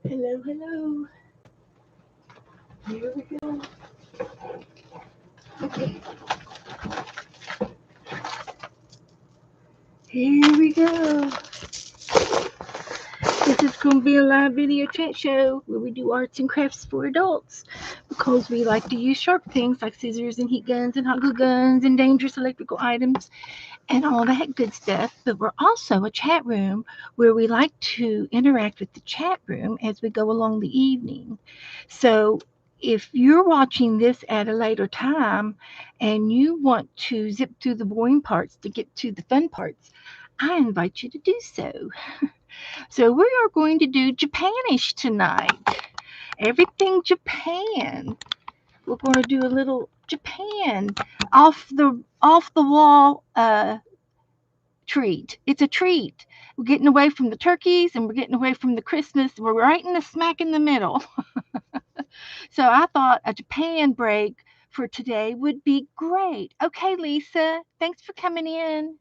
Hello, hello. Here we go. Okay, here we go. This is going to be a live video chat show where we do arts and crafts for adults because we like to use sharp things like scissors and heat guns and hot glue guns and dangerous electrical items and all that good stuff. But we're also a chat room where we like to interact with the chat room as we go along the evening. So if you're watching this at a later time and you want to zip through the boring parts to get to the fun parts, I invite you to do so. So we are going to do Japanish tonight. Everything Japan. We're going to do a little Japan off the wall treat. It's a treat. We're getting away from the turkeys and we're getting away from the Christmas. We're right in the smack in the middle. So I thought a Japan break for today would be great. Okay, Lisa. Thanks for coming in.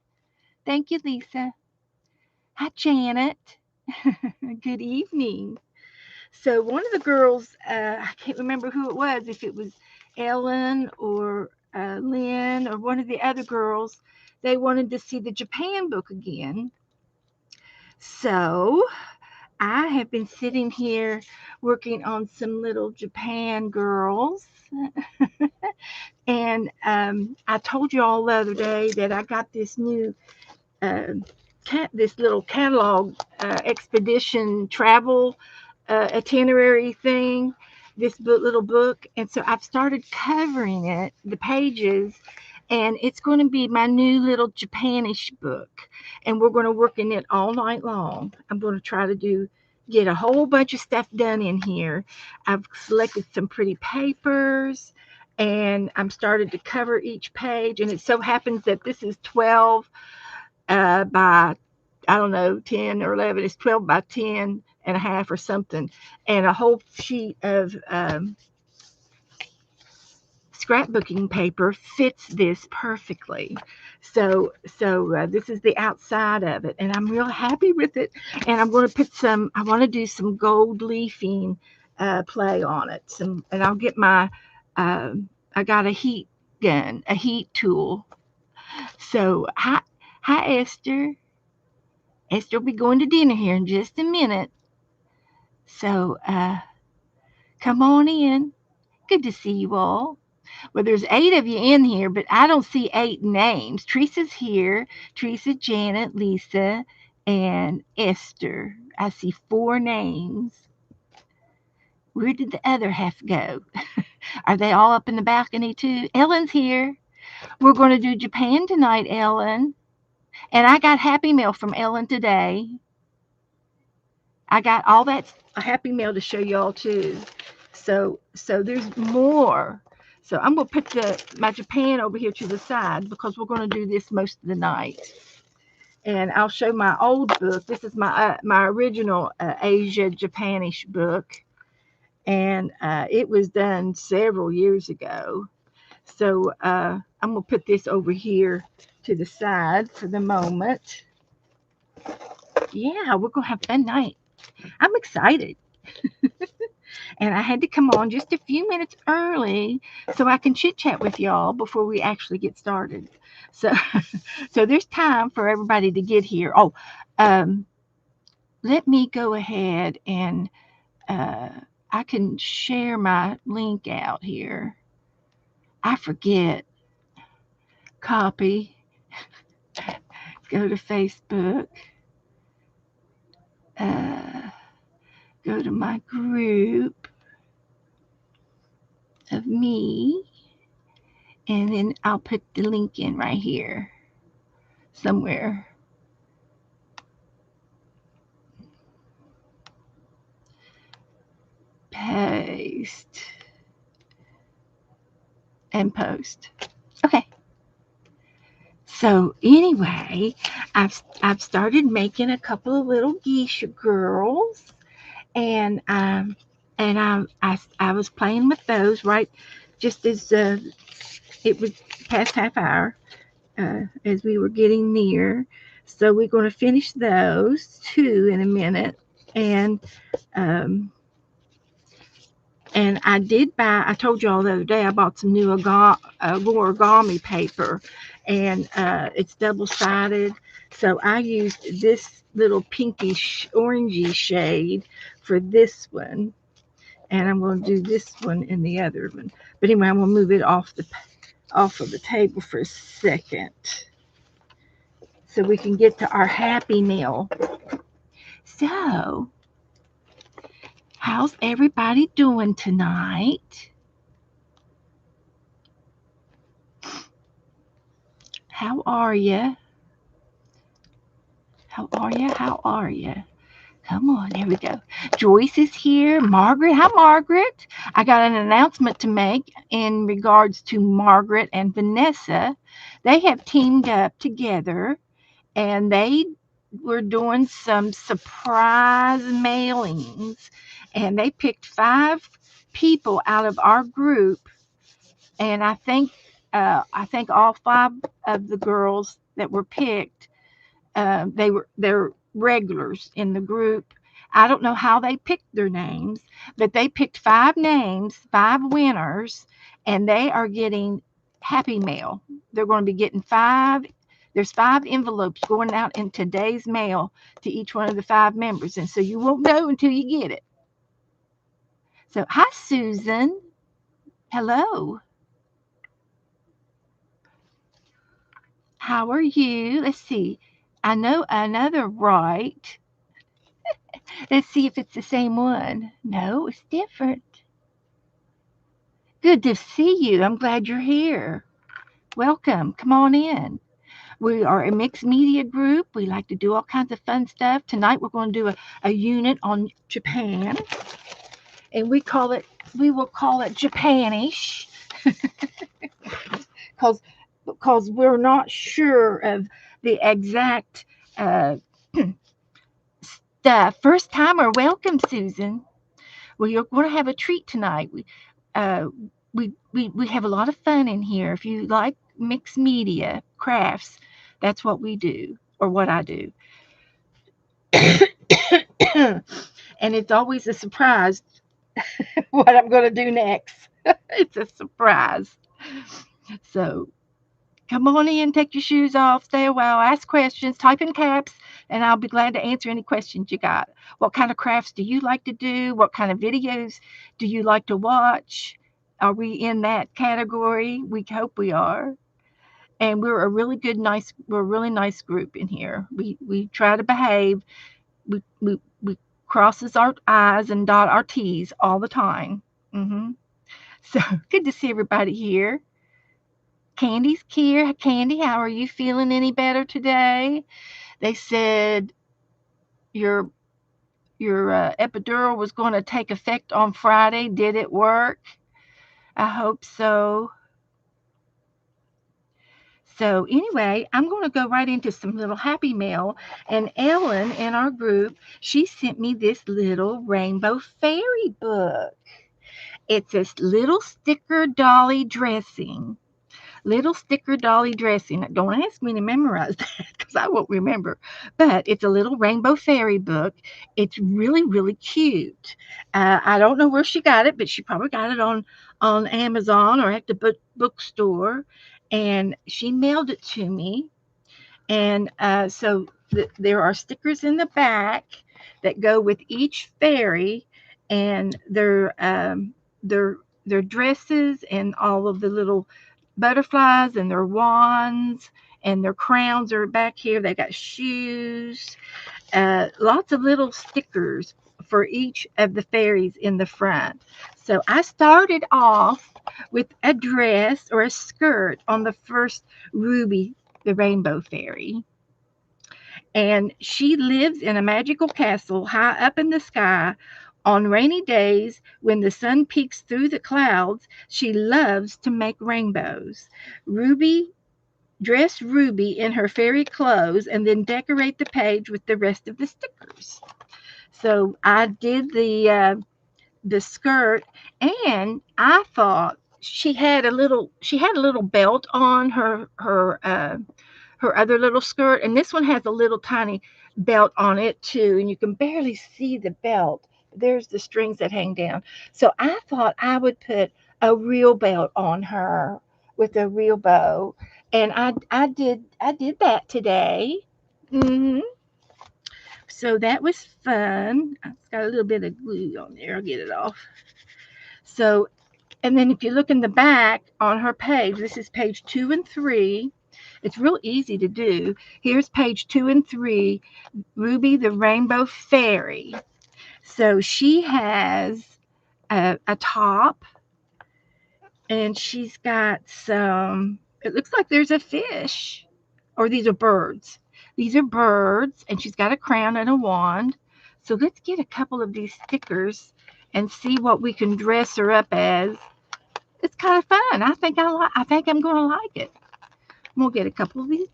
Thank you, Lisa. Hi, Janet. Good evening. So one of the girls, I can't remember who it was, if it was Ellen or Lynn or one of the other girls, they wanted to see the Japan book again. So I have been sitting here working on some little Japan girls. And I told you all the other day that I got this new uh, this little catalog expedition travel itinerary thing, this little book. And so I've started covering it, the pages, and it's going to be my new little Japanish book. And we're going to work in it all night long. I'm going to try to get a whole bunch of stuff done in here. I've selected some pretty papers and I'm started to cover each page. And it so happens that this is 12 by, I don't know, 10 or 11. It's 12 by 10 and a half or something. And a whole sheet of scrapbooking paper fits this perfectly. So this is the outside of it, and I'm real happy with it. And I'm going to I want to do some gold leafing play on it. And I'll get I got a heat gun, a heat tool. So hi Esther. Esther will be going to dinner here in just a minute. So come on in. Good to see you all. Well, there's 8 of you in here, but I don't see 8 names. Teresa's here. Teresa, Janet, Lisa, and Esther. I see 4 names. Where did the other half go? Are they all up in the balcony too? Ellen's here. We're going to do Japan tonight, Ellen. And I got Happy Mail from Ellen today. I got all that Happy Mail to show y'all too. So there's more. So I'm gonna put my Japan over here to the side because we're gonna do this most of the night. And I'll show my old book. This is my original Asia Japanish book, and it was done several years ago. So I'm gonna put this over here to the side for the moment. Yeah, we're gonna have a fun night. I'm excited. And I had to come on just a few minutes early so I can chit chat with y'all before we actually get started. So, so there's time for everybody to get here. Oh, um, let me go ahead and uh, I can share my link out here. I forget. Copy. Go to Facebook. Uh, go to my group of me, and then I'll put the link in right here somewhere. Paste and post. Okay. So anyway, I've started making a couple of little geisha girls, and I was playing with those right just as it was past half hour as we were getting near. So we're going to finish those 2 in a minute, and And I did buy. I told you all the other day I bought some new origami paper, and it's double sided. So I used this little pinkish orangey shade for this one, and I'm going to do this one in the other one. But anyway, I'm going to move it off of the table for a second so we can get to our happy meal. So, how's everybody doing tonight? How are you? How are you? How are you? Come on, there we go. Joyce is here. Margaret, hi, Margaret. I got an announcement to make in regards to Margaret and Vanessa. They have teamed up together and they were doing some surprise mailings, and they picked 5 people out of our group, and I think all 5 of the girls that were picked, they're regulars in the group. I don't know how they picked their names, but they picked 5 names, 5 winners, and they are getting Happy Mail. They're going to be getting 5. There's 5 envelopes going out in today's mail to each one of the 5 members, and so you won't know until you get it. So, hi, Susan. Hello. How are you? Let's see. I know another right. Let's see if it's the same one. No, it's different. Good to see you. I'm glad you're here. Welcome. Come on in. We are a mixed media group. We like to do all kinds of fun stuff. Tonight we're going to do a unit on Japan, and we will call it Japanish because we're not sure of the exact uh, stuff. First timer, welcome, Susan. We are going to have a treat tonight. Uh, we have a lot of fun in here. If you like mixed media crafts, that's what we do, or what I do. And it's always a surprise what I'm going to do next. It's a surprise. So come on in, take your shoes off, stay a while, ask questions, type in caps, and I'll be glad to answer any questions you got. What kind of crafts do you like to do? What kind of videos do you like to watch? Are we in that category? We hope we are. And we're a really nice group in here. We try to behave. We crosses our I's and dot our T's all the time. So good to see everybody here. Candy's here. Candy, how are you feeling? Any better today? They said your epidural was going to take effect on Friday. Did it work? I hope so. So anyway, I'm going to go right into some little happy mail. And Ellen in our group, she sent me this little rainbow fairy book. It's this little sticker dolly dressing. Little sticker dolly dressing. Don't ask me to memorize that because I won't remember. But it's a little rainbow fairy book. It's really, really cute. I don't know where she got it, but she probably got it on Amazon or at the bookstore. And she mailed it to me. And so there are stickers in the back that go with each fairy, and their dresses and all of the little butterflies and their wands and their crowns are back here. They got shoes, lots of little stickers for each of the fairies in the front. So I started off with a dress or a skirt on the first Ruby, the rainbow fairy. And she lives in a magical castle high up in the sky. On rainy days, when the sun peeks through the clouds, she loves to make rainbows. Ruby dress Ruby in her fairy clothes and then decorate the page with the rest of the stickers. So I did the skirt, and I thought she had a little belt on her other little skirt, and this one has a little tiny belt on it too, and you can barely see the belt, there's the strings that hang down. So I thought I would put a real belt on her with a real bow, and I did that today. hmm So that was fun. It's got a little bit of glue on there. I'll get it off. So, and then if you look in the back on her page, this is page 2 and 3. It's real easy to do. Here's page 2 and 3, Ruby the Rainbow Fairy. So she has a top, and she's got some, it looks like there's a fish, or these are birds. These are birds, and she's got a crown and a wand. So let's get a couple of these stickers and see what we can dress her up as. It's kind of fun. I think I'm going to like it. We'll get a couple of these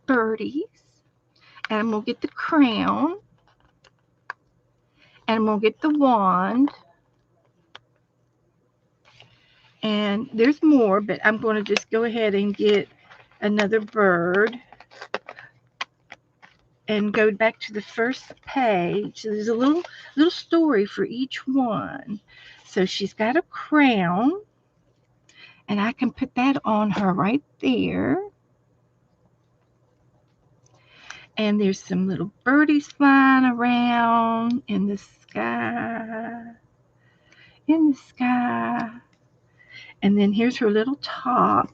birdies, and we'll get the crown, and we'll get the wand, and there's more, but I'm going to just go ahead and get another bird and go back to the first page. So there's a little story for each one. So she's got a crown, and I can put that on her right there. And there's some little birdies flying around in the sky. In the sky. And then here's her little top.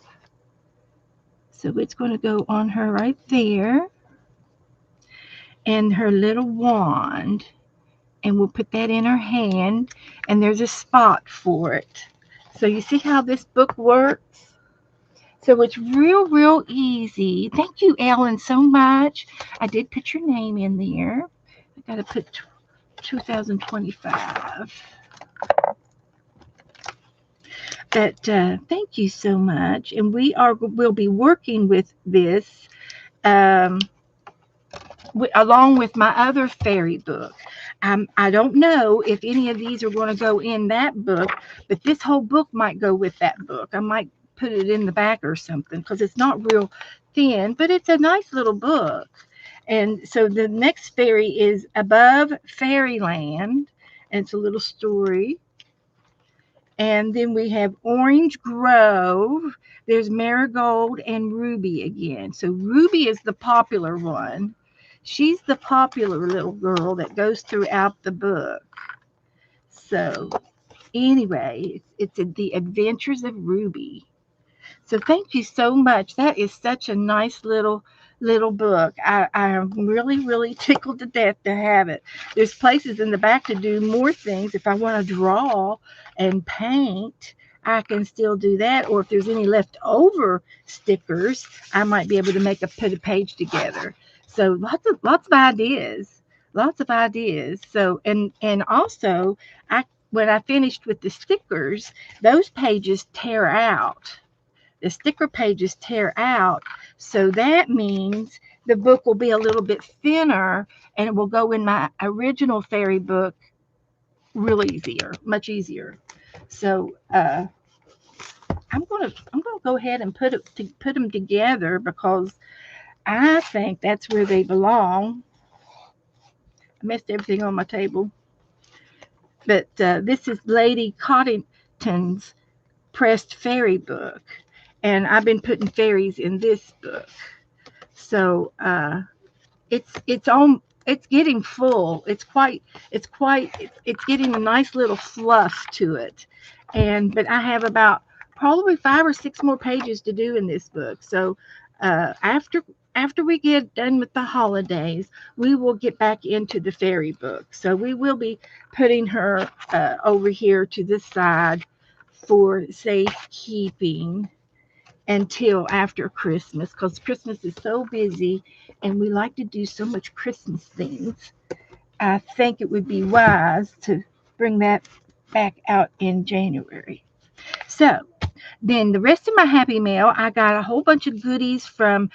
So it's going to go on her right there. And her little wand. And we'll put that in her hand. And there's a spot for it. So you see how this book works? So it's real easy. Thank you, Ellen, so much. I did put your name in there. I got to put 2025. But thank you so much. And we'll be working with this um, along with my other fairy book. I don't know if any of these are going to go in that book, but this whole book might go with that book. I might put it in the back or something because it's not real thin, but it's a nice little book. And so the next fairy is Above Fairyland, and it's a little story. And then we have Orange Grove. There's Marigold and Ruby again. So Ruby is the popular one. She's the popular little girl that goes throughout the book. So anyway, it's The Adventures of Ruby. So thank you so much. That is such a nice little book. I am really tickled to death to have it. There's places in the back to do more things. If I want to draw and paint, I can still do that. Or if there's any leftover stickers, I might be able to put a page together. So lots of ideas. Lots of ideas. So and also when I finished with the stickers, those pages tear out. The sticker pages tear out. So that means the book will be a little bit thinner, and it will go in my original fairy book much easier. So I'm gonna go ahead and put them together because I think that's where they belong. I messed everything on my table, but this is Lady Coddington's pressed fairy book, and I've been putting fairies in this book. So it's getting full. It's getting a nice little fluff to it. But I have about probably 5 or 6 more pages to do in this book. So after we get done with the holidays, we will get back into the fairy book. So we will be putting her over here to this side for safekeeping until after Christmas, because Christmas is so busy and we like to do so much Christmas things. I think it would be wise to bring that back out in January. So then the rest of my Happy Mail, I got a whole bunch of goodies from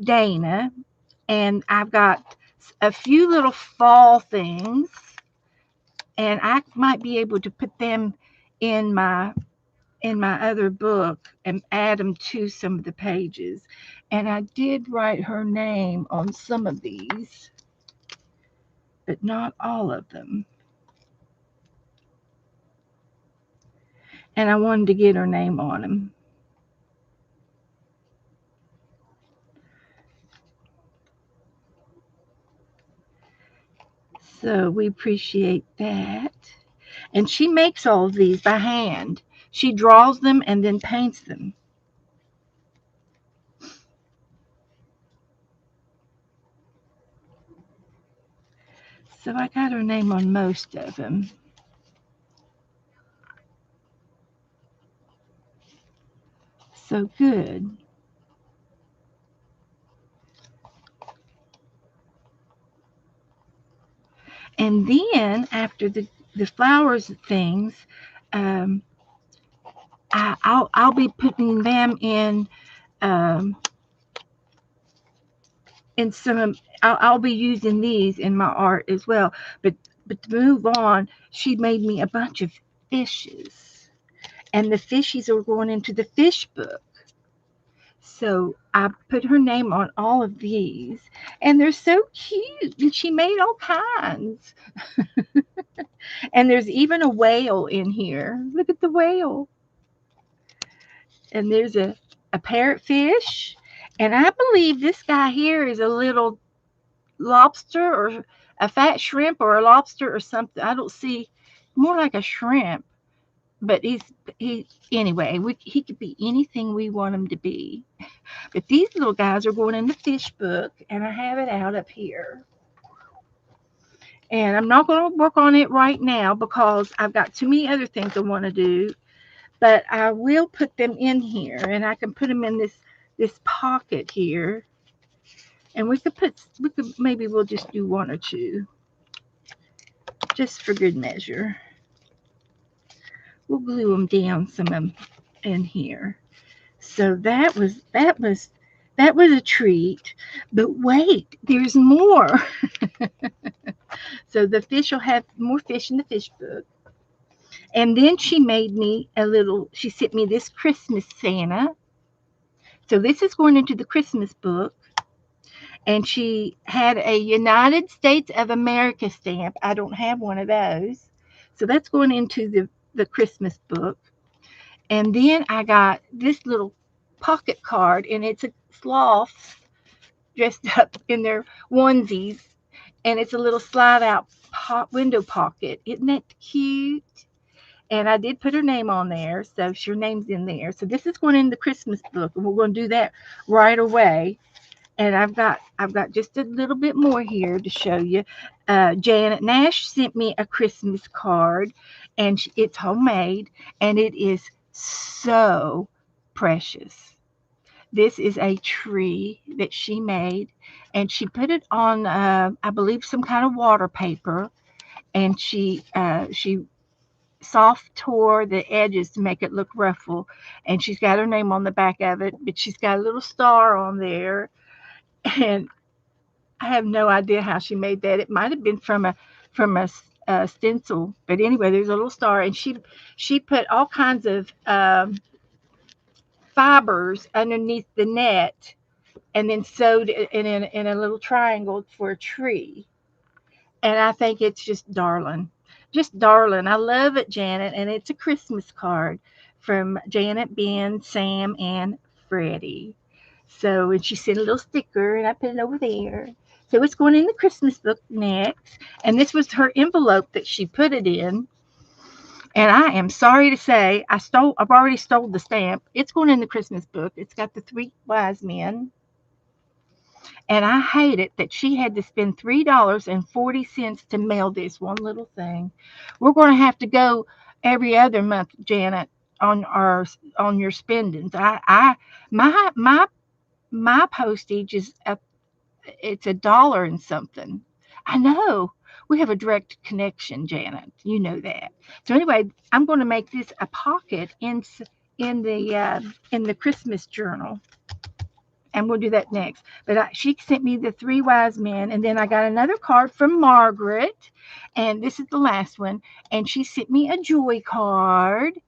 Dana, and I've got a few little fall things, and I might be able to put them in my other book and add them to some of the pages. And I did write her name on some of these, but not all of them. and I wanted to get her name on them. So we appreciate that. And she makes all of these by hand. She draws them and then paints them. So I got her name on most of them. So good. And then after the flowers and things, um, I'll be putting them um, in some. I'll be using these in my art as well. But to move on, she made me a bunch of fishes, and the fishies are going into the fish book. So I put her name on all of these, and they're so cute. And she made all kinds. And there's even a whale in here. Look at the whale. And there's a parrotfish. And I believe this guy here is a little lobster or a fat shrimp or a lobster or something. I don't see, more like a shrimp. But he anyway. He could be anything we want him to be. But these little guys are going in the fish book, and I have it out up here. And I'm not going to work on it right now because I've got too many other things I want to do. But I will put them in here, and I can put them in this pocket here. And we could maybe we'll just do one or two, just for good measure. We'll glue them down some of them in here. So that was a treat. But wait, there's more. So the fish will have more fish in the fish book. And then she made me she sent me this Christmas Santa. So this is going into the Christmas book. And she had a United States of America stamp. I don't have one of those. So that's going into the Christmas book. And then I got this little pocket card, and it's a sloth dressed up in their onesies, and it's a little slide out window pocket. Isn't that cute? And I did put her name on there, so her name's in there. So this is going in the Christmas book, and we're going to do that right away. And I've got just a little bit more here to show you. Janet Nash sent me a Christmas card, and it's homemade, and it is so precious. This is a tree that she made, and she put it on, I believe, some kind of water paper, and she soft tore the edges to make it look ruffle, and she's got her name on the back of it, but she's got a little star on there, and I have no idea how she made that. It might have been from a stencil, but anyway, there's a little star, and she put all kinds of fibers underneath the net, and then sewed it in a little triangle for a tree. And I think it's just darling. I love it, Janet, and it's a Christmas card from Janet, Ben, Sam, and Freddie. So, and she sent a little sticker, and I put it over there. So it's going in the Christmas book next. And this was her envelope that she put it in. And I am sorry to say, I've already stole the stamp. It's going in the Christmas book. It's got the three wise men. And I hate it that she had to spend $3.40 to mail this one little thing. We're going to have to go every other month, Janet, on your spendings. My postage is it's $1 and something. I know. We have a direct connection, Janet. You know that. So anyway, I'm going to make this a pocket in the Christmas journal, and we'll do that next. But she sent me the three wise men, and then I got another card from Margaret, and this is the last one. And she sent me a joy card,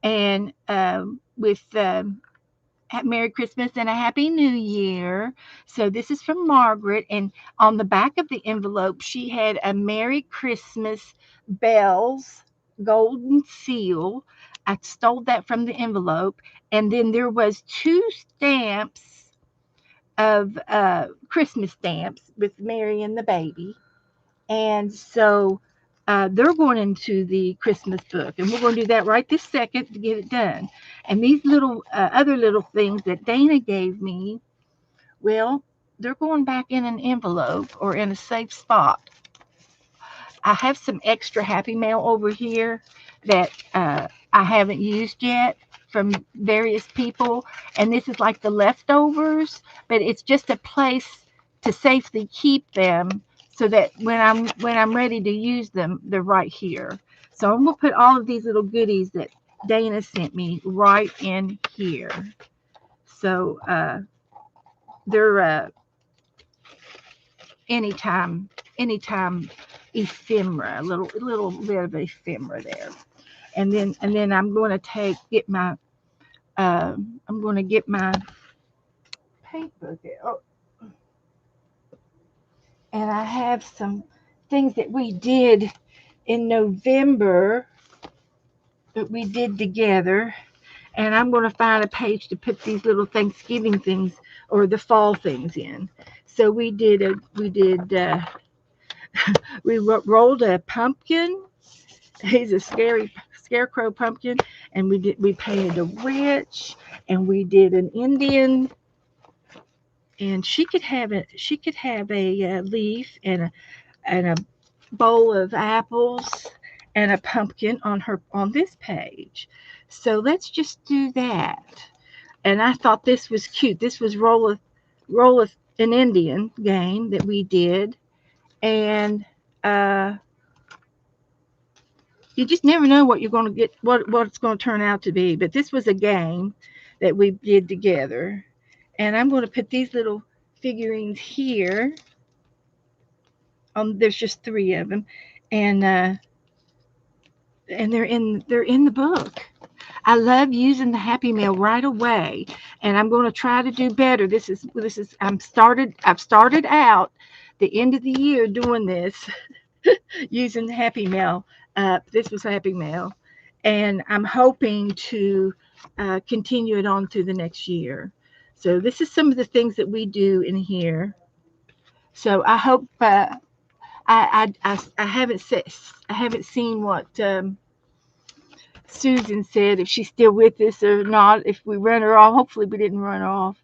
and with Merry Christmas and a Happy New Year. So this is from Margaret, and on the back of the envelope, she had a Merry Christmas bells golden seal. I stole that from the envelope, and then there was two stamps of Christmas stamps with Mary and the baby, and so they're going into the Christmas book, and we're going to do that right this second to get it done. And these little other little things that Dana gave me, well, they're going back in an envelope or in a safe spot. I have some extra Happy Mail over here that I haven't used yet from various people, and this is like the leftovers, but it's just a place to safely keep them so that when I'm ready to use them, they're right here. So I'm gonna put all of these little goodies that Dana sent me right in here. So they're anytime anytime ephemera, a little bit of ephemera there. And then I'm going to get my I'm going to get my paper there. Oh, and I have some things that we did in November that we did together. And I'm going to find a page to put these little Thanksgiving things or the fall things in. So we rolled a pumpkin. He's a scary scarecrow pumpkin, and we painted a witch, and we did an Indian, and she could have a leaf and a bowl of apples and a pumpkin on this page. So let's just do that. And I thought this was cute. This was roll of an Indian game that we did, and uh, you just never know what you're going to get, what it's going to turn out to be. But this was a game that we did together, and I'm going to put these little figurines here. There's just three of them, and they're in the book. I love using the Happy Mail right away, and I'm going to try to do better. This is I've started out the end of the year doing this using Happy Mail. This was Happy Mail, and I'm hoping to continue it on through the next year. So this is some of the things that we do in here. So I hope I haven't seen what Susan said, if she's still with us or not. If we run her off, hopefully we didn't run her off.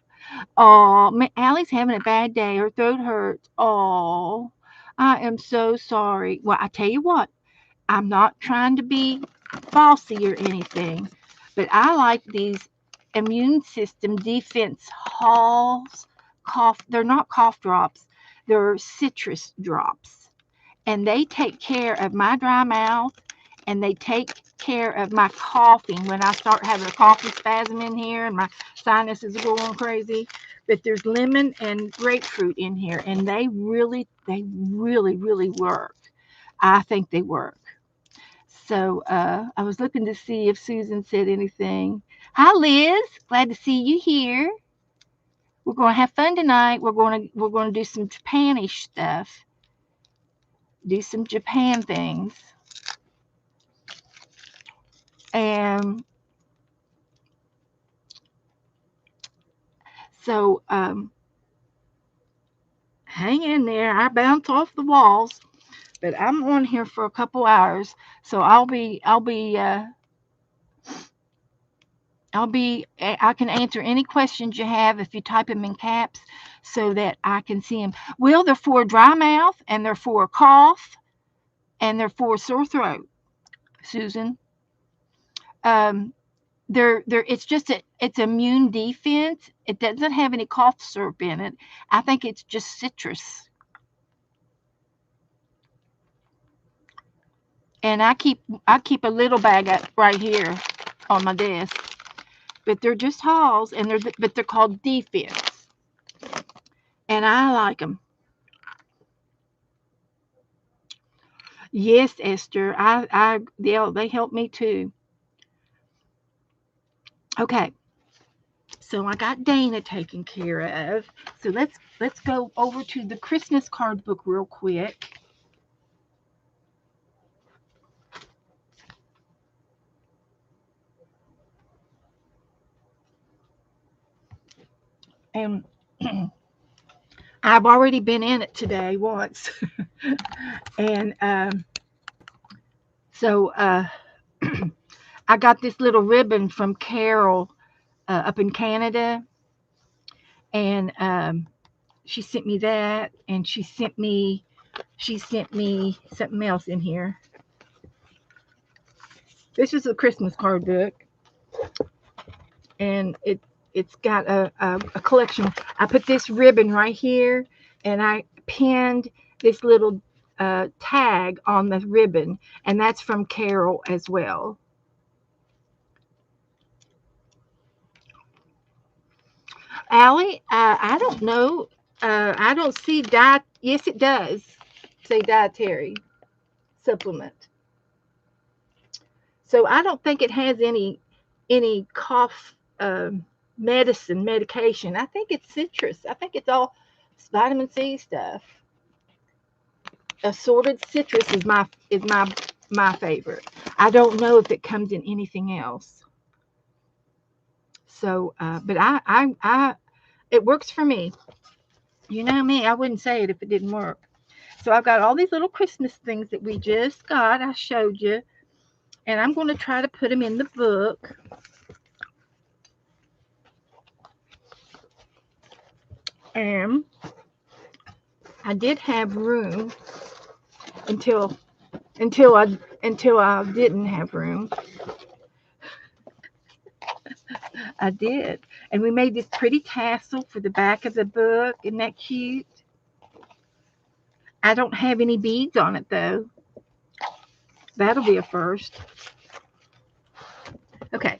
Oh, Allie's having a bad day. Her throat hurts. Oh, I am so sorry. Well, I tell you what, I'm not trying to be bossy or anything, but I like these immune system defense halls cough. They're not cough drops. They're citrus drops, and they take care of my dry mouth, and they take care of my coughing when I start having a coughing spasm in here and my sinuses are going crazy. But there's lemon and grapefruit in here, and they really work. I think they work. So I was looking to see if Susan said anything. Hi, Liz. Glad to see you here. We're going to have fun tonight. We're going to do some Japanish stuff. Do some Japan things. And so hang in there. I bounce off the walls, but I'm on here for a couple hours, so I can answer any questions you have if you type them in caps so that I can see them. Well, they're for dry mouth, and they're for cough, and they're for sore throat, Susan. Um, it's immune defense. It doesn't have any cough syrup in it. I think it's just citrus. And I keep a little bag up right here on my desk. But they're just halls, and they're called defense, and I like them. Yes, Esther, they help me too. Okay, so I got Dana taken care of. So let's go over to the Christmas card book real quick. And I've already been in it today once. And so I got this little ribbon from Carol up in Canada, and she sent me that, and she sent me something else in here. This is a Christmas card book, and it's got a collection. I put this ribbon right here, and I pinned this little tag on the ribbon, and that's from Carol as well. Allie, I don't know. I don't see diet. Yes, it does say dietary supplement. So I don't think it has any cough medication. I think it's citrus. I think it's all vitamin C stuff. Assorted citrus is my favorite. I don't know if it comes in anything else. So, but it works for me. You know me, I wouldn't say it if it didn't work. So I've got all these little Christmas things that we just got. I showed you, and I'm going to try to put them in the book. And I did have room until until I didn't have room. I did, and we made this pretty tassel for the back of the book. Isn't that cute? I don't have any beads on it though. That'll be a first. Okay,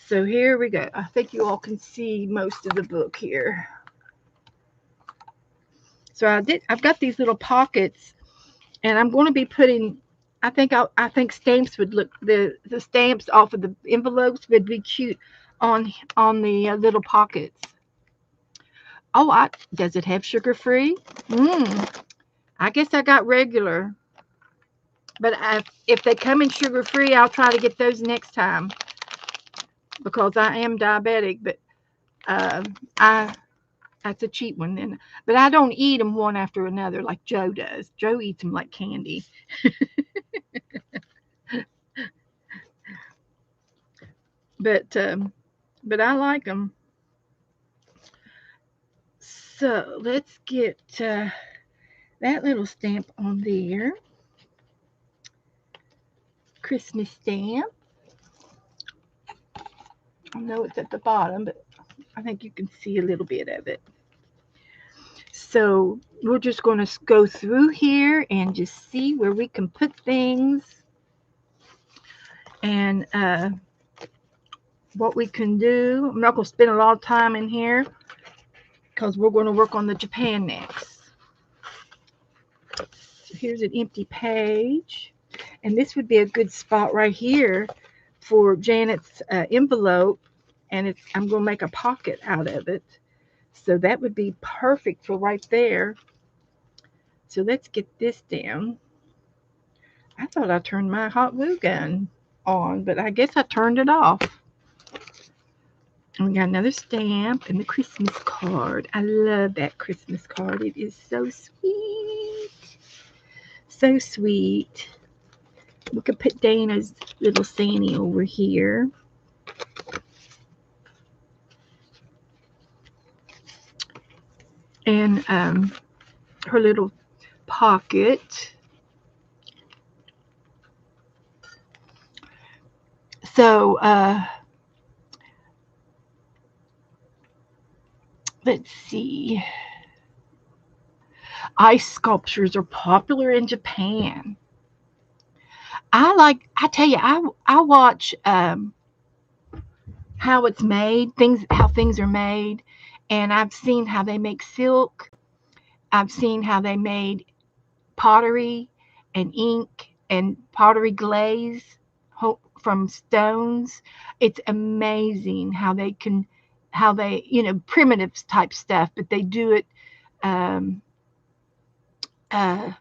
so here we go. I think you all can see most of the book here. So I've got these little pockets, and I'm going to be putting. I think stamps would look the stamps off of the envelopes would be cute on the little pockets. Oh, does it have sugar free? I guess I got regular, but if they come in sugar free, I'll try to get those next time because I am diabetic. But I that's a cheap one then. But I don't eat them one after another like Joe does. Joe eats them like candy. But I like them. So let's get that little stamp on there. Christmas stamp. I know it's at the bottom, but I think you can see a little bit of it. So we're just going to go through here and just see where we can put things and what we can do. I'm not going to spend a lot of time in here because we're going to work on the Japan next. So here's an empty page, and this would be a good spot right here for Janet's envelope, and I'm going to make a pocket out of it. So that would be perfect for right there. So let's get this down. I thought I turned my hot glue gun on, but I guess I turned it off. And we got another stamp and the Christmas card. I love that Christmas card. It is so sweet. So sweet. We could put Dana's little Sandy over here. And her little pocket. So let's see. Ice sculptures are popular in Japan. I tell you, I watch how it's made, how things are made, and I've seen how they make silk. I've seen how they made pottery and ink and pottery glaze from stones. It's amazing how they, primitive type stuff, but they do it. Um, uh,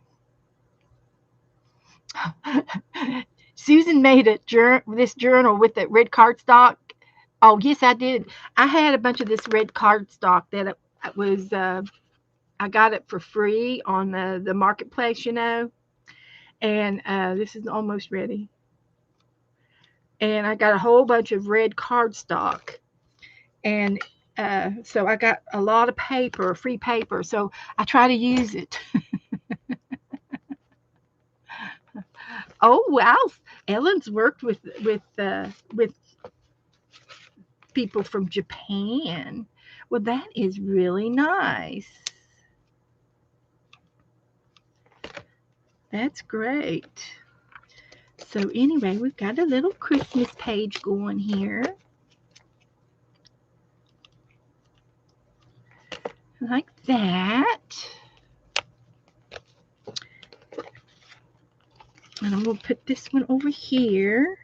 Susan made this journal with the red cardstock Oh, yes, I did. I had a bunch of this red cardstock that it was. I got it for free on the marketplace, and this is almost ready. And I got a whole bunch of red cardstock, and so I got a lot of paper, free paper. So I try to use it. Oh wow, Ellen's worked with people from Japan. Well, that is really nice. That's great. So anyway, we've got a little Christmas page going here, like that. And I'm going to put this one over here.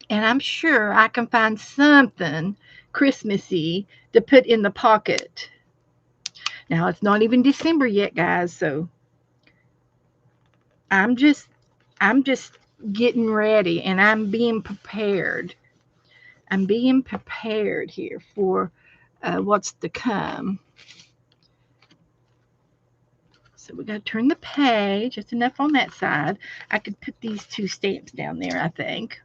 And I'm sure I can find something Christmassy to put in the pocket. Now, it's not even December yet, guys, so I'm just I'm just getting ready and I'm being prepared. I'm being prepared here for what's to come. So we got to turn the page. Just enough on that side. I could put these two stamps down there, I think.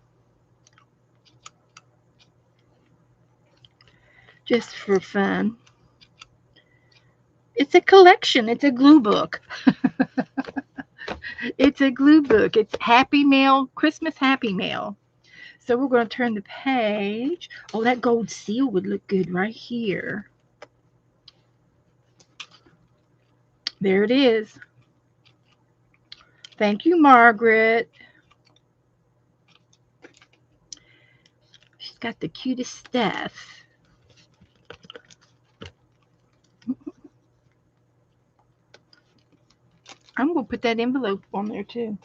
Just for fun. It's a collection. It's a glue book. It's a glue book. It's Happy Mail, Christmas Happy Mail. So we're going to turn the page. Oh, that gold seal would look good right here. There it is. Thank you, Margaret. She's got the cutest stuff. I'm going to put that envelope on there too.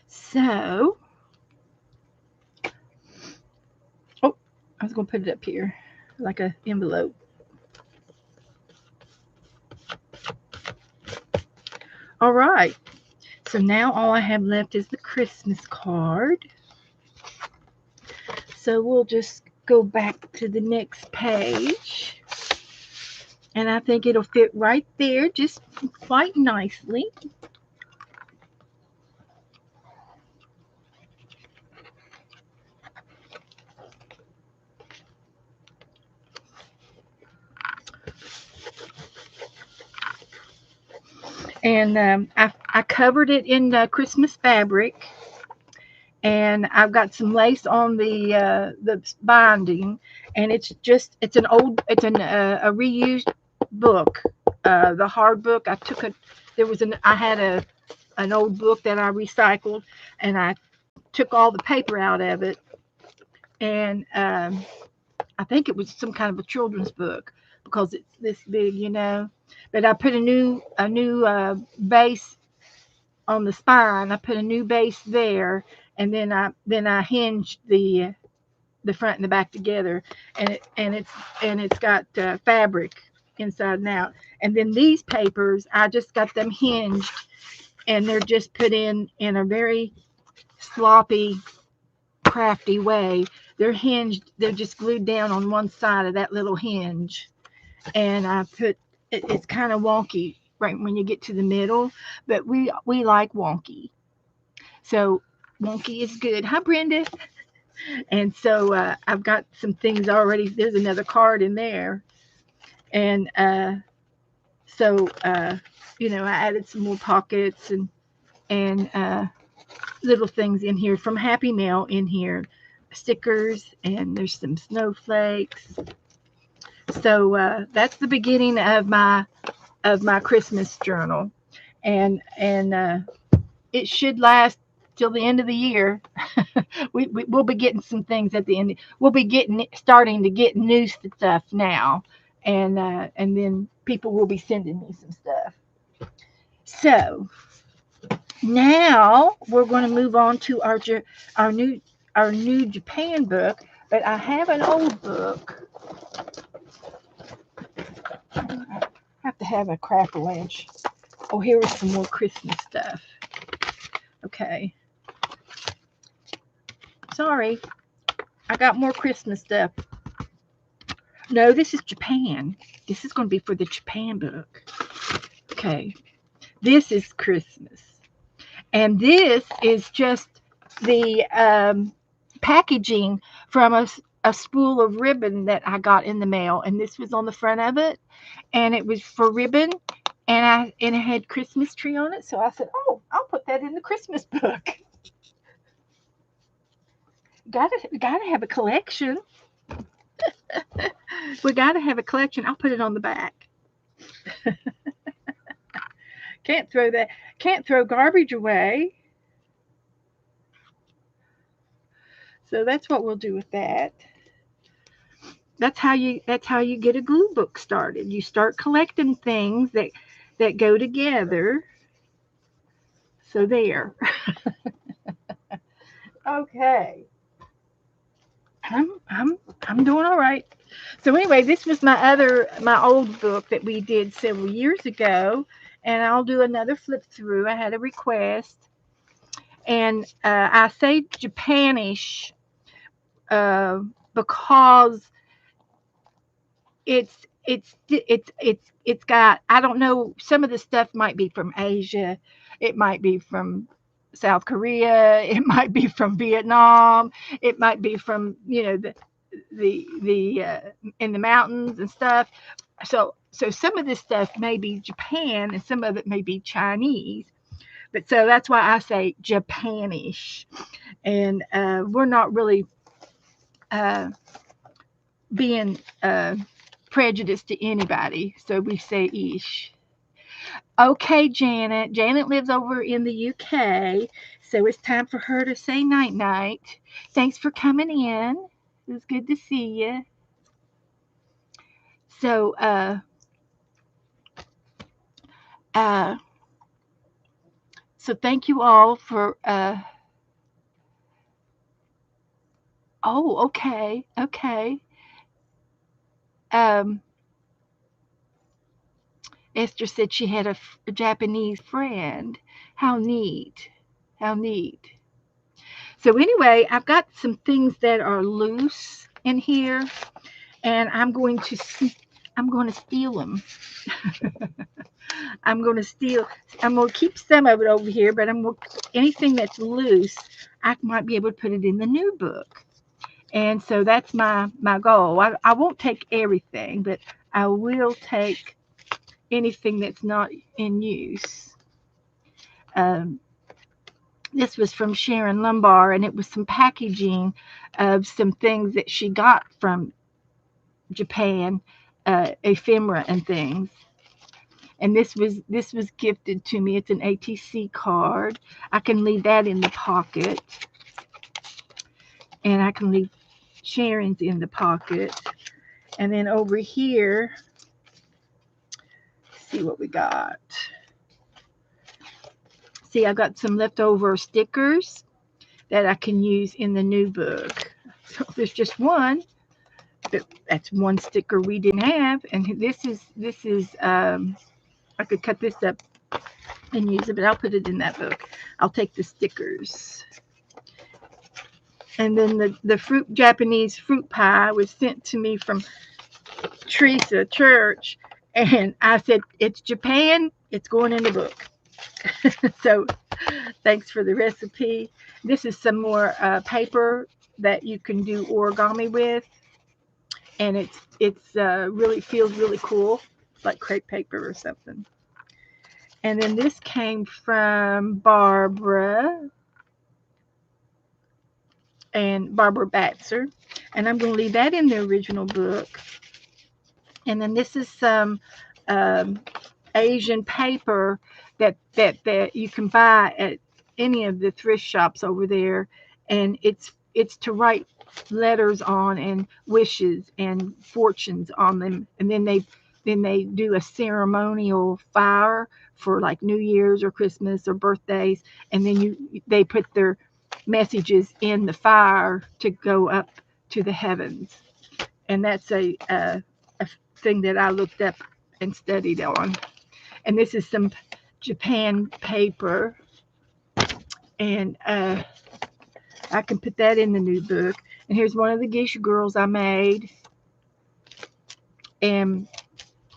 So, oh, I was going to put it up here like an envelope. All right. So now all I have left is the Christmas card. So we'll just go back to the next page. And I think it'll fit right there just quite nicely. And I covered it in Christmas fabric. And I've got some lace on the binding, and it's an old a reused book, the hard book. I had an old book that I recycled, and I took all the paper out of it, and I think it was some kind of a children's book because it's this big. But I put a new base on the spine. I put a new base there, and then I hinged the front and the back together, and it's got fabric inside and out. And then these papers, I just got them hinged, and they're just put in a very sloppy, crafty way. They're hinged. They're just glued down on one side of that little hinge, and I put it's kind of wonky right when you get to the middle, but we like wonky. So wonky is good. Hi, Brenda. And so I've got some things already. There's another card in there, and so I added some more pockets and little things in here from Happy Mail in here, stickers, and there's some snowflakes. So that's the beginning of my Christmas journal, and it should last till the end of the year. We'll be getting some things at the end. We'll be starting to get new stuff now, and then people will be sending me some stuff. So now we're going to move on to our new our new Japan book. But I have an old book. I have to have a Crapper-Lanch. Oh, here was some more Christmas stuff. Okay. Sorry. I got more Christmas stuff. No, this is Japan. This is going to be for the Japan book. Okay. This is Christmas. And this is just the packaging from a spool of ribbon that I got in the mail. And this was on the front of it. And it was for ribbon. And it had Christmas tree on it. So I said, oh, I'll put that in the Christmas book. Gotta have a collection. We gotta have a collection. I'll put it on the back. Can't throw garbage away. So that's what we'll do with that. That's how you get a glue book started. You start collecting things that go together. So there. Okay. I'm doing all right. So anyway, this was my old book that we did several years ago, and I'll do another flip through. I had a request, and I say Japanish because it's got, I don't know, some of the stuff might be from Asia, it might be from South Korea, it might be from Vietnam, it might be from the in the mountains and stuff. So some of this stuff may be Japan and some of it may be Chinese. But so that's why I say Japanish. And we're not really uh, being prejudiced to anybody. So we say ish. Okay, Janet. Janet lives over in the UK. So it's time for her to say night night. Thanks for coming in. It was good to see you. So, uh, so thank you all for. Oh, okay, okay. Um, Esther said she had a Japanese friend. How neat! How neat! So anyway, I've got some things that are loose in here, and I'm going to steal them. I'm going to steal. I'm going to keep some of it over here, but anything that's loose, I might be able to put it in the new book. And so that's my goal. I won't take everything, but I will take anything that's not in use. Um, this was from Sharon Lumbar, and it was some packaging of some things that she got from Japan, ephemera and things. And this was gifted to me. It's an ATC card. I can leave that in the pocket, and I can leave Sharon's in the pocket. And then over here, see what we got. See, I got some leftover stickers that I can use in the new book. So there's just one. That's one sticker we didn't have, and this is I could cut this up and use it, but I'll put it in that book. I'll take the stickers. And then the Japanese fruit pie was sent to me from Teresa Church, and I said, it's Japan, it's going in the book. So thanks for the recipe. This is some more paper that you can do origami with, and it's really feels really cool, like crepe paper or something. And then this came from Barbara Batzer, and I'm going to leave that in the original book. And then this is some Asian paper that you can buy at any of the thrift shops over there, and it's to write letters on and wishes and fortunes on them, and then they do a ceremonial fire for like New Year's or Christmas or birthdays, and then they put their messages in the fire to go up to the heavens. And that's a thing that I looked up and studied on. And this is some Japan paper, and I can put that in the new book. And here's one of the geisha girls I made, and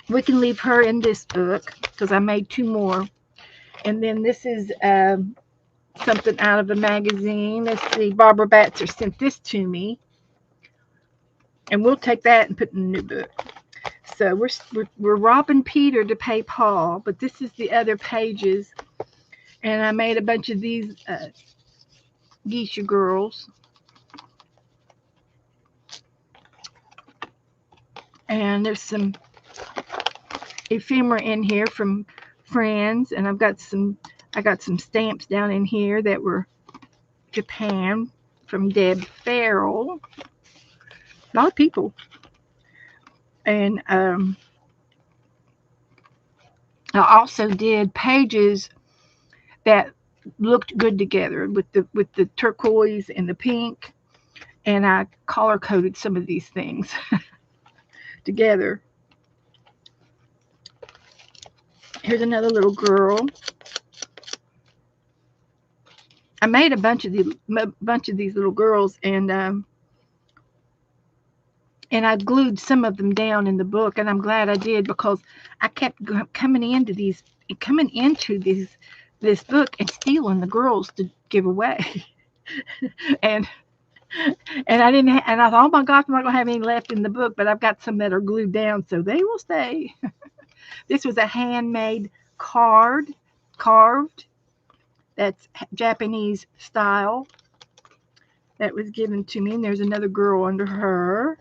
we can leave her in this book because I made two more. And then this is something out of a magazine. Let's see, Barbara Batzer sent this to me, and we'll take that and put it in the new book. So we're robbing Peter to pay Paul, but this is the other pages, and I made a bunch of these geisha girls, and there's some ephemera in here from friends, and I got some stamps down in here that were Japan from Deb Farrell. A lot of people, and I also did pages that looked good together with the turquoise and the pink, and I color coded some of these things together. Here's another little girl. I made a bunch of these little girls, and I glued some of them down in the book, and I'm glad I did because I kept coming into this book and stealing the girls to give away, and and I thought, oh my gosh, I'm not gonna have any left in the book, but I've got some that are glued down, so they will stay. This was a handmade carved. That's Japanese style. That was given to me, and there's another girl under her,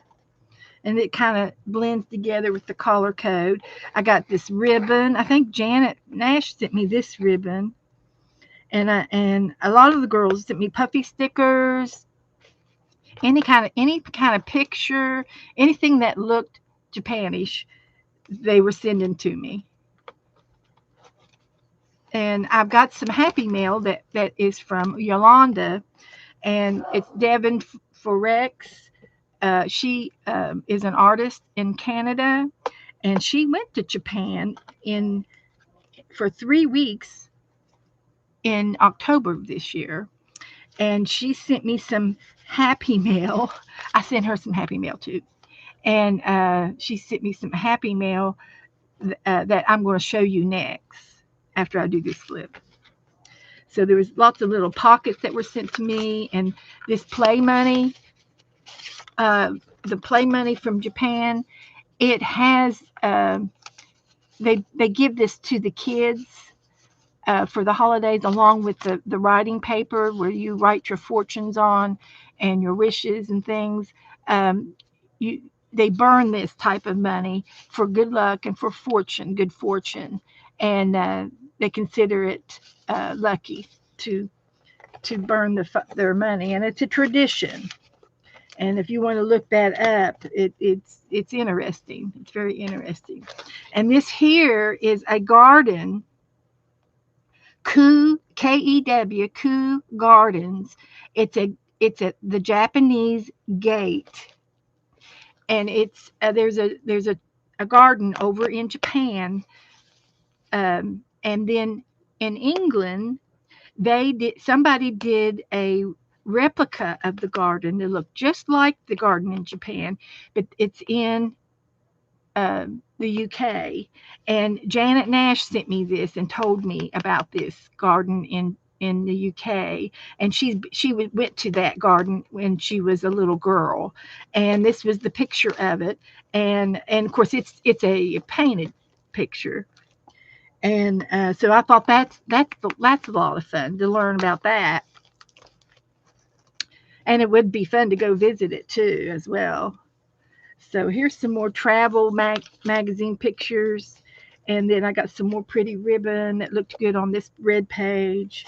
and it kind of blends together with the color code. I got this ribbon. I think Janet Nash sent me this ribbon, and a lot of the girls sent me puffy stickers, any kind of picture, anything that looked Japanish, they were sending to me. And I've got some happy mail that is from Yolanda, and it's Devin Forex. She is an artist in Canada, and she went to Japan in for 3 weeks in October of this year, and she sent me some happy mail. I sent her some happy mail too, and she sent me some happy mail that I'm going to show you next after I do this flip. So there was lots of little pockets that were sent to me, and this play money, uh, the play money from Japan. It has they give this to the kids for the holidays, along with the writing paper where you write your fortunes on and your wishes and things. Um, you They burn this type of money for good luck and for good fortune, and they consider it lucky to burn their money, and it's a tradition. And if you want to look that up, it's interesting. It's very interesting. And this here is a garden, Kew Kew Gardens. It's the Japanese gate, and it's there's a garden over in Japan, and then in England somebody did a replica of the garden that looked just like the garden in Japan, but it's in the UK. And Janet Nash sent me this and told me about this garden in the UK, and she went to that garden when she was a little girl, and this was the picture of it, and of course it's a painted picture, and so I thought that's a lot of fun to learn about that, and it would be fun to go visit it too as well. So here's some more travel magazine pictures, and then I got some more pretty ribbon that looked good on this red page.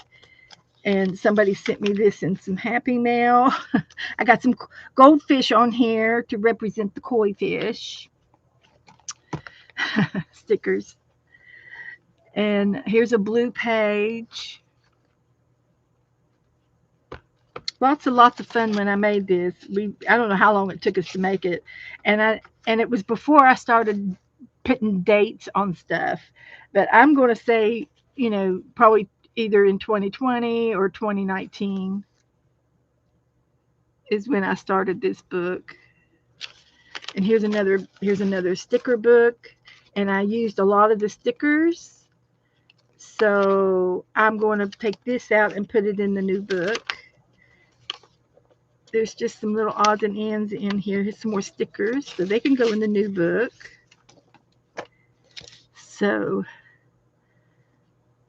And somebody sent me this in some happy mail. I got some goldfish on here to represent the koi fish stickers. And here's a blue page. Lots of fun when I made this. I don't know how long it took us to make it, and it was before I started putting dates on stuff, but I'm going to say, probably either in 2020 or 2019 is when I started this book. And here's another sticker book, and I used a lot of the stickers. So I'm going to take this out and put it in the new book. There's just some little odds and ends in here. Here's some more stickers, so they can go in the new book. So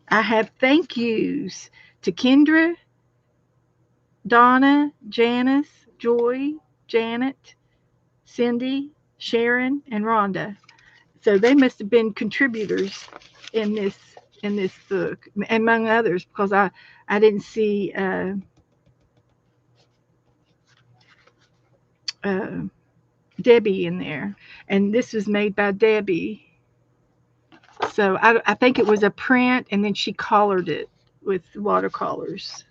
I have thank yous to Kendra, Donna, Janice, Joy, Janet, Cindy, Sharon, and Rhonda. So they must have been contributors in this book, among others, because I didn't see uh, Debbie in there, and this was made by Debbie. So I think it was a print, and then she colored it with watercolors.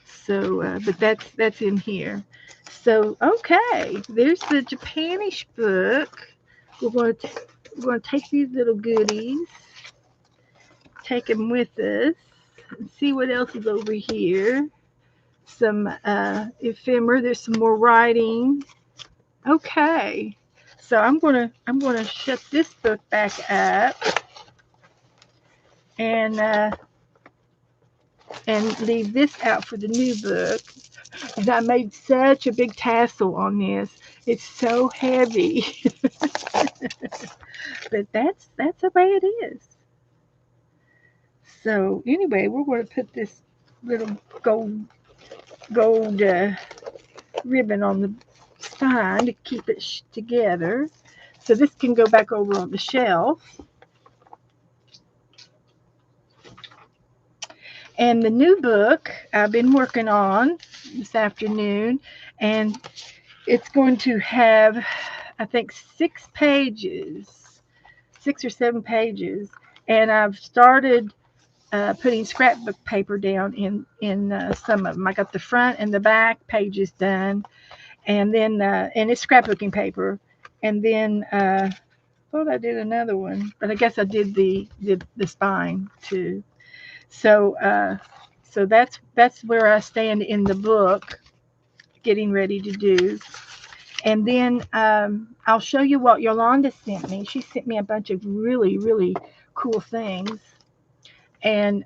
So, but that's in here. So okay, there's the Japanish book. We're going to take these little goodies, take them with us, and see what else is over here. Some ephemera. There's some more writing. Okay, so I'm gonna shut this book back up and leave this out for the new book. And I made such a big tassel on this. It's so heavy, but that's the way it is. So anyway, we're going to put this little gold ribbon on the spine to keep it together. So this can go back over on the shelf. And the new book I've been working on this afternoon, and it's going to have, I think, 6 or 7 pages. And I've started putting scrapbook paper down in some of them. I got the front and the back pages done, and then and it's scrapbooking paper. And then I thought I did another one, but I guess I did the spine too. So so that's where I stand in the book, getting ready to do. And then I'll show you what Yolanda sent me. She sent me a bunch of really, really cool things. And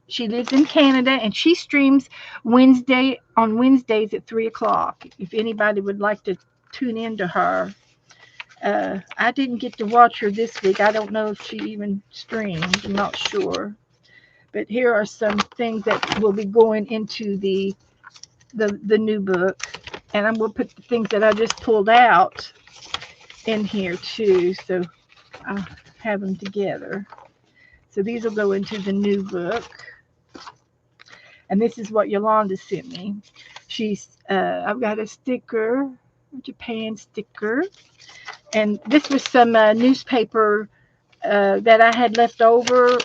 she lives in Canada, and she streams on Wednesdays at 3 o'clock. If anybody would like to tune in to her. I didn't get to watch her this week. I don't know if she even streamed. I'm not sure. But here are some things that will be going into the new book, and I'm going to put the things that I just pulled out in here too, so I'll have them together. So these will go into the new book, and this is what Yolanda sent me. I've got a sticker, a Japan sticker, and this was some newspaper that I had left over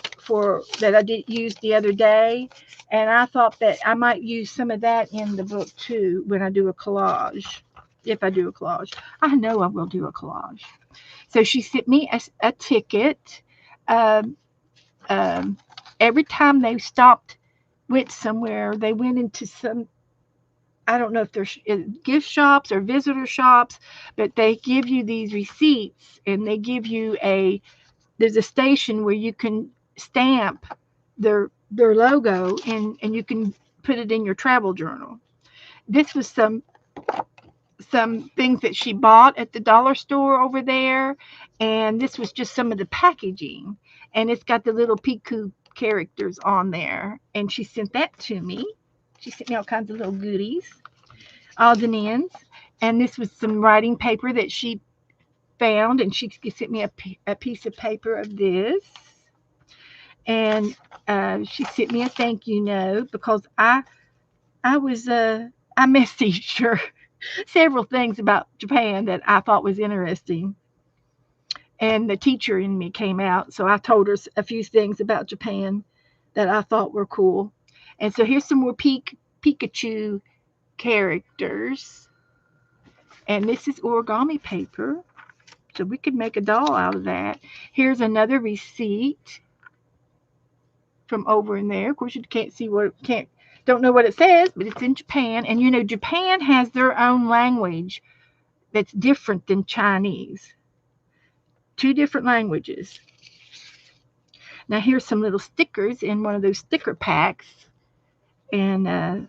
that I did use the other day, and I thought that I might use some of that in the book too when I do a collage. If I do a collage, I know I will do a collage. So she sent me a ticket. Um, um, every time they went somewhere, they went into some. I don't know if they're gift shops or visitor shops, but they give you these receipts, and they give you there's a station where you can stamp their logo, and you can put it in your travel journal. This was some things that she bought at the dollar store over there, and this was just some of the packaging, and it's got the little Piku characters on there, and she sent that to me. She sent me all kinds of little goodies, odds and ends, and this was some writing paper that she found, and she sent me a piece of paper of this. And she sent me a thank you note because I messaged her several things about Japan that I thought was interesting, and the teacher in me came out, so I told her a few things about Japan that I thought were cool. And so here's some more Pikachu characters, and this is origami paper. So we could make a doll out of that. Here's another receipt from over in there. Of course, you can't see what can't don't know what it says, but it's in Japan. And you know, Japan has their own language that's different than Chinese. Two different languages. Now here's some little stickers in one of those sticker packs, and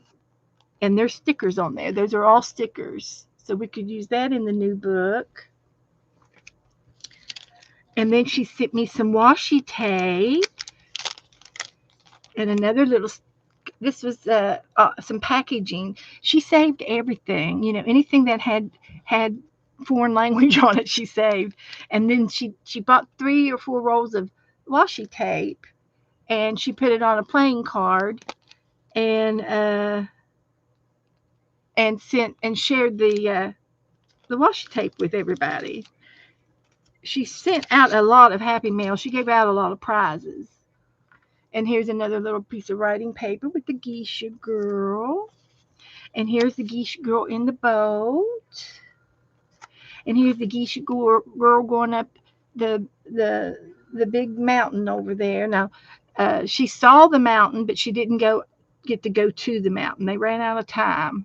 there's stickers on there. Those are all stickers, so we could use that in the new book. And then she sent me some washi tape and another little. This was some packaging. She saved everything. You know, anything that had foreign language on it, she saved. And then she bought 3 or 4 rolls of washi tape, and she put it on a playing card, and sent and shared the washi tape with everybody. She sent out a lot of happy mail. She gave out a lot of prizes. And here's another little piece of writing paper with the geisha girl. And here's the geisha girl in the boat. And here's the geisha girl going up the big mountain over there. Now, she saw the mountain, but she didn't get to go to the mountain. They ran out of time.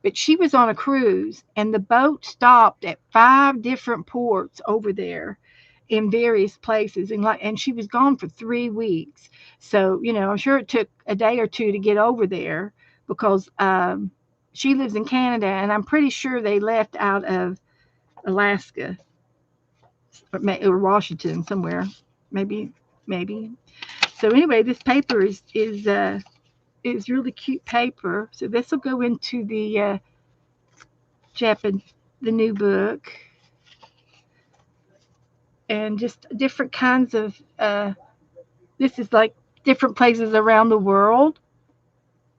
But she was on a cruise, and the boat stopped at 5 different ports over there in various places, and she was gone for 3 weeks. So you know, I'm sure it took a day or two to get over there because she lives in Canada, and I'm pretty sure they left out of Alaska or Washington somewhere, maybe. So anyway, this paper is really cute paper. So this will go into the Japan, the new book, and just different kinds of. This is like different places around the world.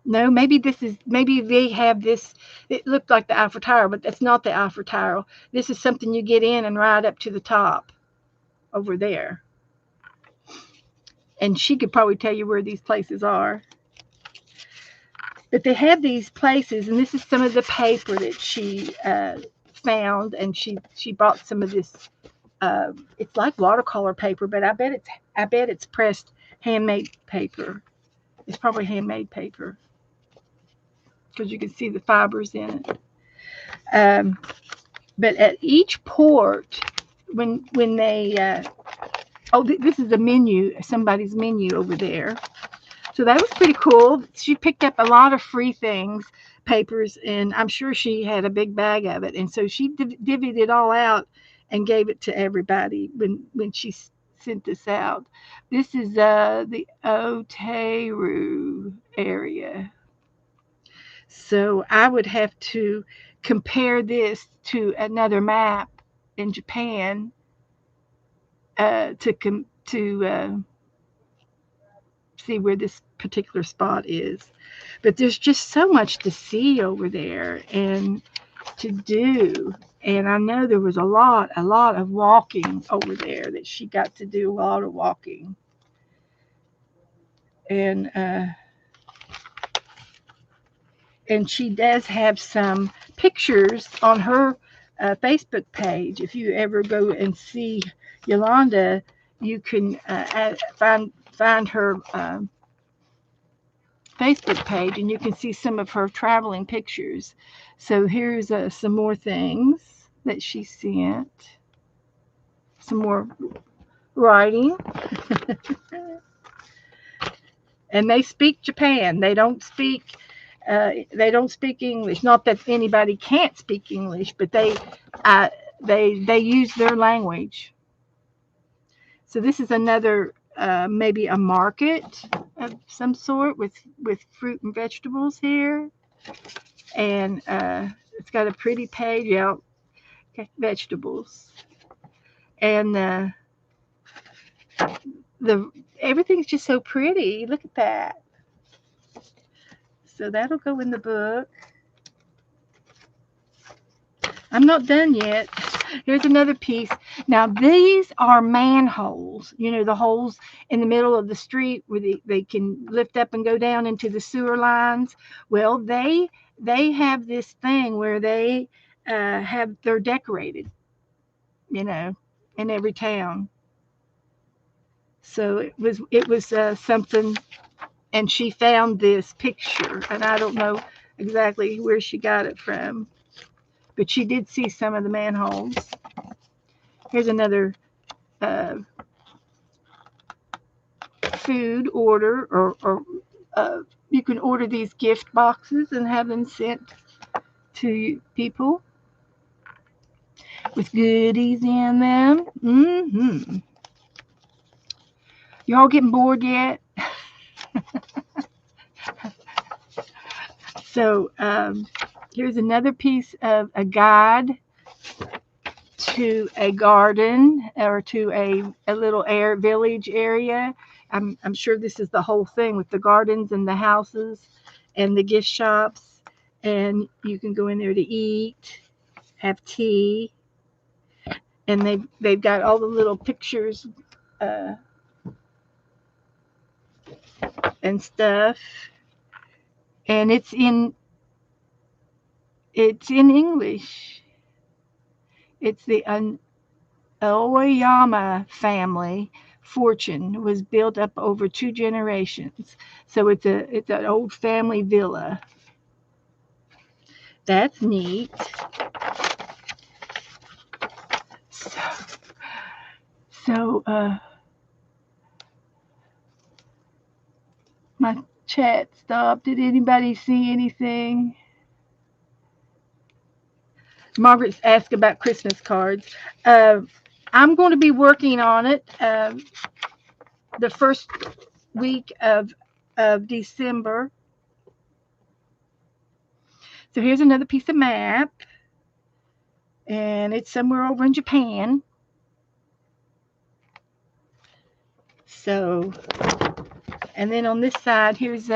No, maybe they have this. It looked like the Eiffel Tower, but that's not the Eiffel Tower. This is something you get in and ride up to the top over there. And she could probably tell you where these places are. But they have these places, and this is some of the paper that she found, and she bought some of this. It's like watercolor paper, but I bet it's pressed handmade paper. It's probably handmade paper because you can see the fibers in it. Um, but at each port, when they this is a menu, somebody's menu over there. So that was pretty cool. She picked up a lot of free things, papers, and I'm sure she had a big bag of it. And so she divvied it all out and gave it to everybody when she sent this out. This is the Otaru area. So I would have to compare this to another map in Japan to see where this particular spot is. But there's just so much to see over there and to do. And I know there was a lot of walking over there that she got to do a lot of walking. And she does have some pictures on her Facebook page. If you ever go and see Yolanda, you can find her Facebook page, and you can see some of her traveling pictures. So here's some more things that she sent. Some more writing. And they speak Japan. They don't speak English. Not that anybody can't speak English, but they use their language. So this is another maybe a market of some sort with fruit and vegetables here, and it's got a pretty page out. Okay, vegetables, and the everything's just so pretty. Look at that. So that'll go in the book. I'm not done yet. Here's another piece. Now, these are manholes. You know, the holes in the middle of the street where they can lift up and go down into the sewer lines. Well, they have this thing where they're decorated. you know, in every town. So it was something, and she found this picture, and I don't know exactly where she got it from, but she did see some of the manholes. Here's another uh, food order, or you can order these gift boxes and have them sent to people with goodies in them. You all getting bored yet? So here's another piece of a guide to a garden, or to a little air village area. I'm sure this is the whole thing with the gardens and the houses and the gift shops. And you can go in there to eat, have tea, and they've got all the little pictures uh, and stuff. And it's in English. It's the Aoyama family fortune was built up over 2 generations. So it's an old family villa. That's neat. So, so my chat stopped. Did anybody see anything? Margaret's asked about Christmas cards. Uh, I'm going to be working on it the first week of December. So here's another piece of map, and it's somewhere over in Japan. So, and then on this side, here's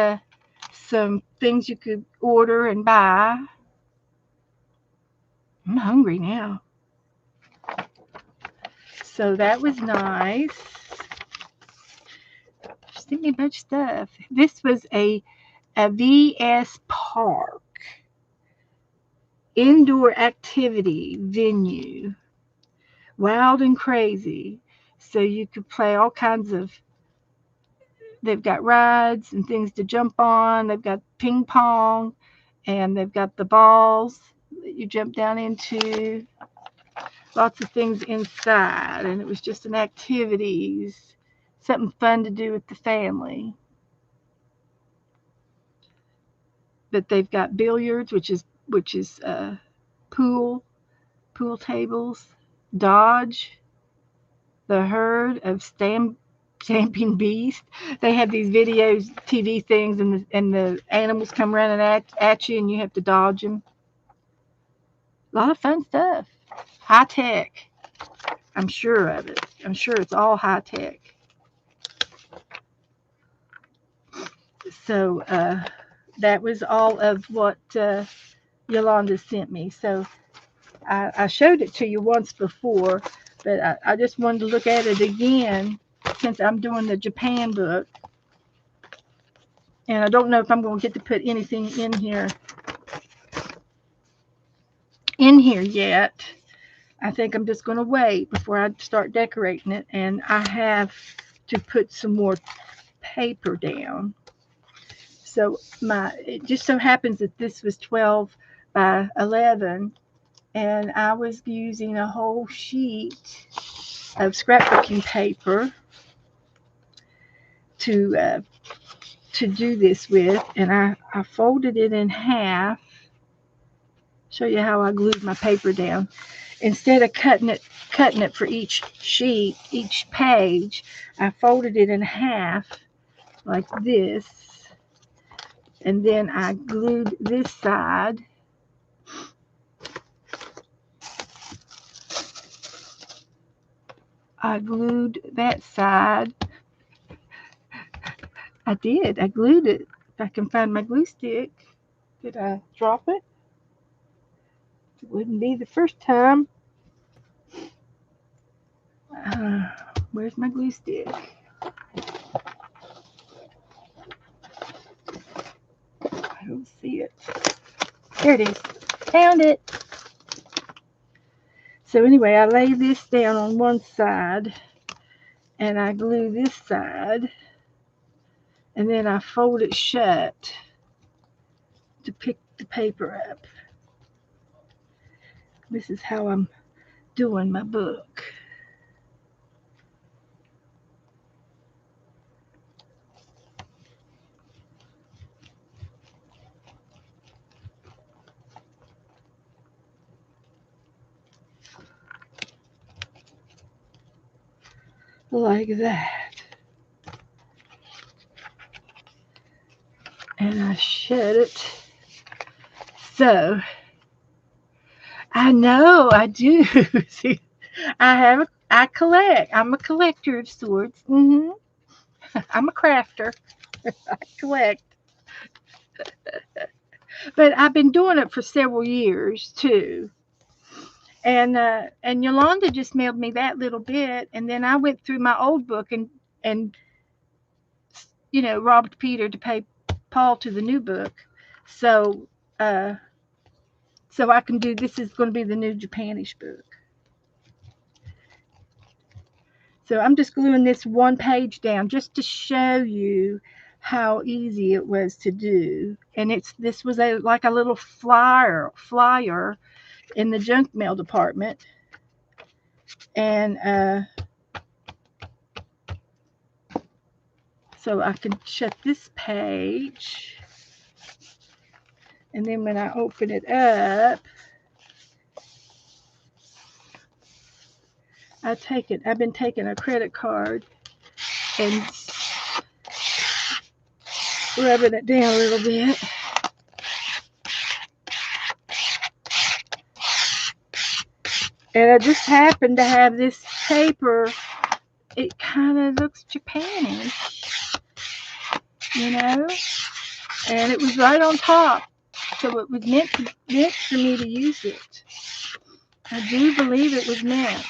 some things you could order and buy. I'm hungry now. So that was nice. Just sent me a bunch of stuff. This was a VS Park indoor activity venue, wild and crazy. So you could play all kinds of. They've got rides and things to jump on. They've got ping pong, and they've got the balls that you jump down into. Lots of things inside, and it was just an activities, something fun to do with the family. But they've got billiards, which is pool tables, dodge, the herd of stamping beast. They have these videos, TV things, and the animals come running at you, and you have to dodge them. A lot of fun stuff. High tech. I'm sure of it. I'm sure it's all high tech. So that was all of what Yolanda sent me. So I showed it to you once before, but I just wanted to look at it again since I'm doing the Japan book. And I don't know if I'm going to get to put anything in here yet. I think I'm just going to wait before I start decorating it. And I have to put some more paper down. So it just so happens that this was 12 by 11, and I was using a whole sheet of scrapbooking paper to do this with, and I folded it in half. Show you how I glued my paper down. Instead of cutting it for each sheet, each page, I folded it in half like this, and then I glued this side. I glued that side. I did. I glued it. If I can find my glue stick. Did I drop it? It wouldn't be the first time. Where's my glue stick? I don't see it. There it is. Found it. So anyway, I lay this down on one side and I glue this side and then I fold it shut to pick the paper up. This is how I'm doing my book. Like that. And I shut it. So I know I do. See, I collect. I'm a collector of sorts. I'm a crafter. I collect. But I've been doing it for several years too. And Yolanda just mailed me that little bit, and then I went through my old book and robbed Peter to pay Paul to the new book. So uh, so I can do this is going to be the new Japanish book. So I'm just gluing this one page down just to show you how easy it was to do. And this was like a little flyer in the junk mail department. And so I can shut this page. And then when I open it up, I've been taking a credit card and rubbing it down a little bit. And I just happened to have this paper. It kind of looks Japanish, and it was right on top. So it was meant for me to use it. I do believe it was meant.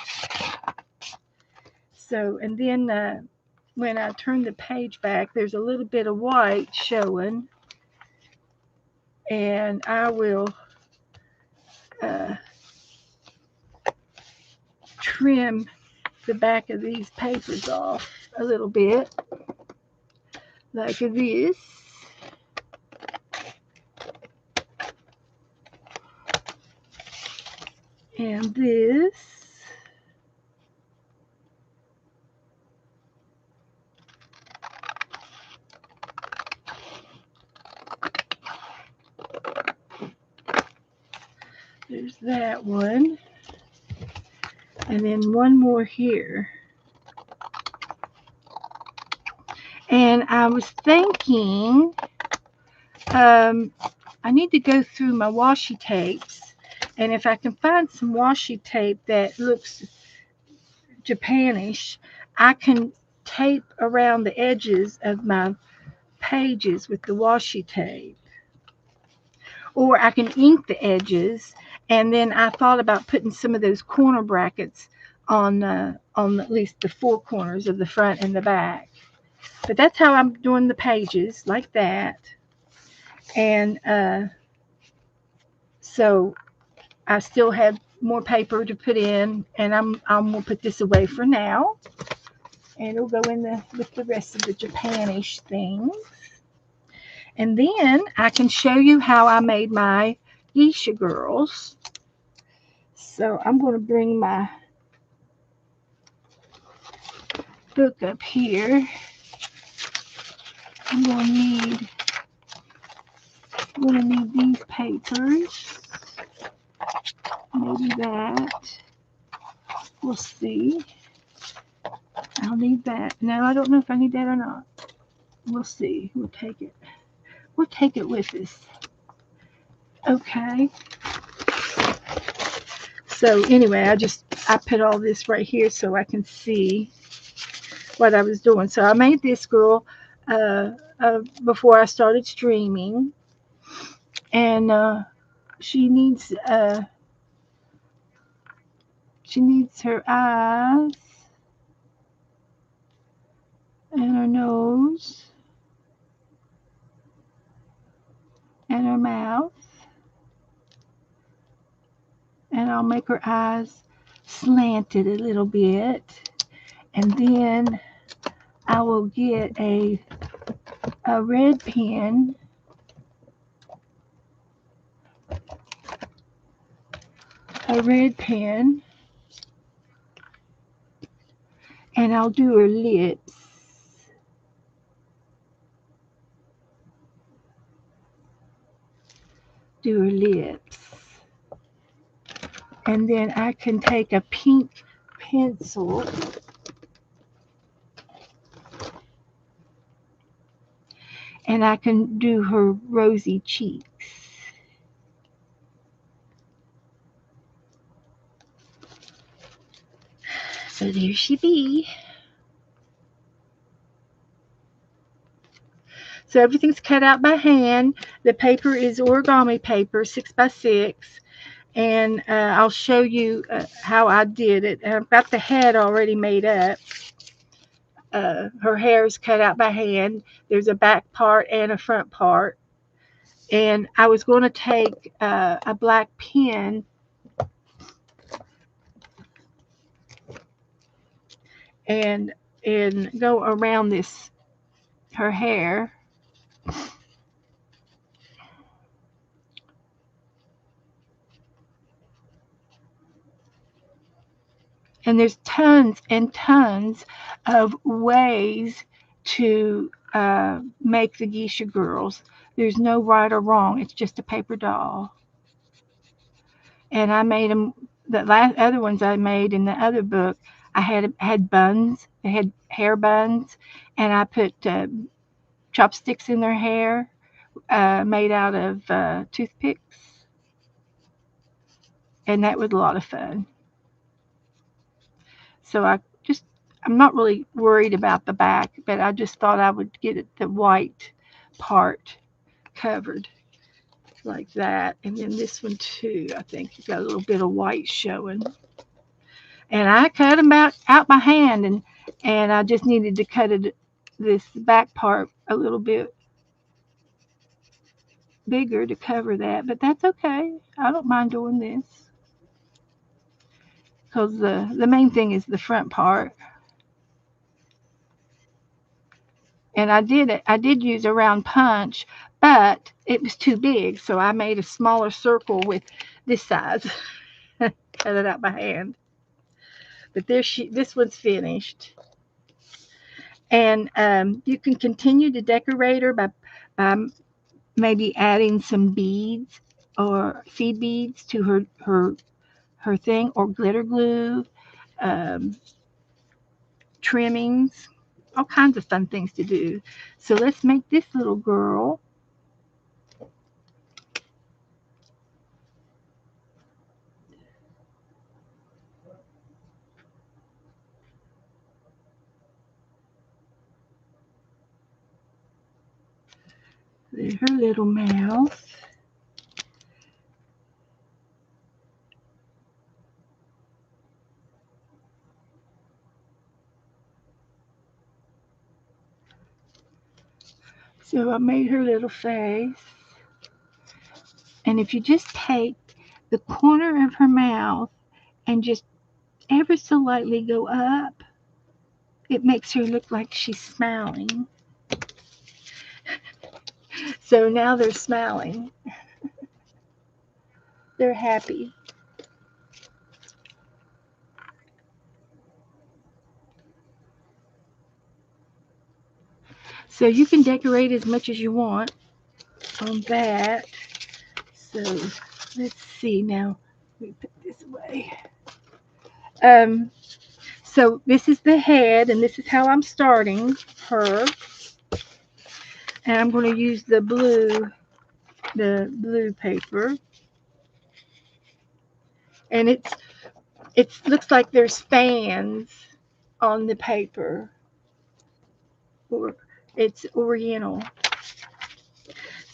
So, and then when I turn the page back, there's a little bit of white showing. And I will trim the back of these papers off a little bit, like this. And this. There's that one. And then one more here. And I was thinking, I need to go through my washi tapes. And if I can find some washi tape that looks Japanish, I can tape around the edges of my pages with the washi tape. Or I can ink the edges. And then I thought about putting some of those corner brackets on at least the four corners of the front and the back. But that's how I'm doing the pages, like that. And so I still have more paper to put in, and I'm gonna put this away for now, and it'll go in with the rest of the Japanish things. And then I can show you how I made my geisha girls. So I'm going to bring my book up here. I'm going to need these papers. Maybe that. We'll see. I'll need that. No, I don't know if I need that or not. We'll see. We'll take it. We'll take it with us. Okay. So anyway, I put all this right here so I can see what I was doing. So I made this girl before I started streaming, and she needs her eyes and her nose and her mouth, and I'll make her eyes slanted a little bit, and then I will get a red pen, a red pen, and I'll do her lips. Do her lips. And then I can take a pink pencil and I can do her rosy cheeks. So there she be. So everything's cut out by hand. The paper is origami paper, 6x6. And I'll show you how I did it. I've got the head already made up. Her hair is cut out by hand. There's a back part and a front part. And I was going to take a black pen and go around this her hair. And there's tons and tons of ways to make the geisha girls. There's no right or wrong. It's just a paper doll. And I made them. The last other ones I made in the other book, I had buns. They had hair buns, and I put chopsticks in their hair, made out of toothpicks, and that was a lot of fun. So I'm not really worried about the back, but I just thought I would get the white part covered like that. And then this one too, I think you got a little bit of white showing. And I cut them out by hand, and I just needed to cut this back part a little bit bigger to cover that, but that's okay. I don't mind doing this because the main thing is the front part. And I did use a round punch, but it was too big, so I made a smaller circle with this size. Cut it out by hand. But this one's finished. And you can continue to decorate her by maybe adding some beads or seed beads to her thing, or glitter glue, um, trimmings, all kinds of fun things to do. So let's make this little girl. There's her little mouth. So I made her little face. And if you just take the corner of her mouth and just ever so lightly go up, it makes her look like she's smiling. So now they're smiling. They're happy. So you can decorate as much as you want on that. So let's see now. Let me put this away. Um, so this is the head, and this is how I'm starting her. And I'm going to use the blue paper. And it looks like there's fans on the paper. Or it's oriental.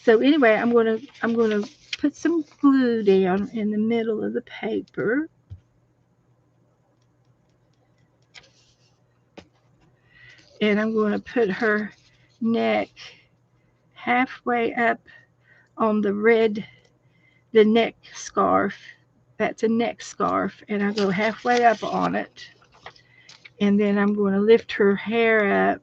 So anyway, I'm gonna put some glue down in the middle of the paper. And I'm going to put her neck halfway up on the neck scarf That's a neck scarf, and I go halfway up on it, and then I'm going to lift her hair up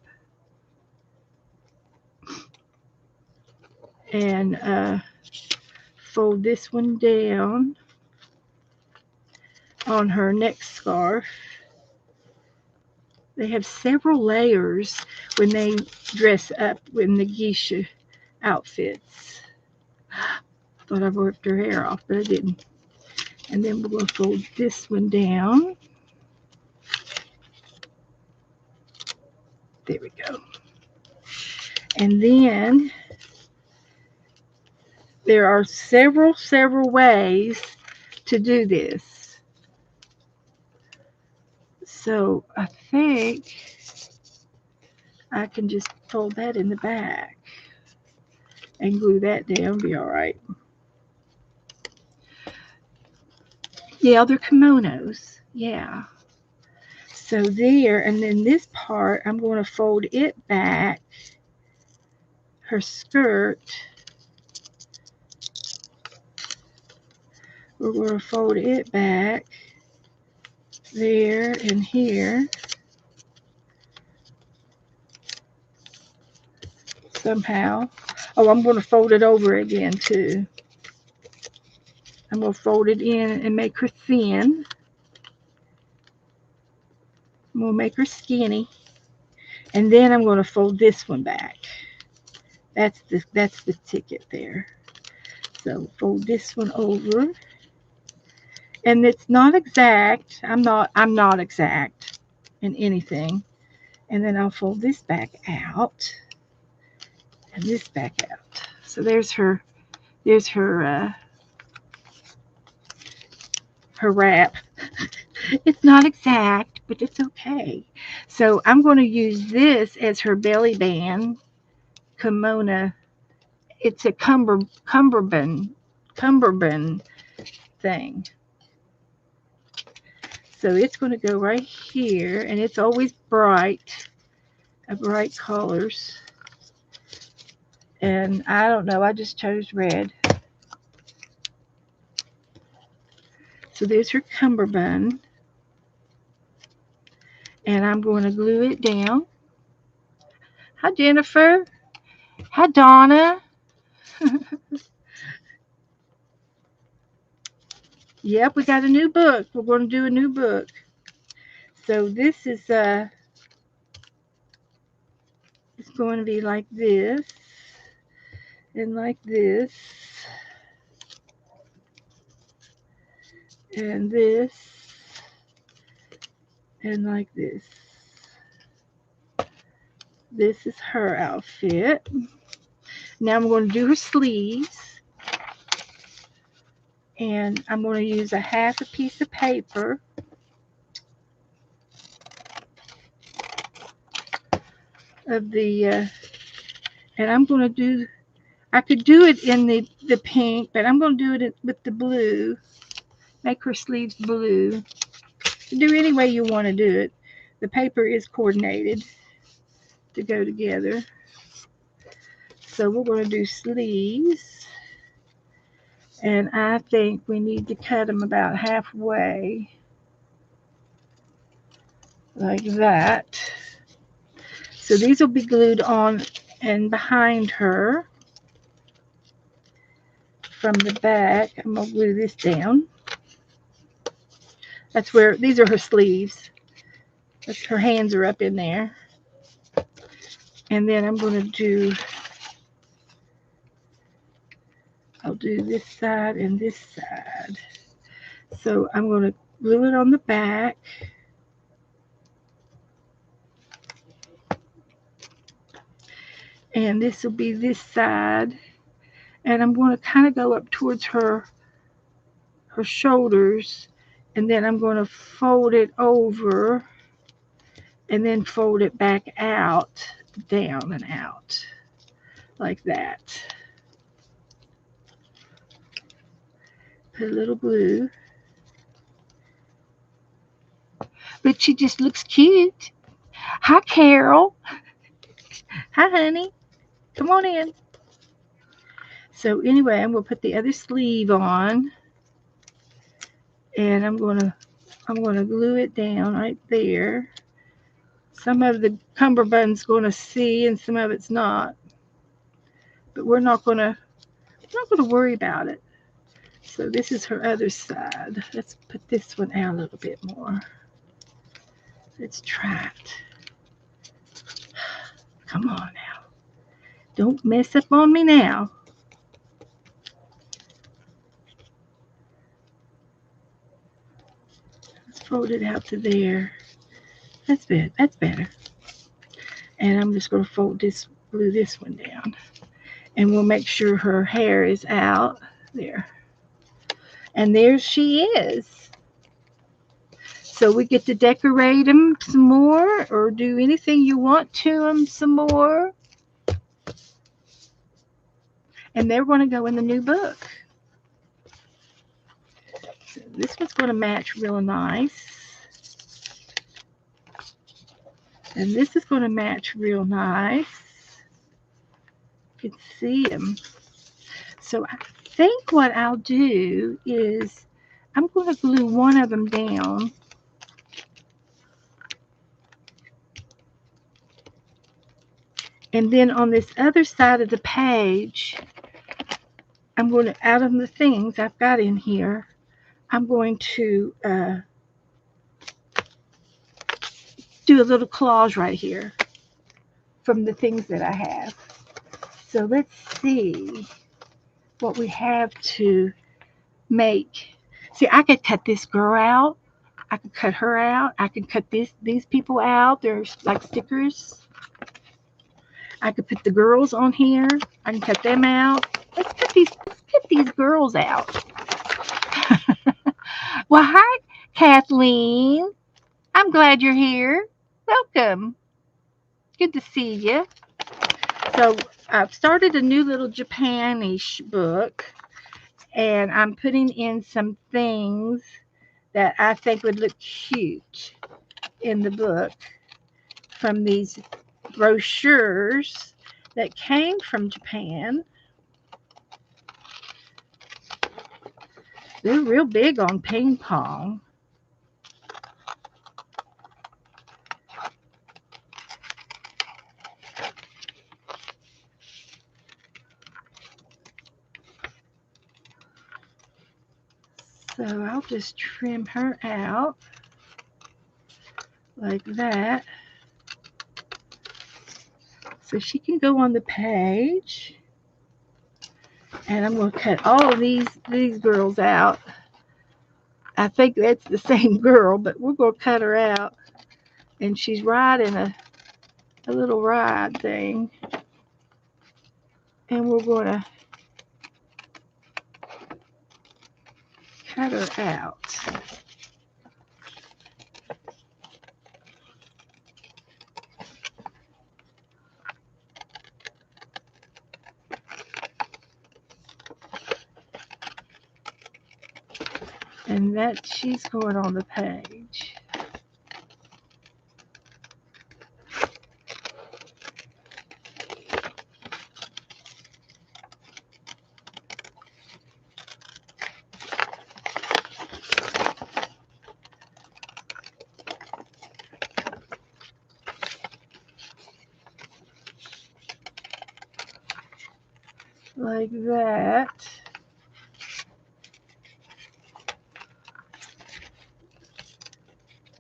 and fold this one down on her neck scarf. They have several layers when they dress up in the geisha outfits. Thought I ripped her hair off, but I didn't. And then we're going to fold this one down. There we go. And then there are several ways to do this. So I think I can just fold that in the back and glue that down, be all right. Yeah, they're kimonos. Yeah. So there, and then this part, I'm going to fold it back, her skirt. We're going to fold it back there and here somehow. Oh, I'm going to fold it over again too. I'm going to fold it in and make her thin. I'm going to make her skinny. And then I'm going to fold this one back. That's the ticket there. So fold this one over. And it's not exact. I'm not exact in anything. And then I'll fold this back out and this back out. So there's her wrap. It's not exact, but it's okay. So I'm going to use this as her belly band kimono. It's a cummerbund thing. So it's going to go right here, and it's always bright colors. And I don't know, I just chose red. So there's her cummerbund. And I'm going to glue it down. Hi, Jennifer. Hi, Donna. Yep, we got a new book. We're going to do a new book. So this is it's going to be like this and like this and this and like this. This is her outfit. Now I'm going to do her sleeves. And I'm going to use a half a piece of paper. Of the, and I'm going to do, I could do it in the pink, but I'm going to do it with the blue. Make her sleeves blue. Do any way you want to do it. The paper is coordinated to go together. So we're going to do sleeves. And I think we need to cut them about halfway. Like that. So these will be glued on and behind her. From the back, I'm going to glue this down. That's where, these are her sleeves. Her hands are up in there. And then I'm going to do, I'll do this side and this side. So I'm going to glue it on the back. And this will be this side. And I'm going to kind of go up towards her shoulders. And then I'm going to fold it over. And then fold it back out, down and out. Like that. Put a little glue. But she just looks cute. Hi, Carol. Hi, honey. Come on in. So anyway, I'm going to put the other sleeve on. and I'm gonna glue it down right there. Some of the cummerbund's gonna see, and some of it's not. But we're not gonna worry about it. So this is her other side. Let's put this one out a little bit more. Let's try it. Come on now. Don't mess up on me now. Let's fold it out to there. That's good. That's better. And I'm just going to glue this one down. And we'll make sure her hair is out. There. And there she is. So we get to decorate them some more or do anything you want to them some more. And they're going to go in the new book. So this one's going to match real nice. And this is going to match real nice. You can see them. So I think what I'll do is I'm going to glue one of them down. And then on this other side of the page, I'm going to, out of the things I've got in here, I'm going to do a little collage right here from the things that I have. So let's see what we have to make. See, I could cut this girl out. I could cut her out. I could cut these people out. They're like stickers. I could put the girls on here. I can cut them out. Let's cut these girls out. Well, hi, Kathleen. I'm glad you're here. Welcome. Good to see you. So I've started a new little Japanish book, and I'm putting in some things that I think would look cute in the book from these brochures that came from Japan. They're real big on ping pong. So I'll just trim her out like that. So she can go on the page. And I'm going to cut all of these girls out. I think that's the same girl, but we're going to cut her out. And she's riding a little ride thing. And we're going to cut her out. And that she's going on the page. Like that.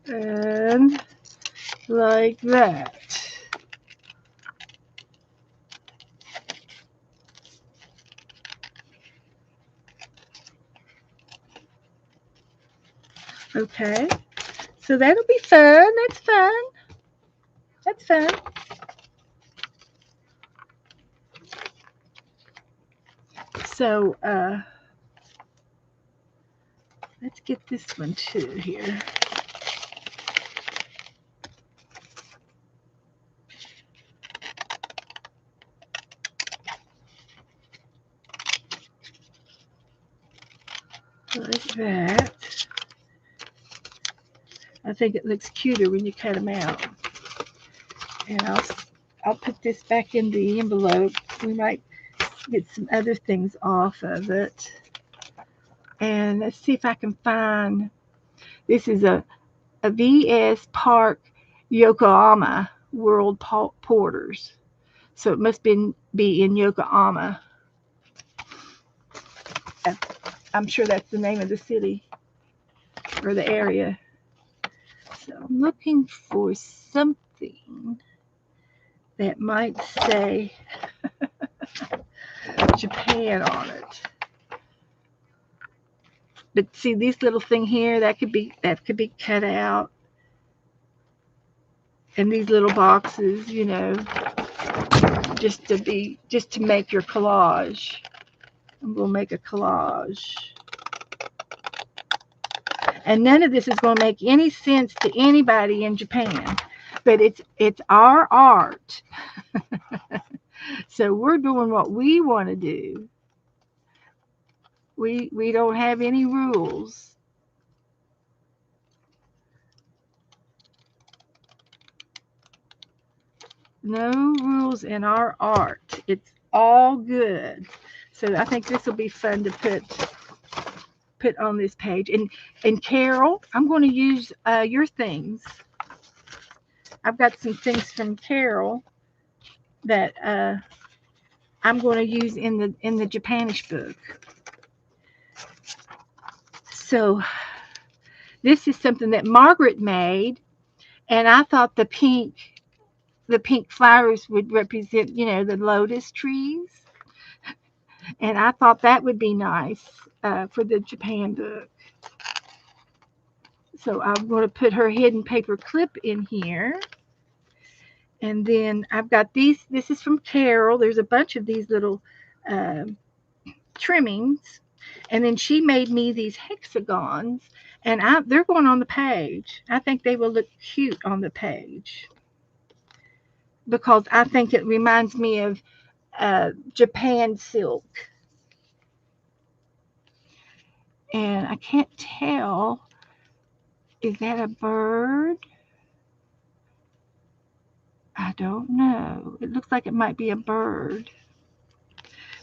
And like that. Okay, so that'll be fun. That's fun. That's fun. So let's get this one too here. Like that. I think it looks cuter when you cut them out. And I'll put this back in the envelope. We might get some other things off of it. And let's see if I can find. This is a VS Park Yokohama World Porters. So it must be in Yokohama. I'm sure that's the name of the city or the area. So I'm looking for something that might say Japan on it. But see this little thing here, that could be cut out. And these little boxes, just to make your collage. I'm gonna make a collage. And none of this is gonna make any sense to anybody in Japan. But it's our art. So we're doing what we want to do. We don't have any rules. No rules in our art. It's all good. So I think this will be fun to put on this page. And Carol, I'm going to use your things. I've got some things from Carol that I'm going to use in the Japanish book. So this is something that Margaret made, and I thought the pink flowers would represent, the lotus trees, and I thought that would be nice for the Japan book. So I'm going to put her hidden paper clip in here. And then I've got these. This is from Carol. There's a bunch of these little uh, trimmings. And then she made me these hexagons. And they're going on the page. I think they will look cute on the page. Because I think it reminds me of Japan silk. And I can't tell. Is that a bird? I don't know. It looks like it might be a bird.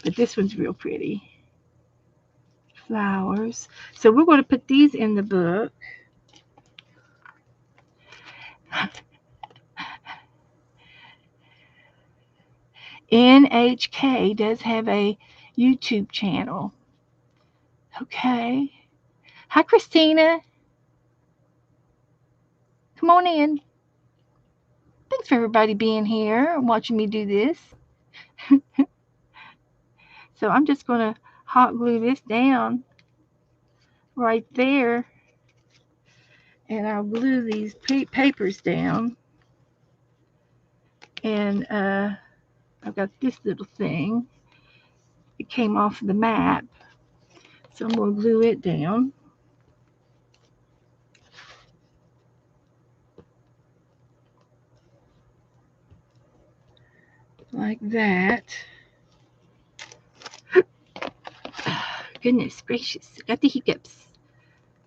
But this one's real pretty. Flowers. So we're going to put these in the book. NHK does have a YouTube channel. Okay. Hi, Christina. Come on in. Thanks for everybody being here and watching me do this. So I'm just going to hot glue this down right there. And I'll glue these papers down. And I've got this little thing. It came off the map. So I'm going to glue it down. Like that. Goodness gracious, got the hiccups.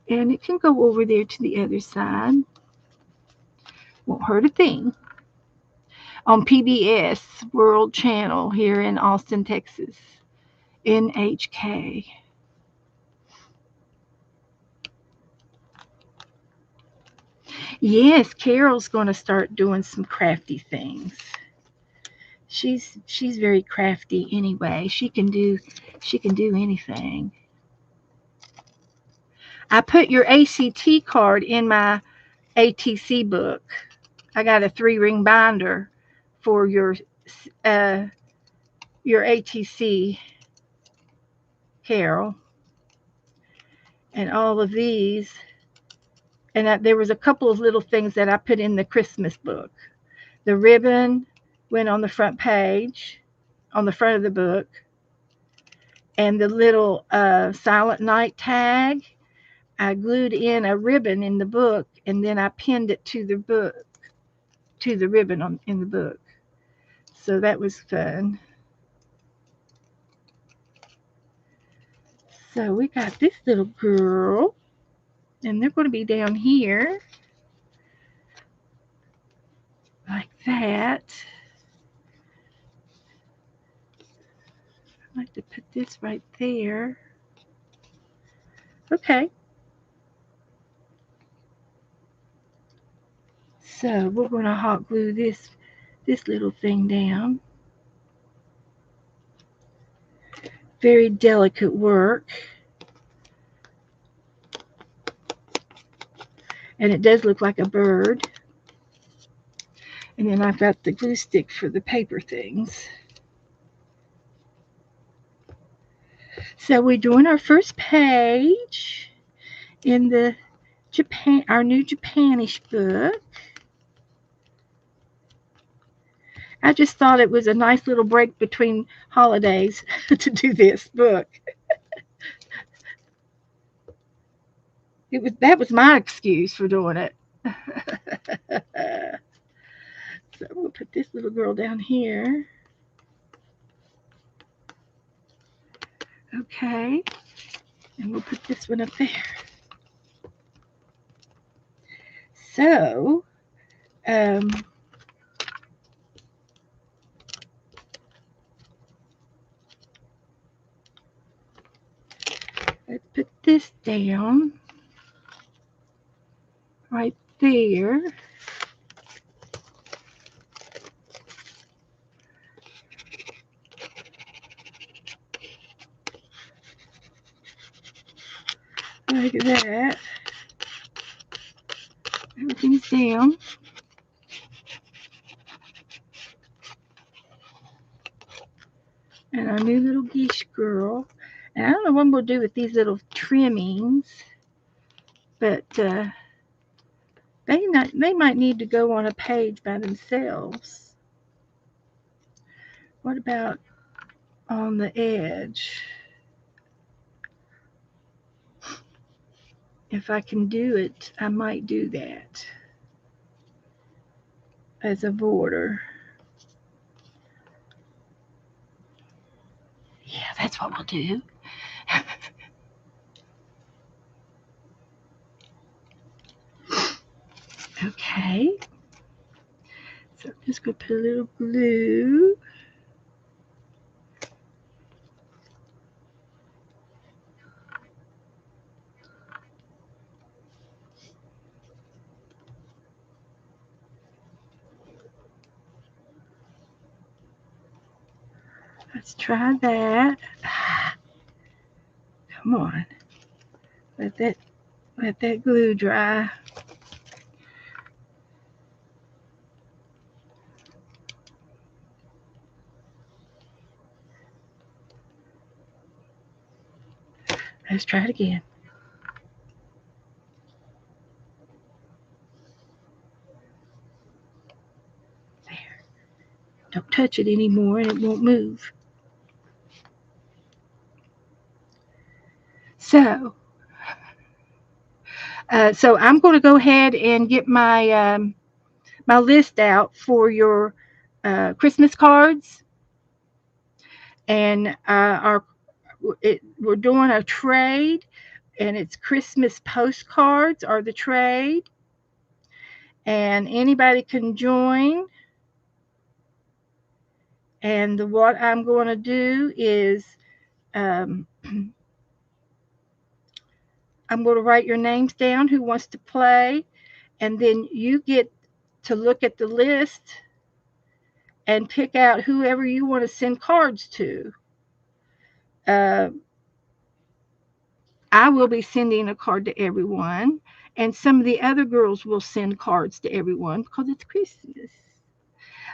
And it can go over there to the other side. Won't hurt a thing. On PBS World Channel here in Austin, Texas. NHK. Yes, Carol's going to start doing some crafty things. She's very crafty anyway. She can do anything. I put your ACT card in my ATC book. I got a 3-ring binder for your ATC, Carol, and all of these. And there was a couple of little things that I put in the Christmas book. The ribbon went on the front page, on the front of the book, and the little Silent Night tag. I glued in a ribbon in the book, and then I pinned it to the book, to the ribbon in the book. So that was fun. So we got this little girl, and they're going to be down here like that. I like to put this right there. Okay. So we're going to hot glue this little thing down. Very delicate work. And it does look like a bird. And then I've got the glue stick for the paper things. So we're doing our first page in our new Japanish book. I just thought it was a nice little break between holidays to do this book. That was my excuse for doing it. So we'll put this little girl down here. Okay. And we'll put this one up there. So, let's put this down right there. Like that. Everything's down. And our new little geese girl. And I don't know what we'll do with these little trimmings, but they might need to go on a page by themselves. What about on the edge? If I can do it, I might do that as a border. Yeah, that's what we'll do. Okay. So I'm just going to put a little glue. Let's try that. Come on. Let that glue dry. Let's try it again. There. Don't touch it anymore and it won't move. So I'm going to go ahead and get my list out for your Christmas cards, and we're doing a trade, and it's Christmas postcards are the trade, and anybody can join. And what I'm going to do is um, I'm going to write your names down who wants to play, and then you get to look at the list and pick out whoever you want to send cards to. Uh, I will be sending a card to everyone, and some of the other girls will send cards to everyone because it's Christmas.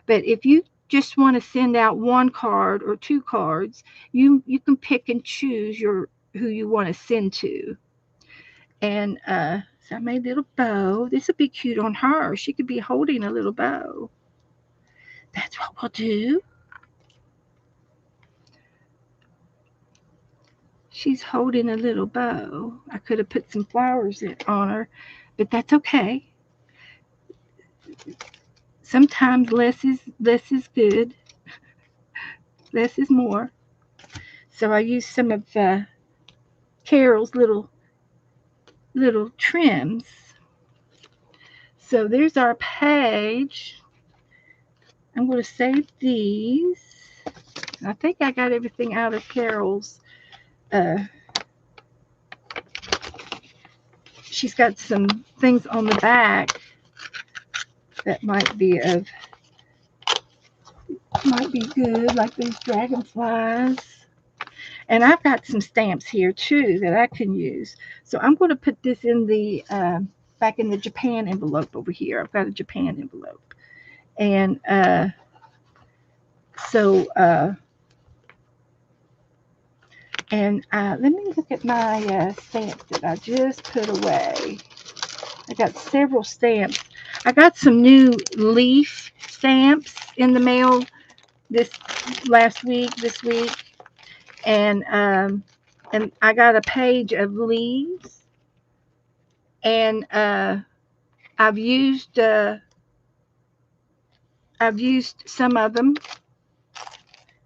But if you just want to send out one card or two cards, you can pick and choose who you want to send to. And so I made a little bow. This would be cute on her. She could be holding a little bow. That's what we'll do. She's holding a little bow. I could have put some flowers on her, but that's okay. Sometimes less is good. Less is more. So I used some of Carol's little trims. So there's our page. I'm going to save these. I think I got everything out of Carol's she's got some things on the back that might be good, like these dragonflies. And I've got some stamps here too that I can use. So I'm going to put this in the back in the Japan envelope over here. I've got a Japan envelope, and so let me look at my stamps that I just put away. I got several stamps. I got some new leaf stamps in the mail this this week, and I got a page of leaves, and I've used uh, I've used some of them,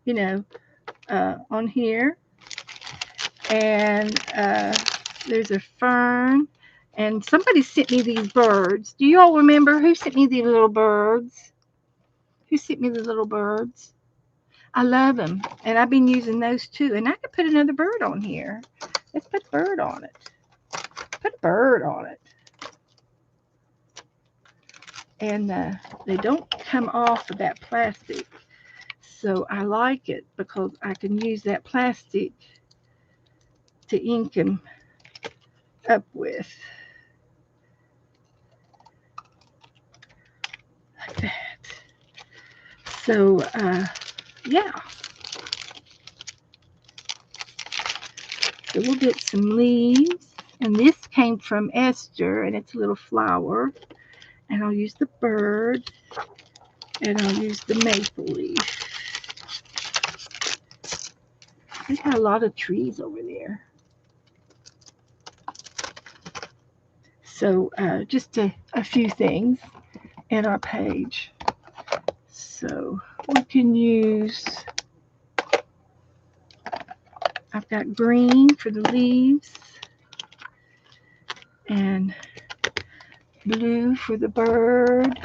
you know, on here, and there's a fern, and somebody sent me these birds. Do you all remember who sent me these little birds? Who sent me the little birds? I love them, and I've been using those too. And I could put another bird on here. Let's put a bird on it. Put a bird on it. And they don't come off of that plastic. So I like it because I can use that plastic to ink them up with. Like that. So, yeah. So we'll get some leaves. And this came from Esther, and it's a little flower. And I'll use the bird, and I'll use the maple leaf. We got a lot of trees over there. So just a few things in our page. So we can use, I've got green for the leaves, and blue for the bird,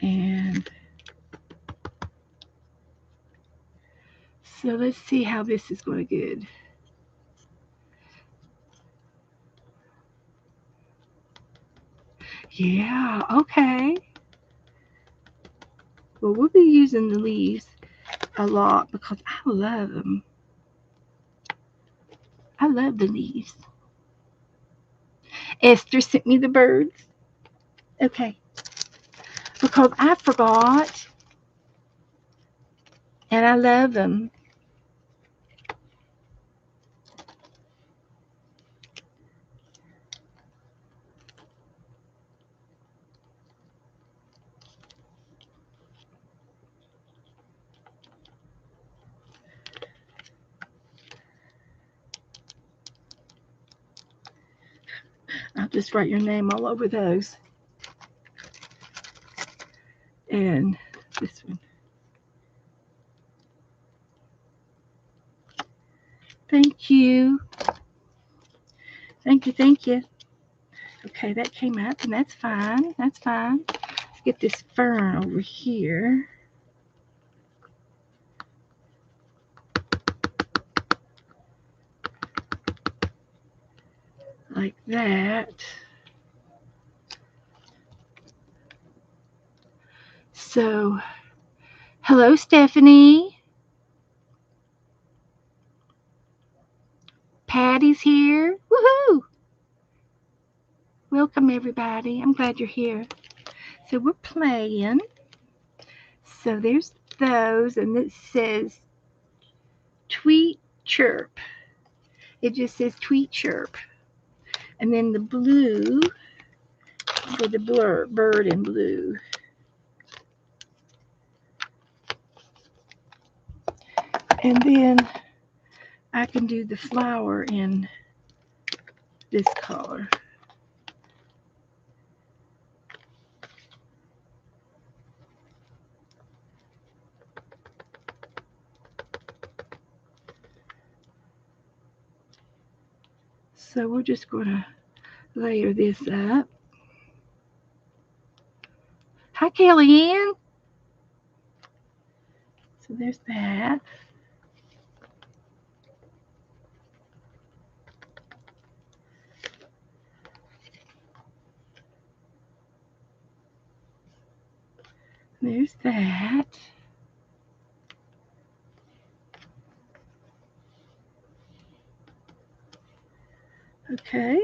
and so let's see how this is going to go. Yeah, okay. Well, we'll be using the leaves a lot because I love them. I love the leaves. Esther sent me the birds. Okay. Because I forgot, and I love them. I'll just write your name all over those. And this one. Thank you. Thank you, thank you. Okay, that came out, and that's fine. That's fine. Let's get this fern over here. Like that. So, hello, Stephanie. Patty's here. Woohoo! Welcome, everybody. I'm glad you're here. So, we're playing. So, there's those, and it says tweet chirp. It just says tweet chirp. And then the blue for the bird in blue. And then I can do the flower in this color. So we're just going to layer this up. Hi, Kellyanne. So there's that. There's that. Okay.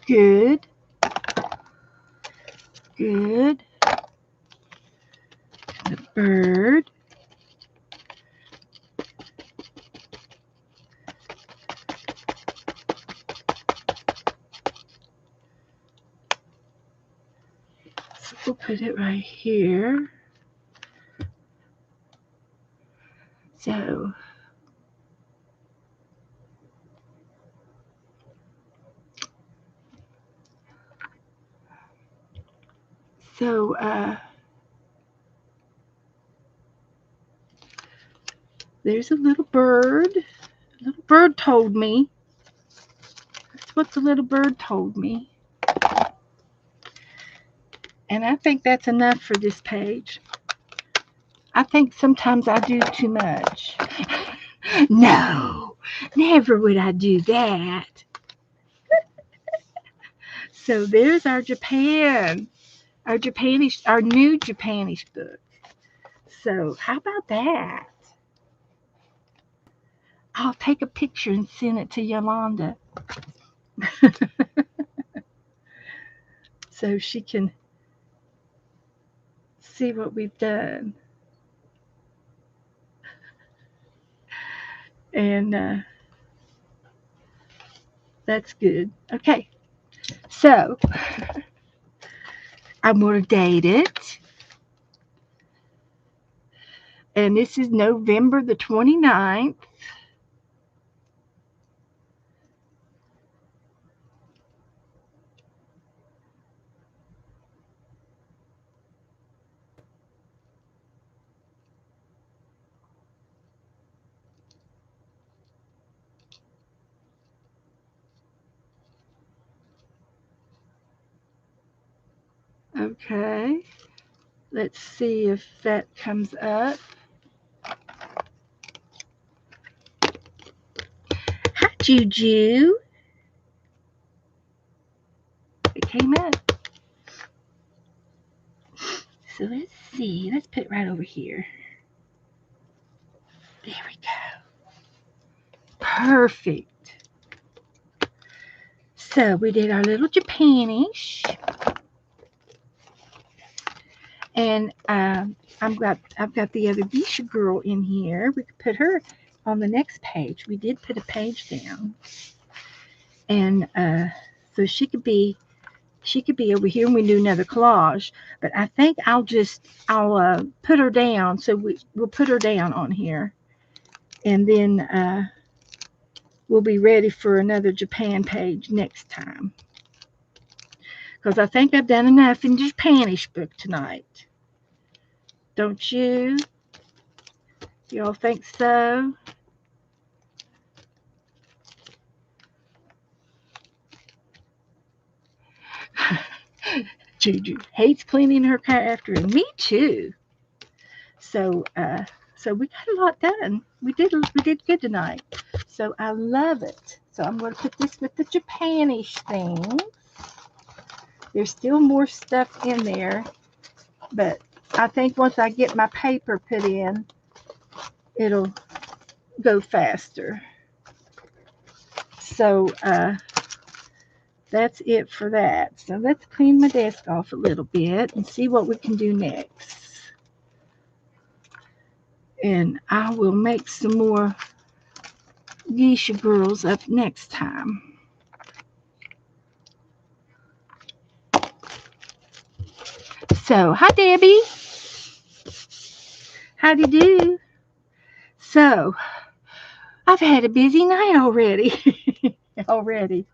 Good. Good. The bird. So we'll put it right here. So there's a little bird. A little bird told me. That's what the little bird told me. And I think that's enough for this page. I think sometimes I do too much. No, never would I do that. So there's our Japan, our new Japanish book. So how about that? I'll take a picture and send it to Yolanda so she can see what we've done. And that's good. Okay, so I'm going to date it. And this is November the 29th. Okay, let's see if that comes up. Hi, Juju. It came up. So let's see. Let's put it right over here. There we go. Perfect. So we did our little Japanish. And I've got the other Geisha girl in here. We could put her on the next page. We did put a page down. And so she could be over here and we do another collage. But I think I'll put her down. So we'll put her down on here. And then we'll be ready for another Japan page next time. Because I think I've done enough in the Japanish book tonight. Don't you? Y'all think so? Juju hates cleaning her car after, and me too. So we got a lot done. We did good tonight. So I love it. So I'm going to put this with the Japanish thing. There's still more stuff in there, but I think once I get my paper put in, it'll go faster. So that's it for that. So let's clean my desk off a little bit and see what we can do next. And I will make some more Geisha girls up next time. So, hi Debbie. How do you do? So, I've had a busy night already. already.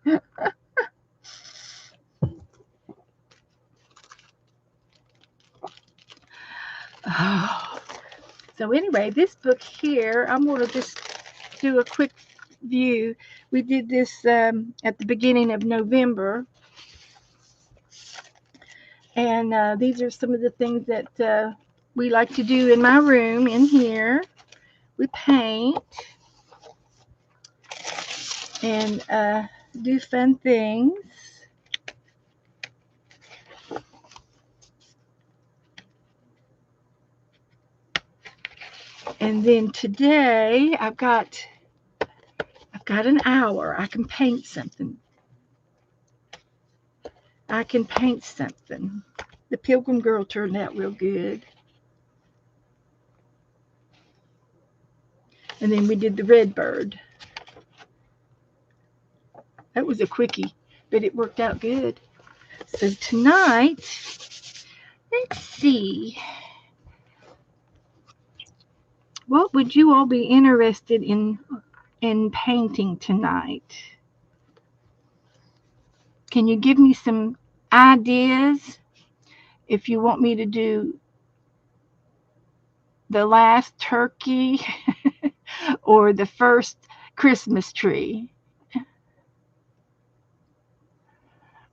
So anyway, this book here, I'm going to just do a quick view. We did this at the beginning of November. And these are some of the things that we like to do in my room in here. We paint and do fun things. And then today I've got an hour. I can paint something. The Pilgrim Girl turned out real good. And then we did the red bird. That was a quickie, but it worked out good. So tonight, let's see. What would you all be interested in painting tonight? Can you give me some ideas if you want me to do the last turkey or the first Christmas tree?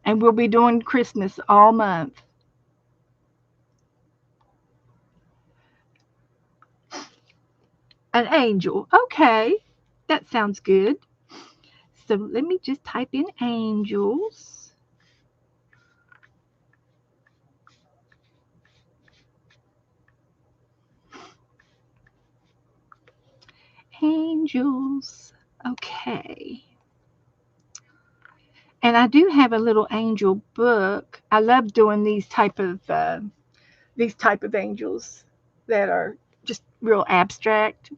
And we'll be doing Christmas all month. An angel. Okay, that sounds good. So let me just type in angels. Angels. Okay. And I do have a little angel book. I love doing these type of angels that are just real abstract.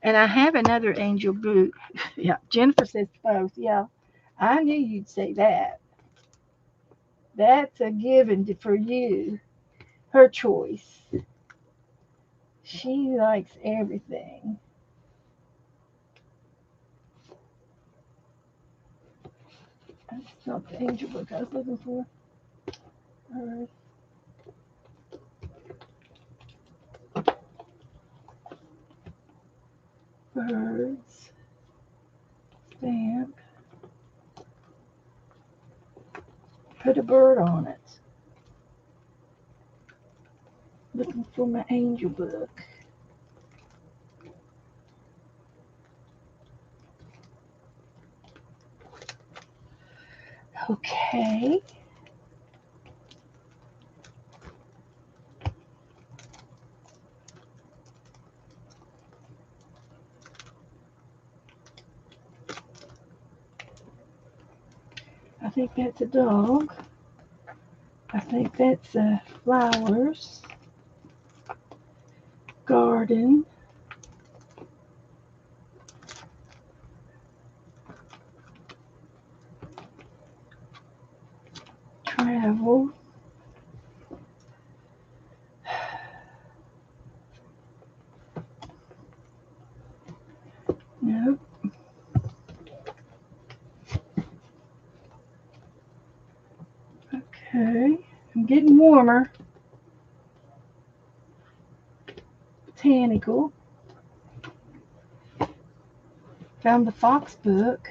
And I have another angel book. Yeah, Jennifer says both. Yeah, I knew you'd say that. That's a given for you. Her choice. She likes everything. That's not the angel book I was looking for. Earth, birds, stamp. Put a bird on it. Looking for my angel book. Okay. I think that's a dog. I think that's flowers. Garden. Travel. Nope. Okay. I'm getting warmer. Botanical. Found the fox book.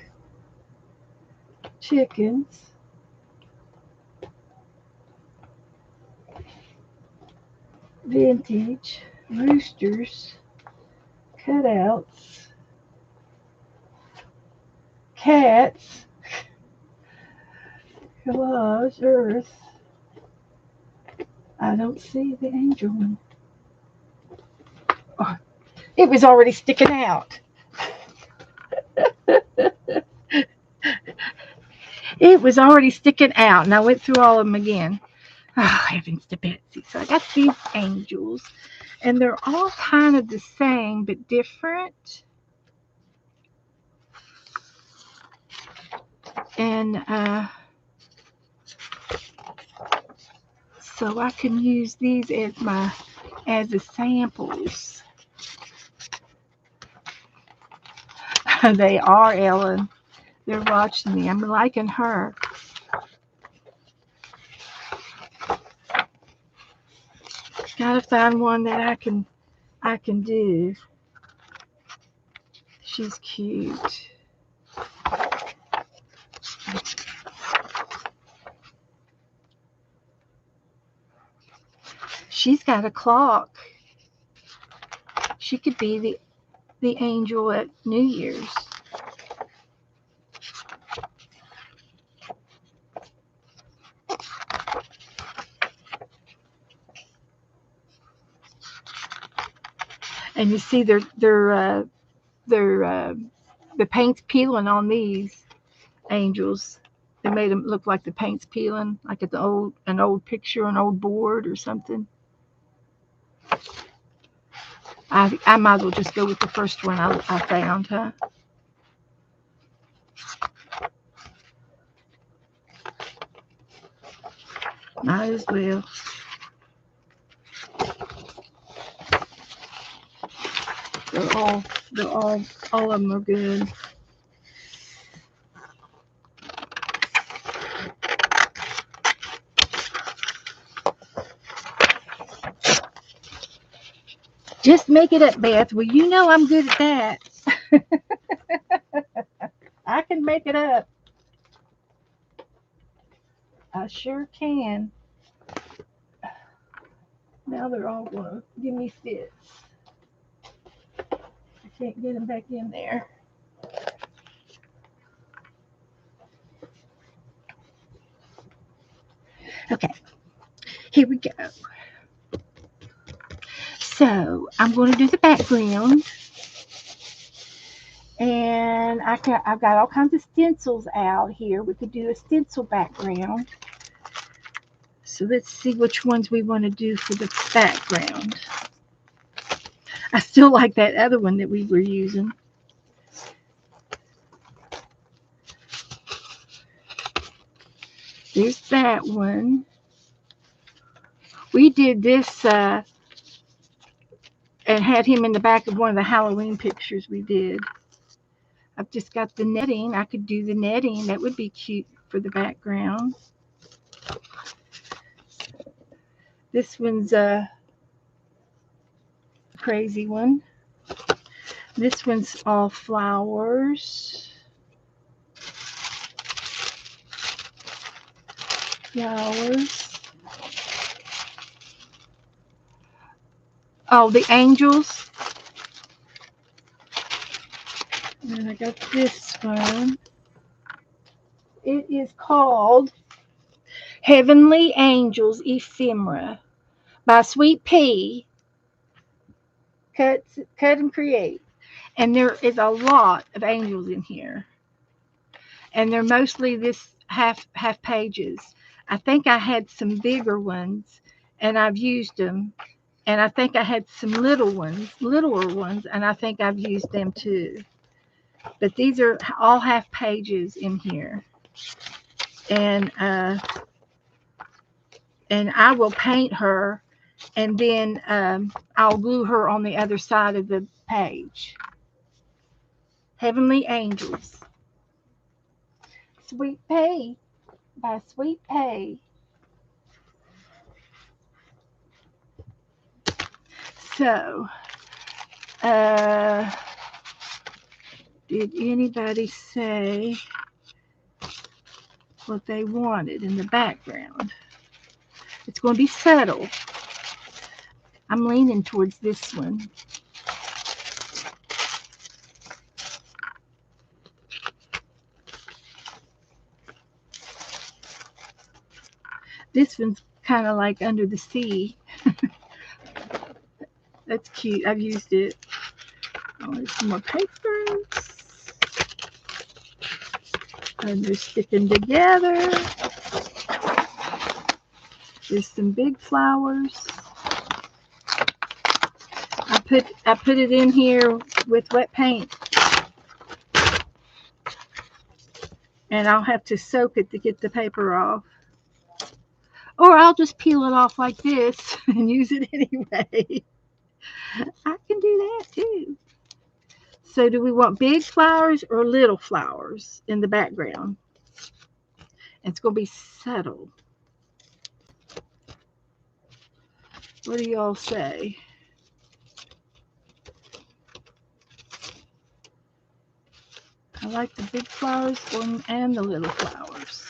Chickens. Vintage. Roosters. Cutouts. Cats. Collage. Earth. I don't see the angel one. Oh, it was already sticking out. It was already sticking out, and I went through all of them again. Oh, heavens to Betsy. So I got these angels, and they're all kind of the same, but different. And so I can use these as the samples. They are, Ellen. They're watching me. I'm liking her. Gotta find one that I can do. She's cute. She's got a clock. She could be the angel at New Year's. And you see the paint's peeling on these angels. They made them look like the paint's peeling, like at an old picture, an old board or something. I might as well just go with the first one I found, huh? Might as well. They're all, all of them are good. Just make it up, Beth. Well, you know I'm good at that. I can make it up. I sure can. Now they're all going to give me fits. I can't get them back in there. Okay, here we go. So I'm going to do the background. And I've got all kinds of stencils out here. We could do a stencil background. So let's see which ones we want to do for the background. I still like that other one that we were using. There's that one. We did this and had him in the back of one of the Halloween pictures we did. I've just got the netting. I could do the netting. That would be cute for the background. This one's a crazy one. This one's all flowers. Oh, the angels. And I got this one. It is called Heavenly Angels Ephemera by Sweet Pea. Cut and create. And there is a lot of angels in here. And they're mostly this half pages. I think I had some bigger ones and I've used them. And I think I had some littler ones, and I think I've used them too. But these are all half pages in here. And I will paint her, and then I'll glue her on the other side of the page. Heavenly Angels. Sweet Pea by Sweet Pea. So, did anybody say what they wanted in the background? It's going to be subtle. I'm leaning towards this one. This one's kind of like Under the Sea. That's cute. I've used it. Oh, there's some more papers. And they're sticking together. There's some big flowers. I put it in here with wet paint. And I'll have to soak it to get the paper off. Or I'll just peel it off like this and use it anyway. I can do that too. So do we want big flowers or little flowers in the background? It's going to be subtle. What do y'all say? I like the big flowers and the little flowers.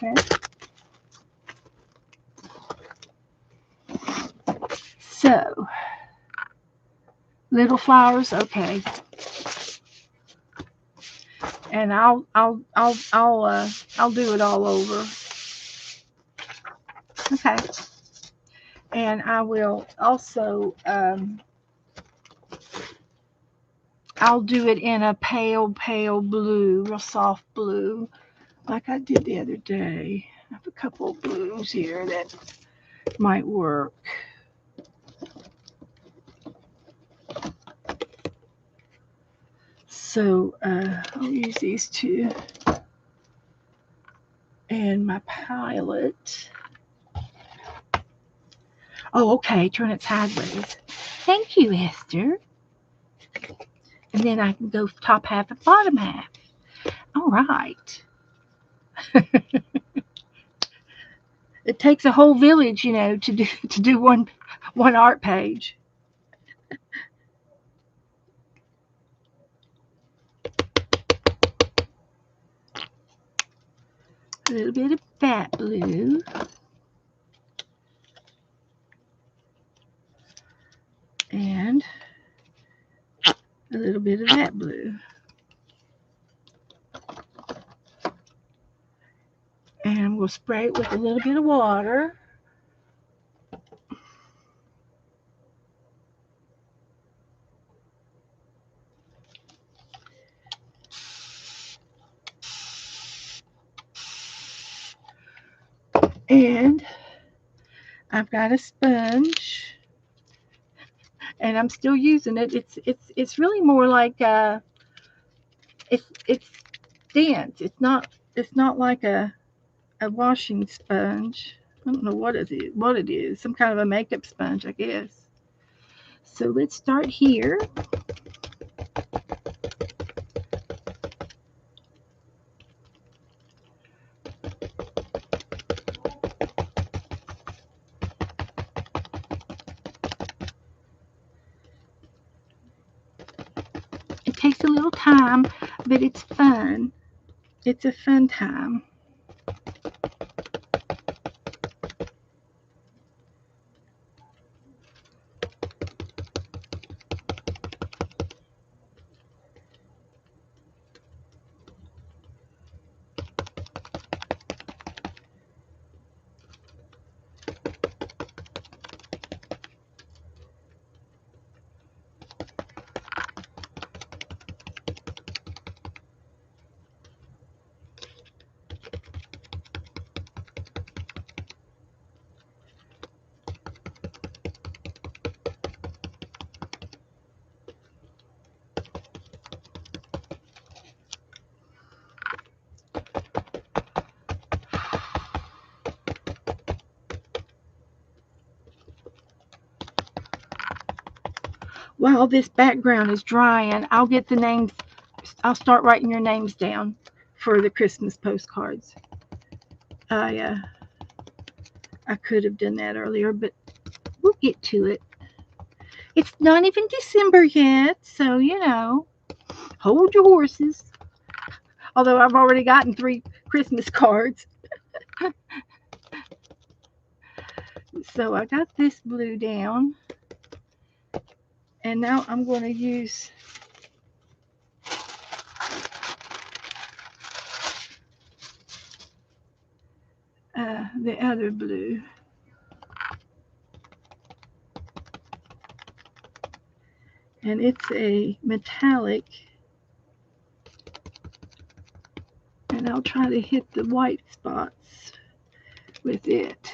Okay. So, little flowers, okay. And I'll do it all over. Okay. And I will also I'll do it in a pale blue, real soft blue, like I did the other day. I have a couple of blues here that might work. So I'll use these two. And my palette. Oh, okay, turn it sideways. Thank you, Esther. And then I can go top half and bottom half. All right. It takes a whole village, to do one art page. A little bit of that blue. And a little bit of that blue. And we'll spray it with a little bit of water. And I've got a sponge, and I'm still using it. It's really more like it's dense. It's not like a washing sponge. I don't know what it is. Some kind of a makeup sponge, I guess. So let's start here. It takes a little time, but it's fun. It's a fun time. While this background is drying, I'll get the names. I'll start writing your names down for the Christmas postcards. I could have done that earlier, but we'll get to it. It's not even December yet, so hold your horses. Although I've already gotten 3 Christmas cards. So I got this blue down. And now I'm going to use the other blue. And it's a metallic. And I'll try to hit the white spots with it.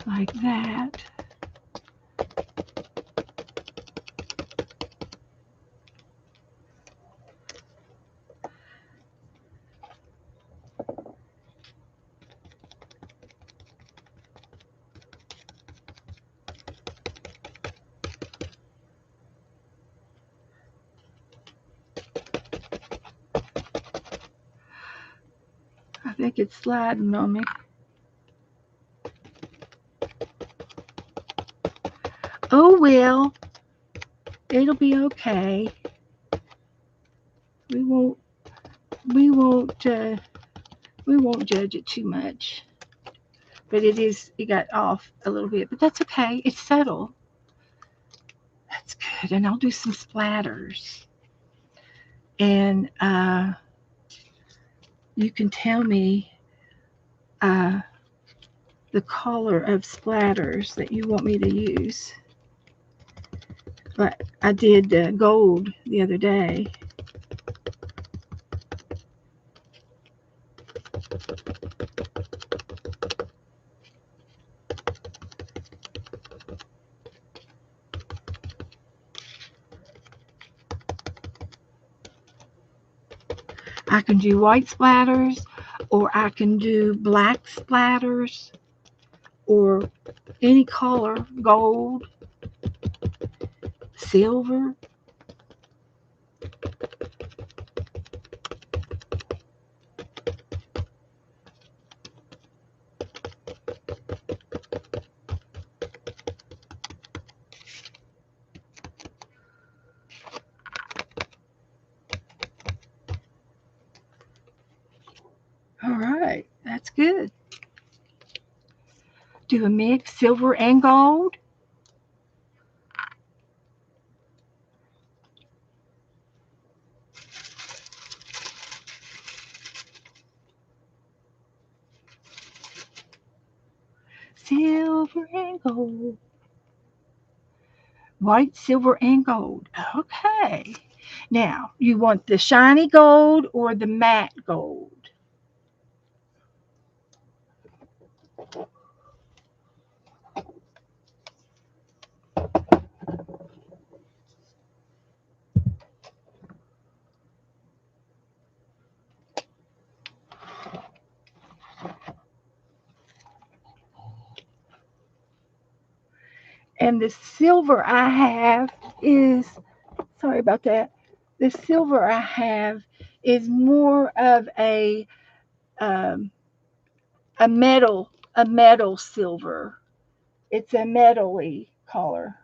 Like that. I think it's sliding on me. Oh well, it'll be okay. We won't we won't we won't judge it too much. But it got off a little bit, but that's okay. It's subtle. That's good. And I'll do some splatters. And you can tell me uh, the color of splatters that you want me to use. But I did gold the other day. I can do white splatters, or I can do black splatters, or any color, gold, silver. All right, that's good. Do a mix, silver and gold. Silver and gold. White, silver, and gold. Okay. Now, you want the shiny gold or the matte gold? And the silver I have is, sorry about that, the silver I have is more of um, a metal silver. It's a metally color.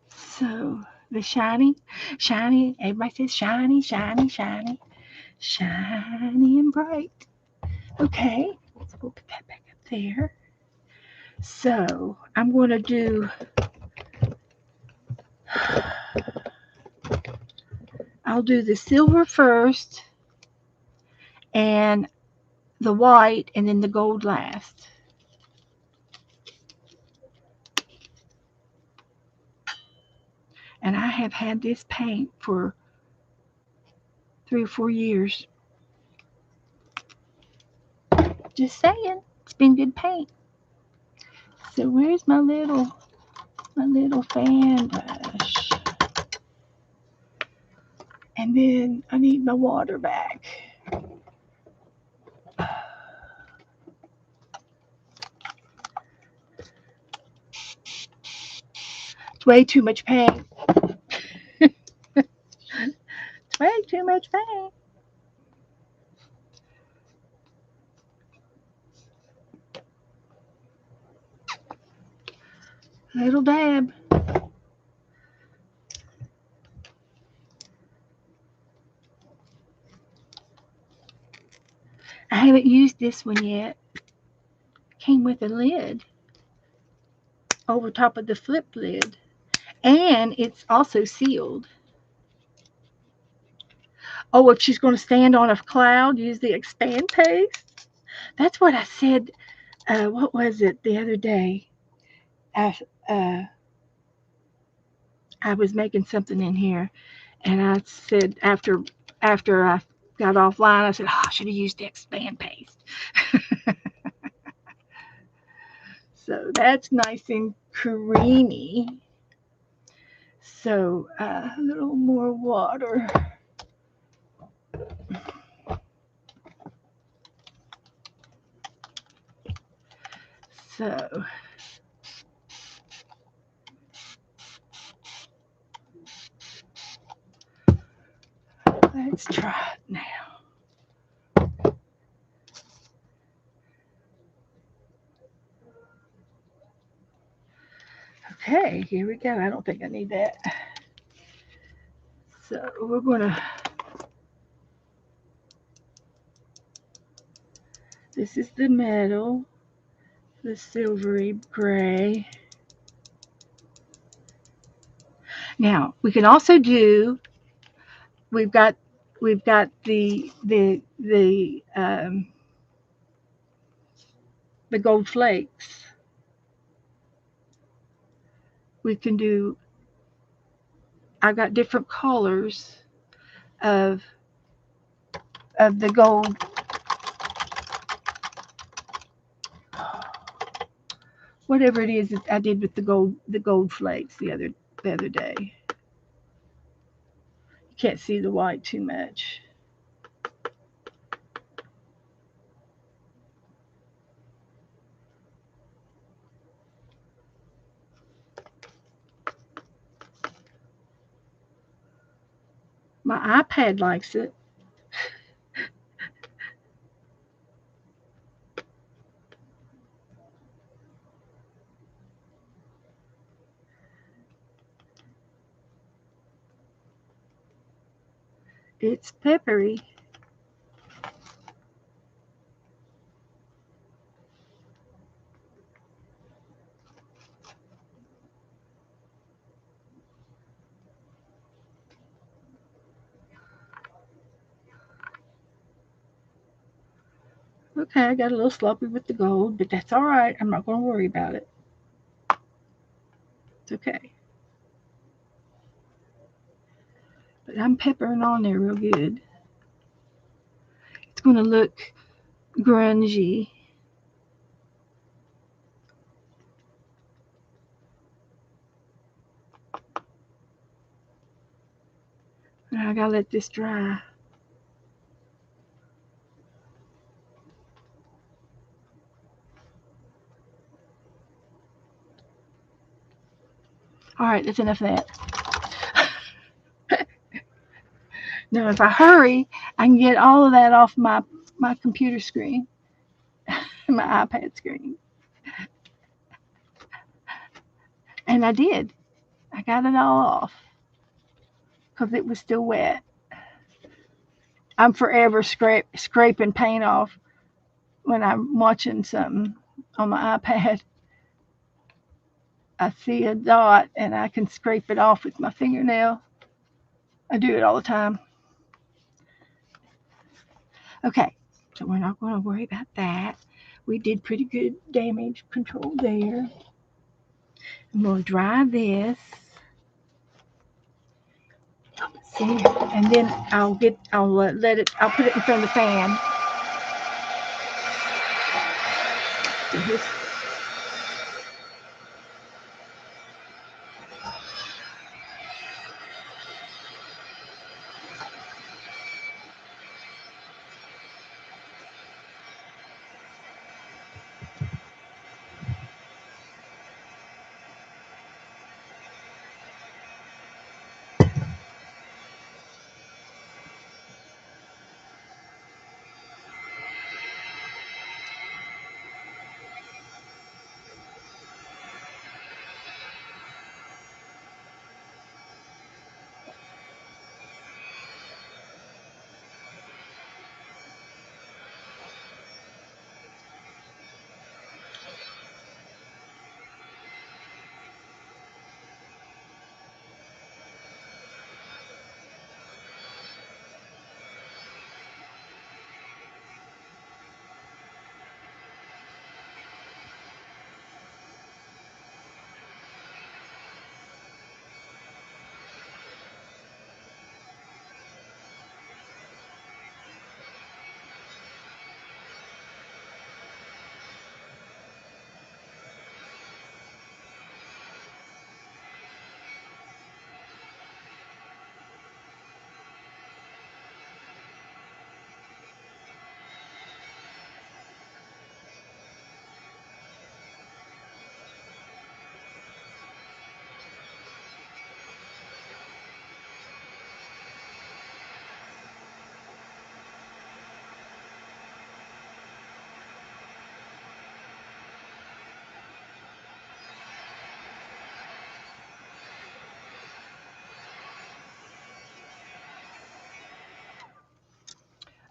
So the shiny, everybody says shiny, shiny, shiny, shiny and bright. Okay, let's go put that back up there. So I'm going to do, I'll do the silver first and the white and then the gold last. And I have had this paint for 3 or 4 years. Just saying, it's been good paint. So where's my little fan brush? And then I need my water back. It's way too much paint. It's way too much paint. Little dab. I haven't used this one yet. Came with a lid over top of the flip lid. And it's also sealed. Oh, if she's going to stand on a cloud, use the expand paste. That's what I said. What was it the other day? I, uh, I was making something in here, and I said after I got offline, I said, oh, I should have used the expand paste. So that's nice and creamy. So a little more water. So let's Let's try it now. Okay, here we go. I don't think I need that. So we're gonna, this is the metal, the silvery gray. Now we can also do, we've got, the gold flakes. We can do, I've got different colors of the gold, whatever it is that I did with the gold flakes the other day. You can't see the white too much. My iPad likes it. It's peppery. Okay, I got a little sloppy with the gold, but that's all right. I'm not going to worry about it. It's okay. But I'm peppering on there real good. It's going to look grungy. I got to let this dry. All right, that's enough of that. Now, if I hurry, I can get all of that off my computer screen, my iPad screen. And I did. I got it all off because it was still wet. I'm forever scraping paint off when I'm watching something on my iPad. I see a dot and I can scrape it off with my fingernail. I do it all the time. Okay, so we're not going to worry about that. We did pretty good damage control there. I'm going to dry this. See, and then I'll let it, I'll put it in front of the fan. So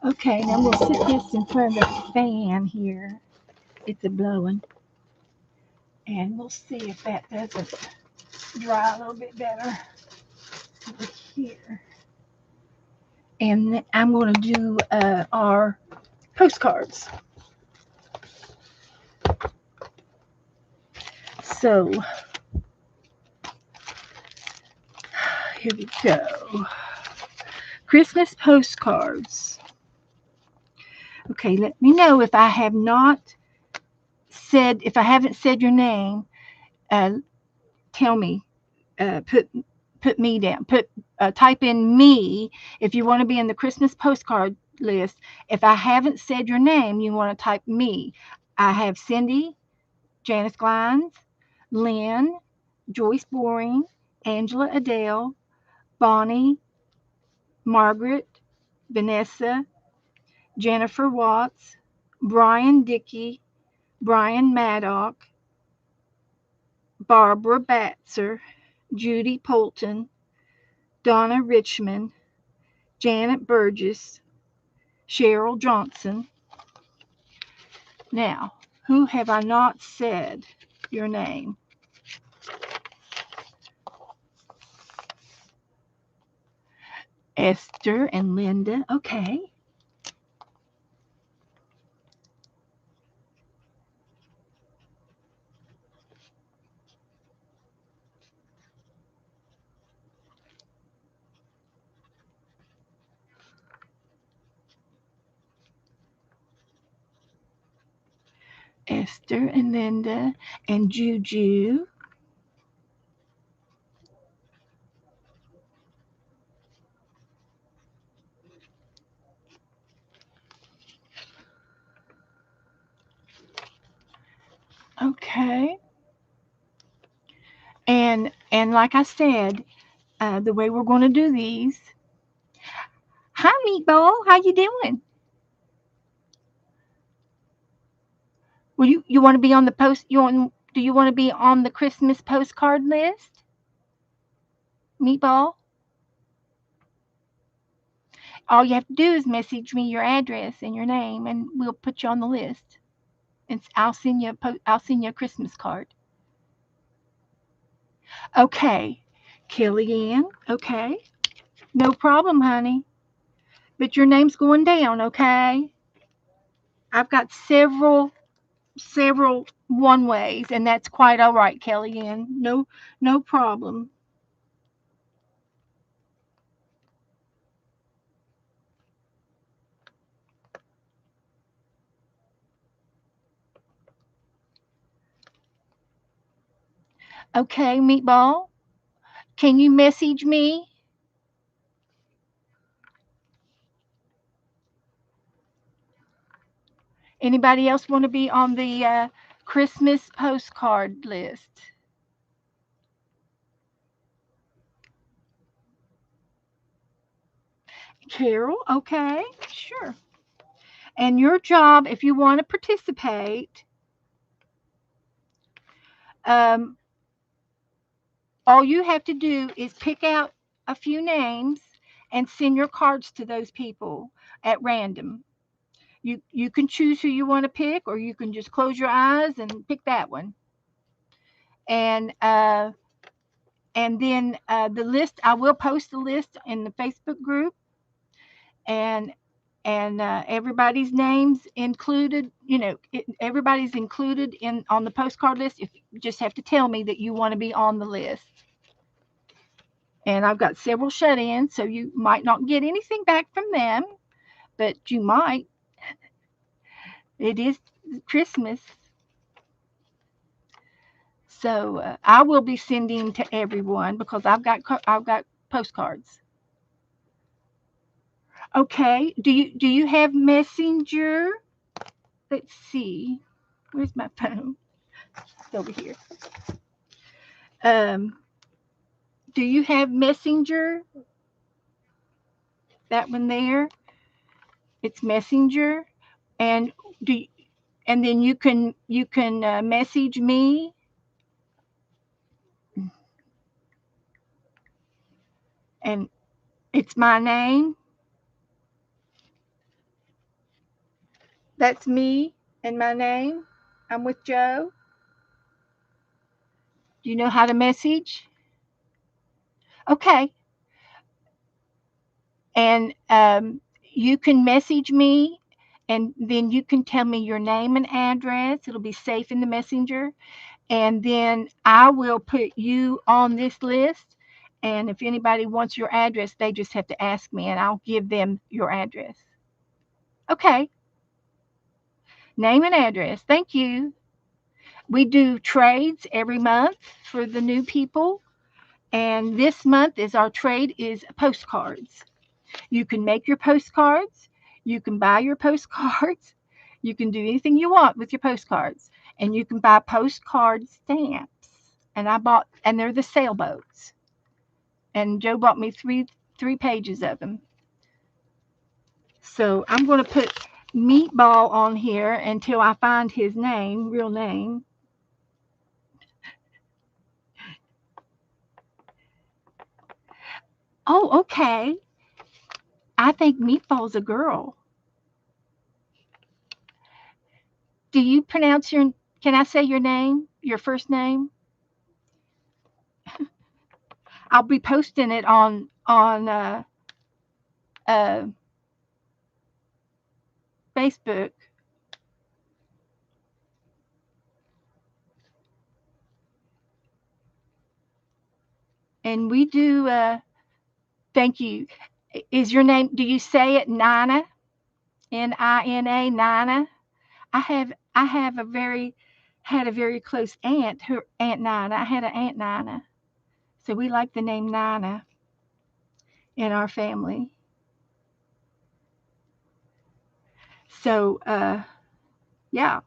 Okay, now we'll sit this in front of the fan here. It's a blowing. And we'll see if that doesn't dry a little bit better over here. And I'm going to do our postcards. So here we go. Christmas postcards. Okay, let me know if I have not said, if I haven't said your name, tell me. Put me down. Type in me if you want to be in the Christmas postcard list. If I haven't said your name, you want to type me. I have Cindy, Janice Glines, Lynn, Joyce Boring, Angela Adele, Bonnie, Margaret, Vanessa, Jennifer Watts, Brian Dickey, Brian Maddock, Barbara Batzer, Judy Poulton, Donna Richmond, Janet Burgess, Cheryl Johnson. Now, who have I not said your name? Esther and Linda. Okay. Esther and Linda and Juju. Okay. And like I said, the way we're going to do these. Hi, Meatball. How you doing? Well, you want to be on the post? Do you want to be on the Christmas postcard list, Meatball? All you have to do is message me your address and your name, and we'll put you on the list. And I'll send you a Christmas card. Okay, Kellyanne. Okay, no problem, honey. But your name's going down. Okay, I've got several one ways, and that's quite all right, Kellyanne. No problem. Okay, Meatball. Can you message me? Anybody else want to be on the Christmas postcard list? Carol, okay, sure. And your job, if you want to participate, um, all you have to do is pick out a few names and send your cards to those people at random. You can choose who you want to pick, or you can just close your eyes and pick that one. And then the list, I will post the list in the Facebook group, and everybody's names included. Everybody's included in on the postcard list. If you just have to tell me that you want to be on the list. And I've got several shut-ins, so you might not get anything back from them, but you might. It is Christmas, so I will be sending to everyone because I've got postcards. Okay. Do you have Messenger? Let's see. Where's my phone? It's over here. Um, do you have Messenger? That one there. It's Messenger, and do you, and then you can message me, and it's my name. That's me and my name. I'm with Joe. Do you know how to message? Okay. And you can message me, and then you can tell me your name and address. It'll be safe in the messenger. And then I will put you on this list. And if anybody wants your address, they just have to ask me, and I'll give them your address. Okay. Name and address. Thank you. We do trades every month for the new people. And this month is our trade is postcards. You can make your postcards. You can buy your postcards. You can do anything you want with your postcards. And you can buy postcard stamps. And they're the sailboats. And Joe bought me three pages of them. So I'm going to put Meatball on here until I find his name, real name. Oh, okay. I think Meatball's a girl. Do you pronounce your? Can I say your name? Your first name? I'll be posting it on uh, Facebook, and we do. Thank you. Is your name? Do you say it Nina? Nina? Nina? I have had a very close aunt. Her Aunt Nina. I had an Aunt Nina, so we like the name Nina in our family. So yeah,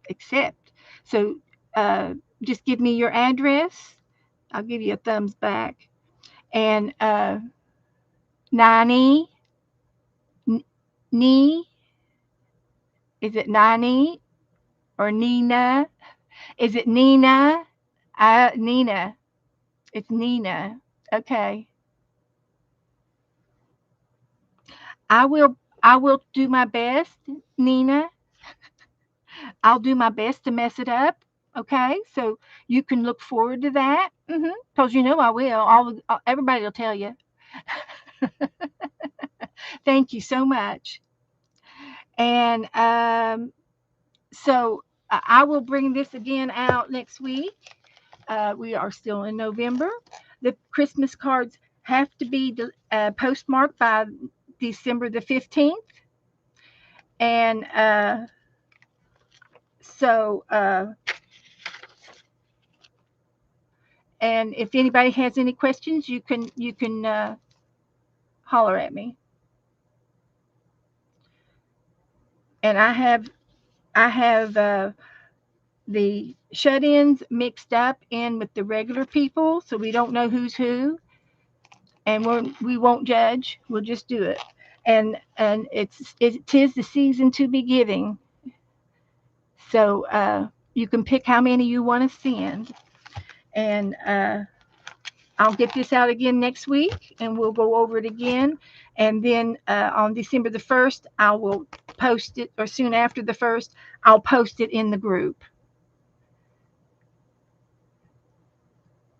accept. So just give me your address. I'll give you a thumbs back. And Nani, Ni, is it Nani or Nina? Is it Nina? Nina. It's Nina. Okay. I will do my best, Nina. I'll do my best to mess it up. Okay, so you can look forward to that. Because you know I will. Everybody will tell you. Thank you so much. And so I will bring this again out next week. We are still in November. The Christmas cards have to be postmarked by December the 15th. And so, and if anybody has any questions, you can holler at me. And I have the shut-ins mixed up in with the regular people, so we don't know who's who, and we won't judge. We'll just do it. And it is the season to be giving, so you can pick how many you want to send, and I'll get this out again next week, and we'll go over it again, and then on December the 1st, I will post it, or soon after the 1st, I'll post it in the group.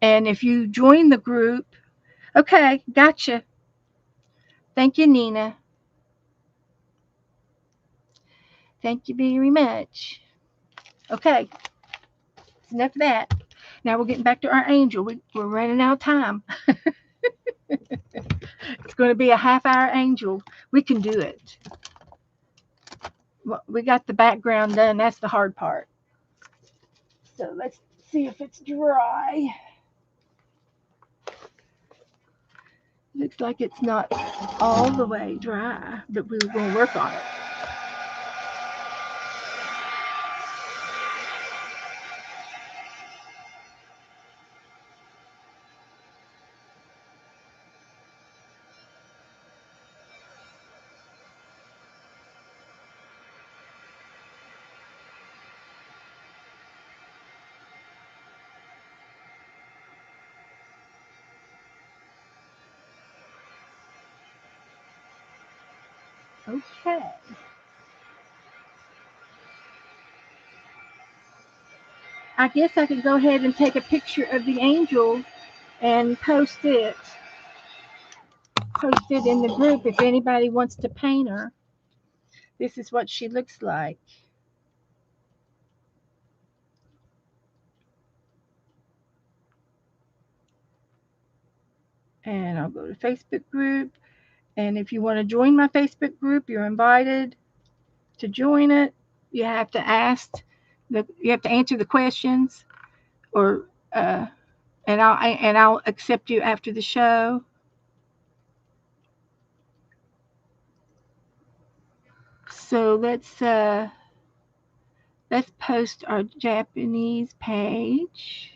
And if you join the group, okay, gotcha. Thank you, Nina. Thank you very much. Okay, that's enough of that. Now we're getting back to our angel. We're running out of time. It's going to be a half-hour angel. We can do it. Well, we got the background done. That's the hard part. So let's see if it's dry. Looks like it's not all the way dry, but we're going to work on it. Okay. I guess I could go ahead and take a picture of the angel and post it in the group if anybody wants to paint her. This is what she looks like. And I'll go to Facebook group. And if you want to join my Facebook group, you're invited to join it. You have to you have to answer the questions, or I'll accept you after the show. So let's post our Japanese page,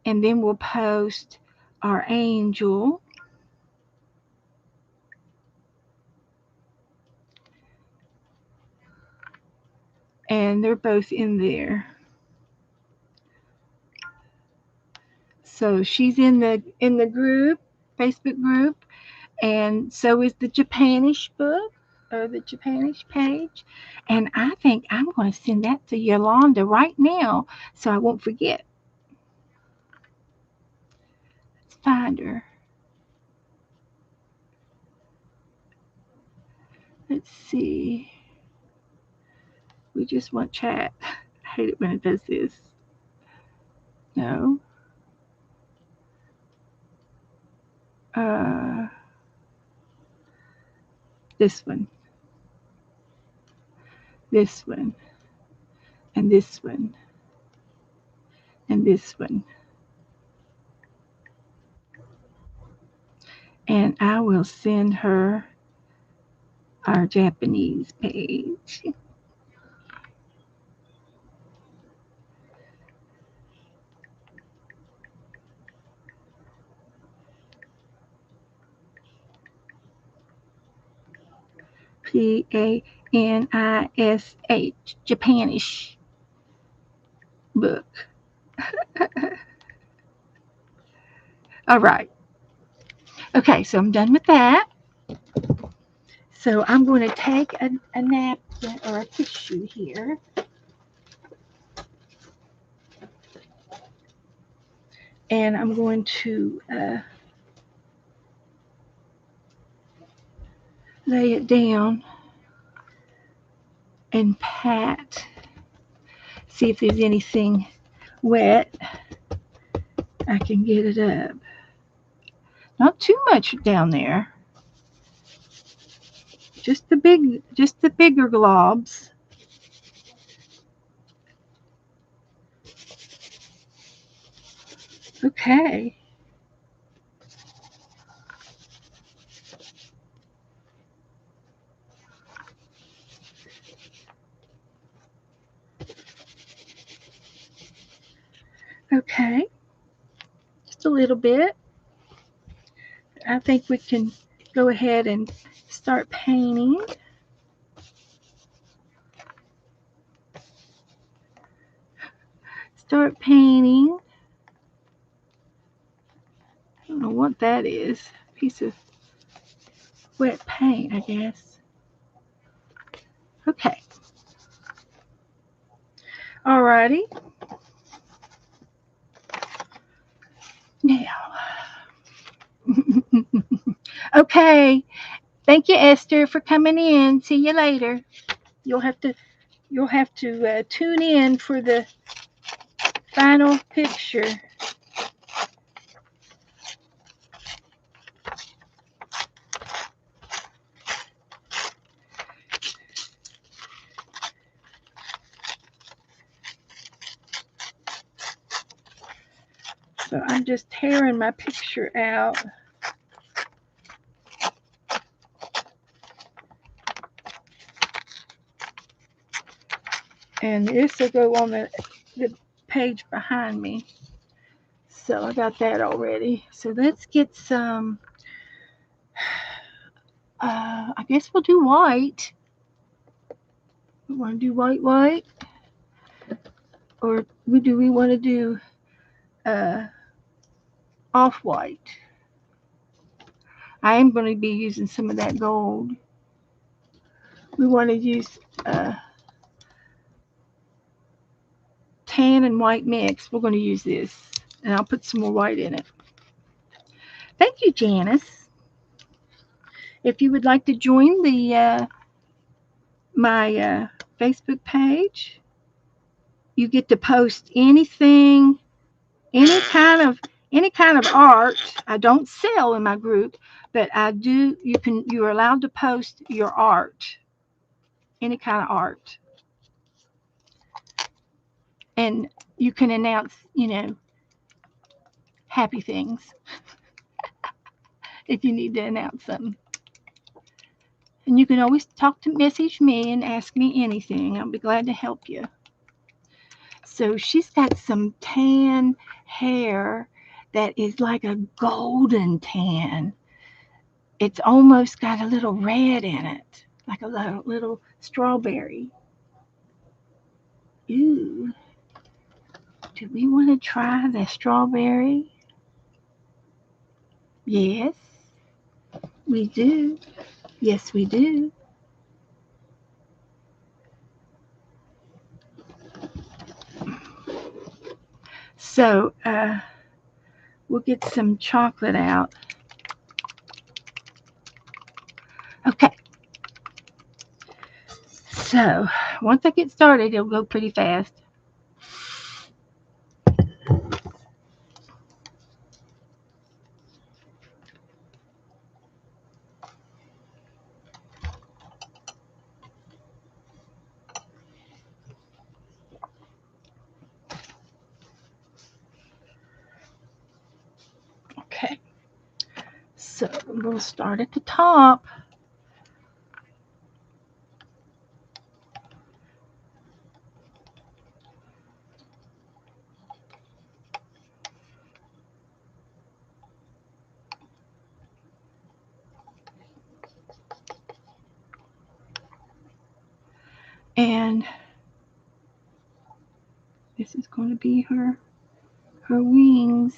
and then we'll post our angel. And they're both in there. So she's in the group, Facebook group, and so is the Japanish book or the Japanish page. And I think I'm going to send that to Yolanda right now so I won't forget. Let's find her. Let's see. We just want chat. I hate it when it does this. No. Uh, this one. This one. And this one. And this one. And I will send her our Japanese page. Panish, Japanish book. All right. Okay, so I'm done with that. So I'm going to take a napkin or a tissue here. And I'm going to lay it down and pat. See if there's anything wet. I can get it up. Not too much down there. Just the bigger globs. Okay. Okay. Just a little bit. I think we can go ahead and start painting. Start painting. I don't know what that is. Piece of wet paint, I guess. Okay. Alrighty. Now. Okay. Thank you, Esther, for coming in. See you later. You'll have to tune in for the final picture. So I'm just tearing my picture out. And this will go on the page behind me. So I got that already. So let's get some, I guess we'll do white. We want to do white? Or do we want to do off-white? I am going to be using some of that gold. We want to use tan and white mix. We're going to use this, and I'll put some more white in it. Thank you, Janice. If you would like to join the my Facebook page, you get to post anything, any kind of art. I don't sell in my group, but I do. You're allowed to post your art, any kind of art, and you can announce, happy things if you need to announce something. And you can always message me and ask me anything. I'll be glad to help you. So she's got some tan hair that is like a golden tan. It's almost got a little red in it, like a little strawberry. Ooh, do we want to try the strawberry? Yes, we do. Yes, we do. So we'll get some chocolate out. Okay. So once I get started, it'll go pretty fast. Okay. So we'll start at the top. And this is going to be her wings.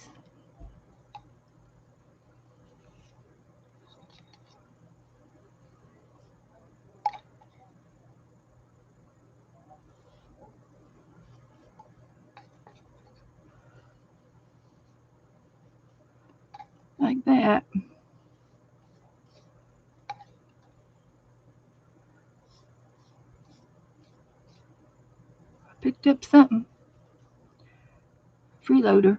Like that. I picked up something. Freeloader.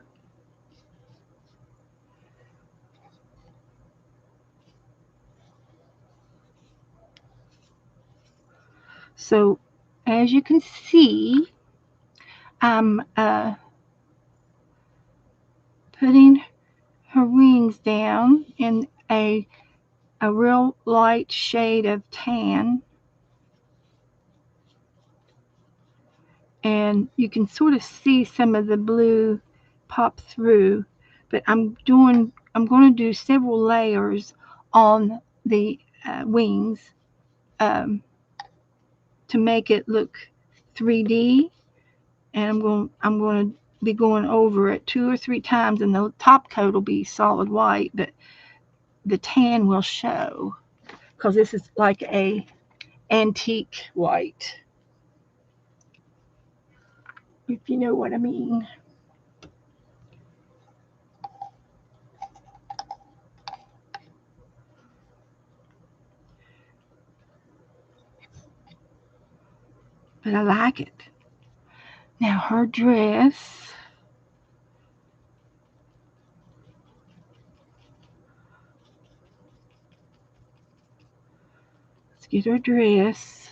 So as you can see, I'm putting her wings down in a real light shade of tan. And you can sort of see some of the blue pop through, but I'm going to do several layers on the wings um, to make it look 3D, and I'm going to be going over it 2 or 3 times, and the top coat will be solid white, but the tan will show because this is like a antique white, if you know what I mean. But I like it. Now her dress. Let's get her dress.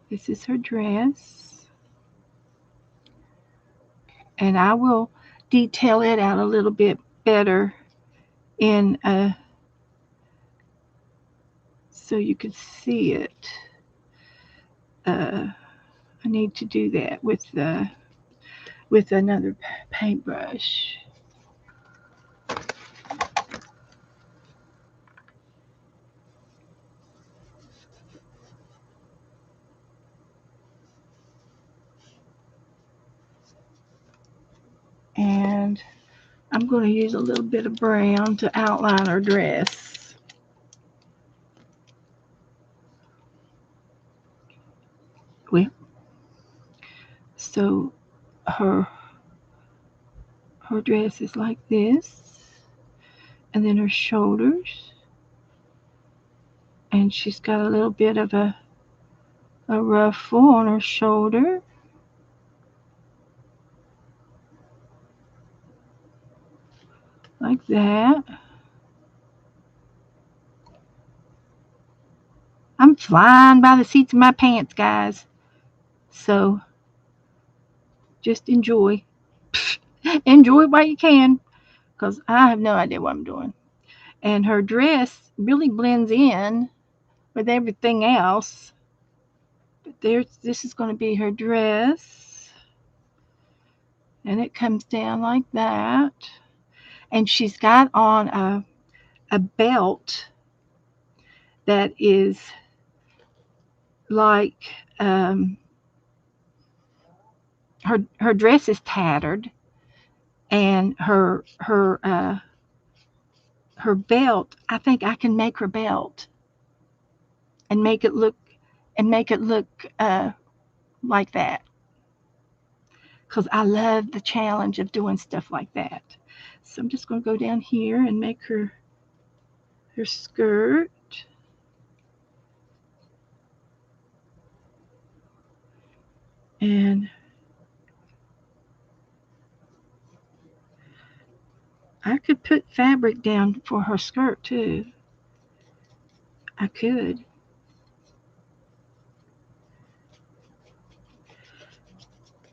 This is her dress. And I will detail it out a little bit better in so you can see it. I need to do that with another paintbrush. And I'm going to use a little bit of brown to outline her dress. So her her dress is like this, and then her shoulders, and she's got a little bit of a ruffle on her shoulder, like that. I'm flying by the seats of my pants, guys. So just enjoy. Enjoy it while you can, because I have no idea what I'm doing. And her dress really blends in with everything else. But this is going to be her dress, and it comes down like that. And she's got on a belt that is like her dress is tattered, and her belt. I think I can make her belt and make it look like that, because I love the challenge of doing stuff like that. So I'm just going to go down here and make her skirt. And I could put fabric down for her skirt too. I could.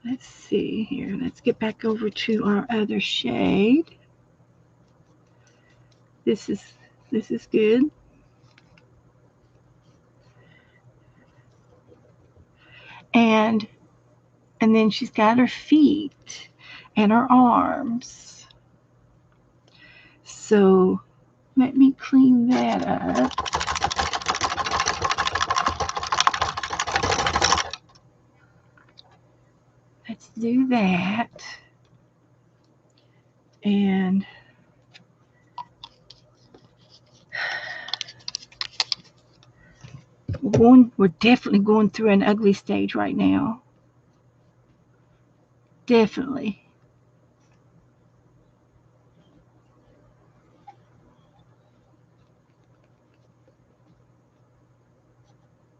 Let's see here. Let's get back over to our other shade. This is this is good. And and then she's got her feet and her arms. So let me clean that up. Let's do that. And we're definitely going through an ugly stage right now. Definitely.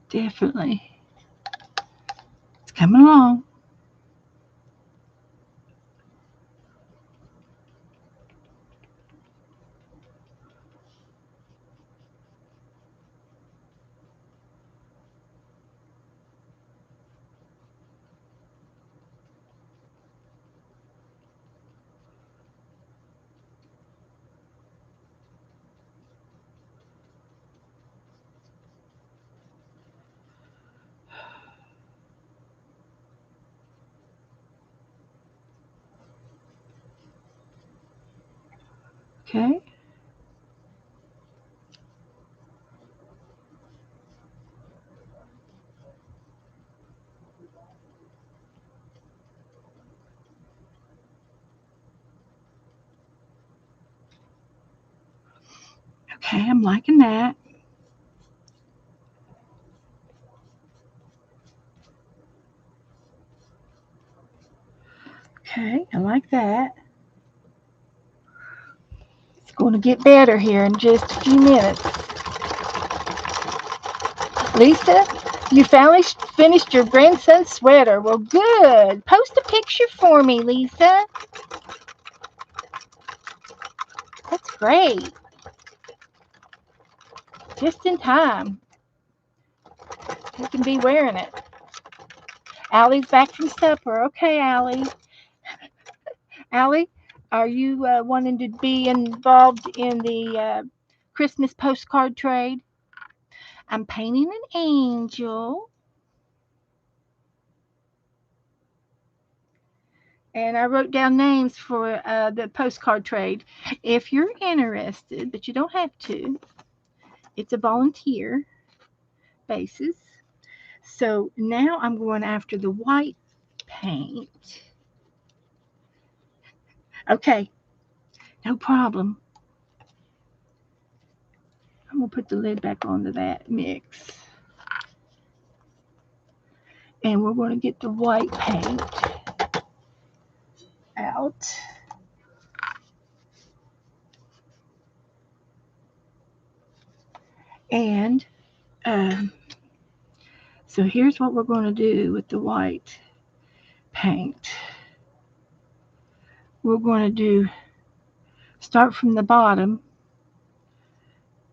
Definitely. It's coming along. Okay. Okay, I'm liking that. Okay, I like that. It's going to get better here in just a few minutes. Lisa, you finally finished your grandson's sweater. Well, good. Post a picture for me, Lisa. That's great. Just in time. You can be wearing it. Allie's back from supper. Okay, Allie. Allie, are you wanting to be involved in the Christmas postcard trade? I'm painting an angel. And I wrote down names for the postcard trade. If you're interested, but you don't have to, it's a volunteer basis. So now I'm going after the white paint. Okay, no problem. I'm going to put the lid back onto that mix. And we're going to get the white paint out. And so here's what we're going to do with the white paint. We're going to start from the bottom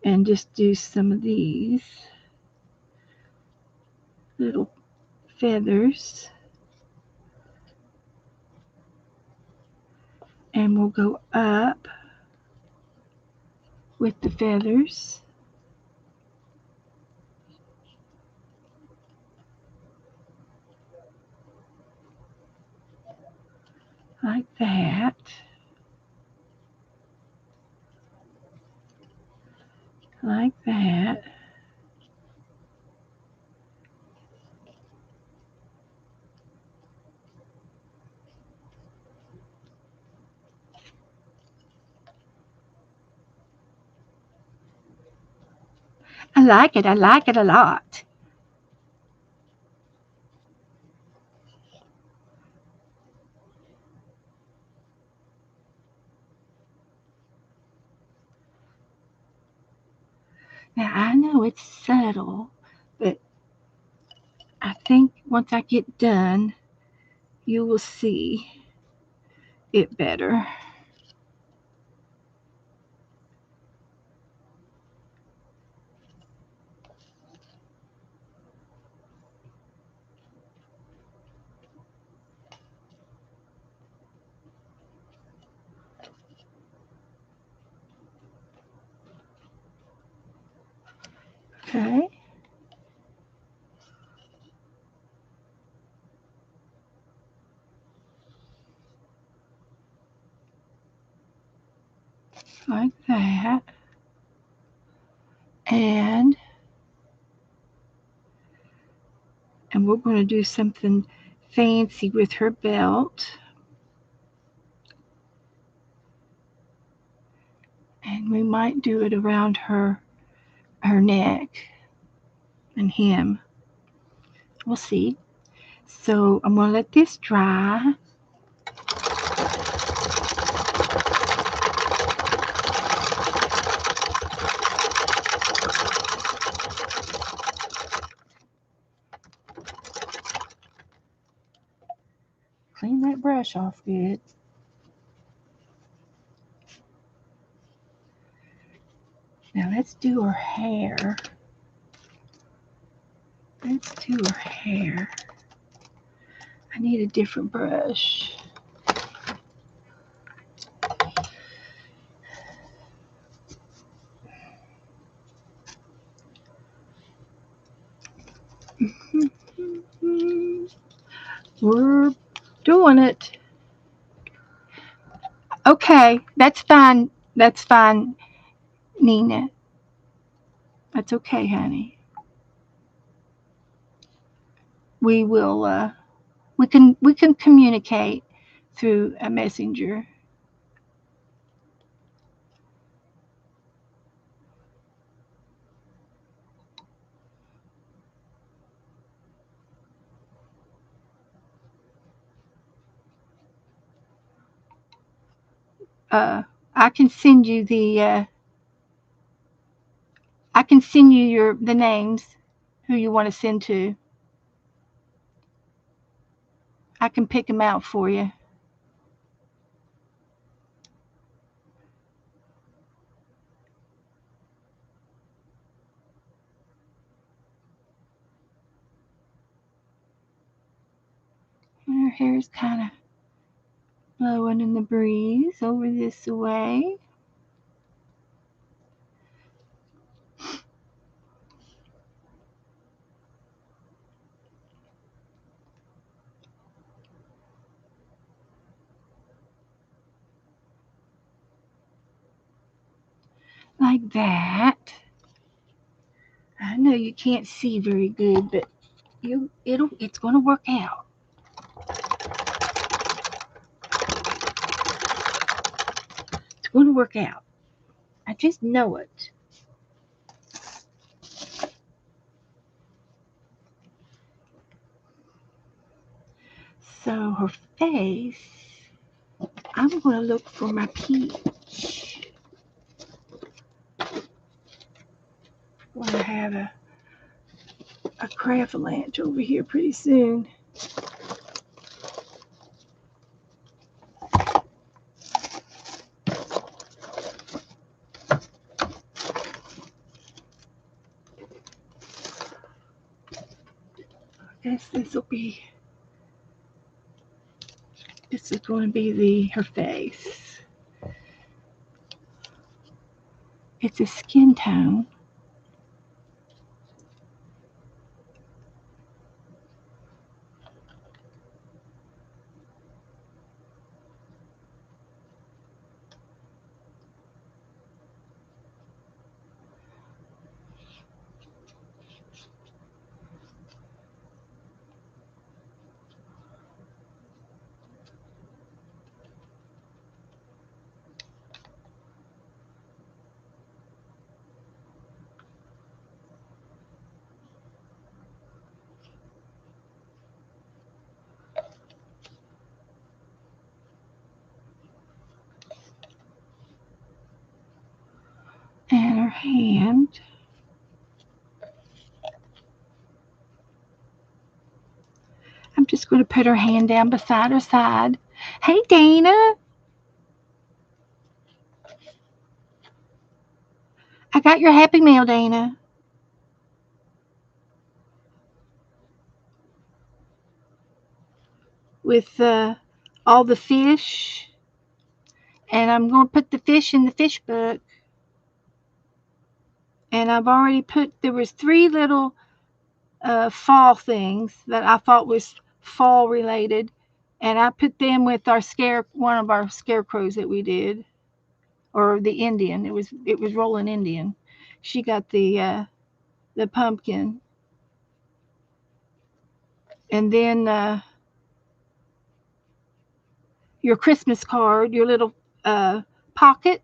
and just do some of these little feathers. And we'll go up with the feathers. Like that. Like that. I like it. I like it a lot. Now I know it's subtle, but I think once I get done, you will see it better. Okay. Like that. And we're going to do something fancy with her belt. And we might do it around her neck and hem. We'll see. So I'm going to let this dry. Clean that brush off good. Now let's do her hair. Let's do her hair. I need a different brush. We're doing it. Okay, that's fine. That's fine, Nina. That's okay, honey. We will. We can communicate through a messenger. Uh, I can send you I can send you the names who you want to send to. I can pick them out for you. Her hair's kind of blowing in the breeze over this way. Like that. I know you can't see very good, but it's gonna work out. It's gonna work out. I just know it. So her face, I'm going to look for my peach. I'm going to have a cravalanche over here pretty soon. I guess this is going to be her face. It's a skin tone. And her hand. I'm just going to put her hand down beside her side. Hey, Dana. I got your Happy Meal, Dana. With all the fish. And I'm going to put the fish in the fish book. And I've already put, there was 3 little fall things that I thought was fall related. And I put them with one of our scarecrows that we did. Or the Indian. It was Rolling Indian. She got the pumpkin. And then your Christmas card, your little pocket.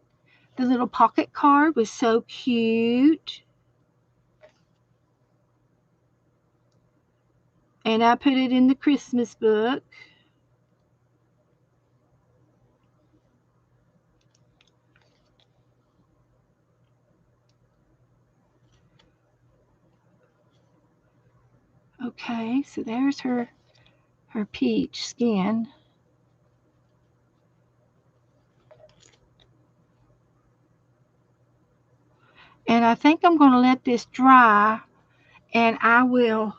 The little pocket card was so cute. And I put it in the Christmas book. Okay, so there's her peach skin. And I think I'm going to let this dry, and I will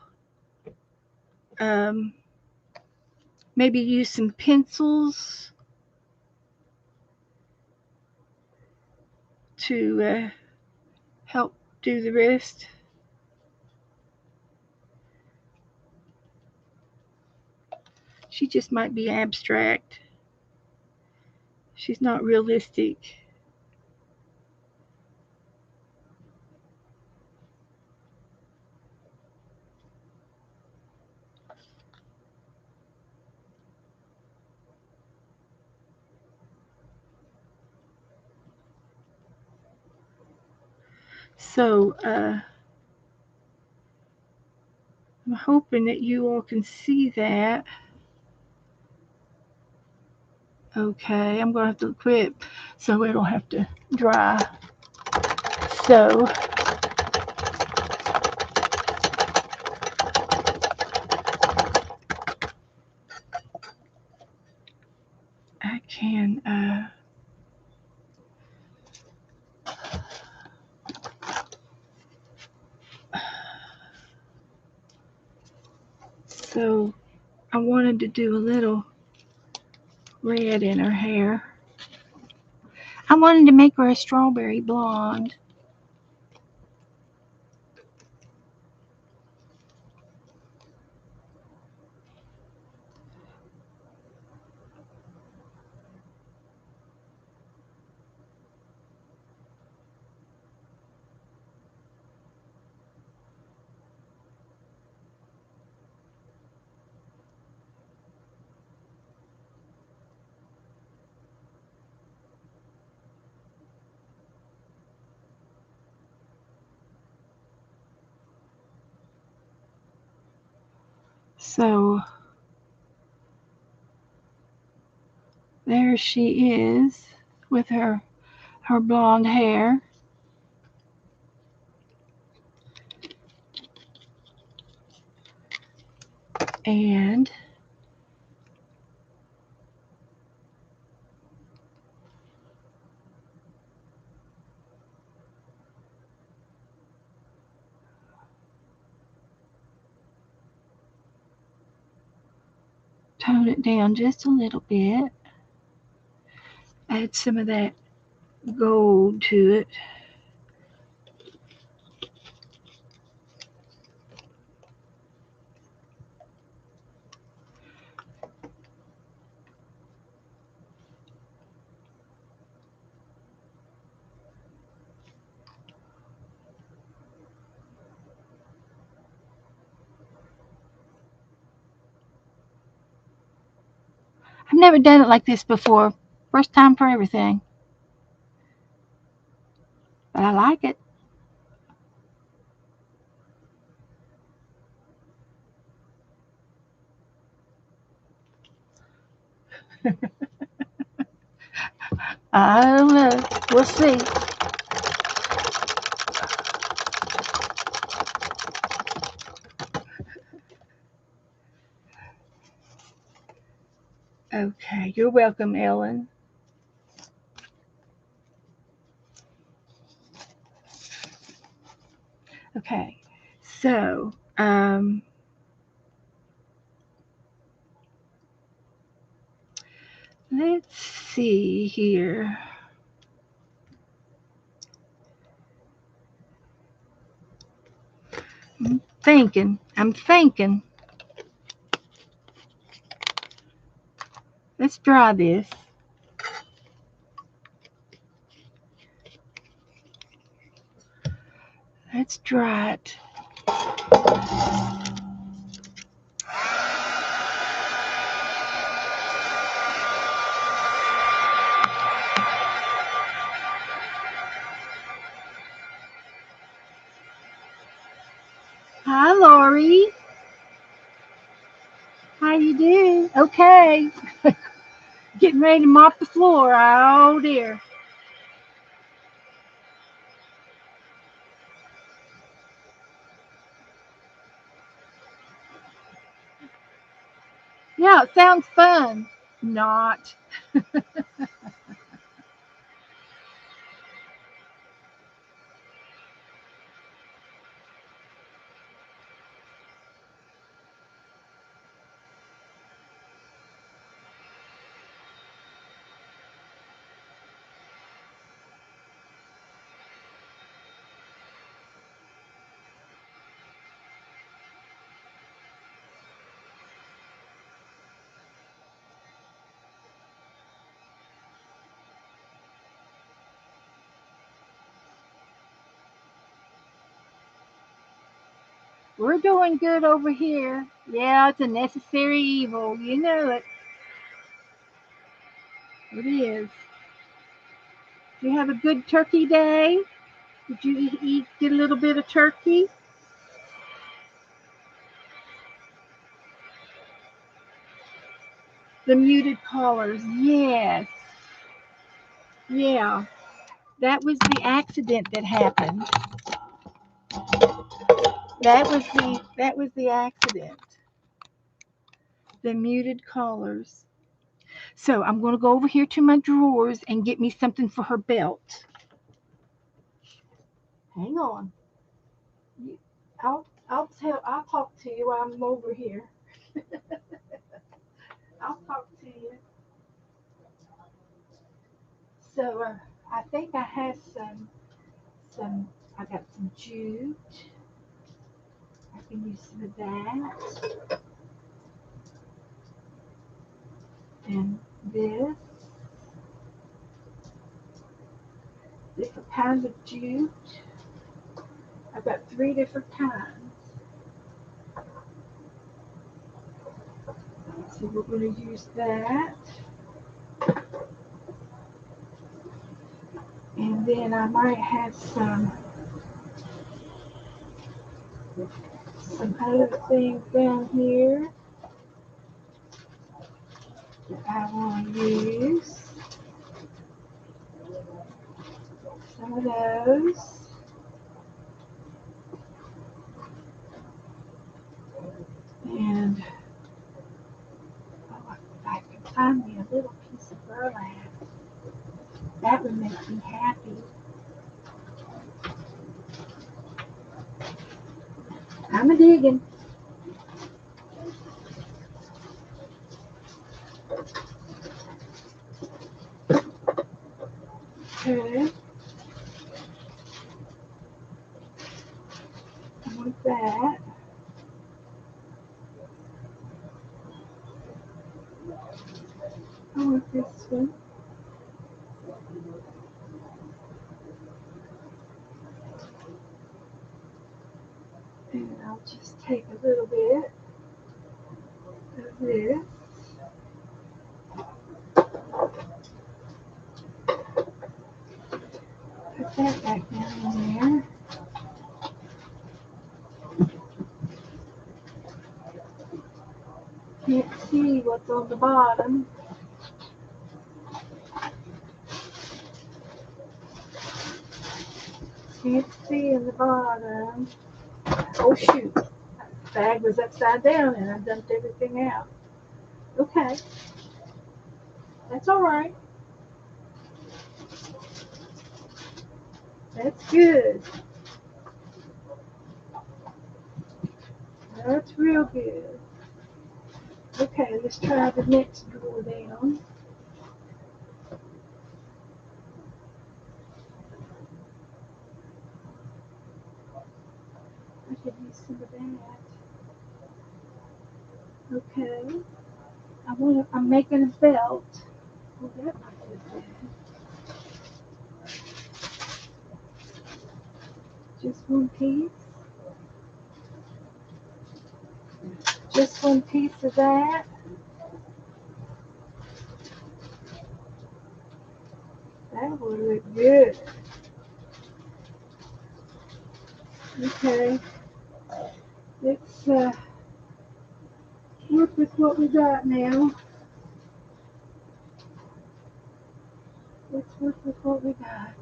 maybe use some pencils to help do the rest. She just might be abstract. She's not realistic. So I'm hoping that you all can see that. Okay, I'm going to have to quit so it'll have to dry. So I can so I wanted to do a little red in her hair. I wanted to make her a strawberry blonde. So here she is with her blonde hair. And tone it down just a little bit. Add some of that gold to it. I've never done it like this before. First time for everything. But I like it. I don't know. We'll see. Okay, you're welcome, Ellen. Okay, so let's see here. I'm thinking. Let's dry this. Let's dry it. Hi, Lori. How you doing? Okay. Getting ready to mop the floor. Oh dear. Yeah, it sounds fun. Not. We're doing good over here. Yeah, it's a necessary evil. You know it. It is. Did you have a good turkey day? Did you get a little bit of turkey? The muted callers. Yes. Yeah. That was the accident that happened. That was the accident. The muted callers. So I'm going to go over here to my drawers and get me something for her belt. Hang on. I'll talk to you while I'm over here. I'll talk to you. So I think I have some. I got some jute. I can use some of that. And this. Different kinds of jute. I've got three different kinds. So we're going to use that. And then I might have some other things down here. I want to use some of those. And if I can find me a little piece of burlap, that would make me happy. I'm a digging. Okay. I want that. I want this one. And I'll just take a little bit of this. Put that back down in there. Can't see what's on the bottom. Can't see in the bottom. Oh shoot. The bag was upside down and I dumped everything out. Okay. That's alright. That's good. That's real good. Okay, let's try the next drawer down. I could use some of that. Okay. I'm making a belt. Oh, that might be good. Just one piece. Just one piece of that. That would look good. Okay. Let's work with what we got now. Let's work with what we got.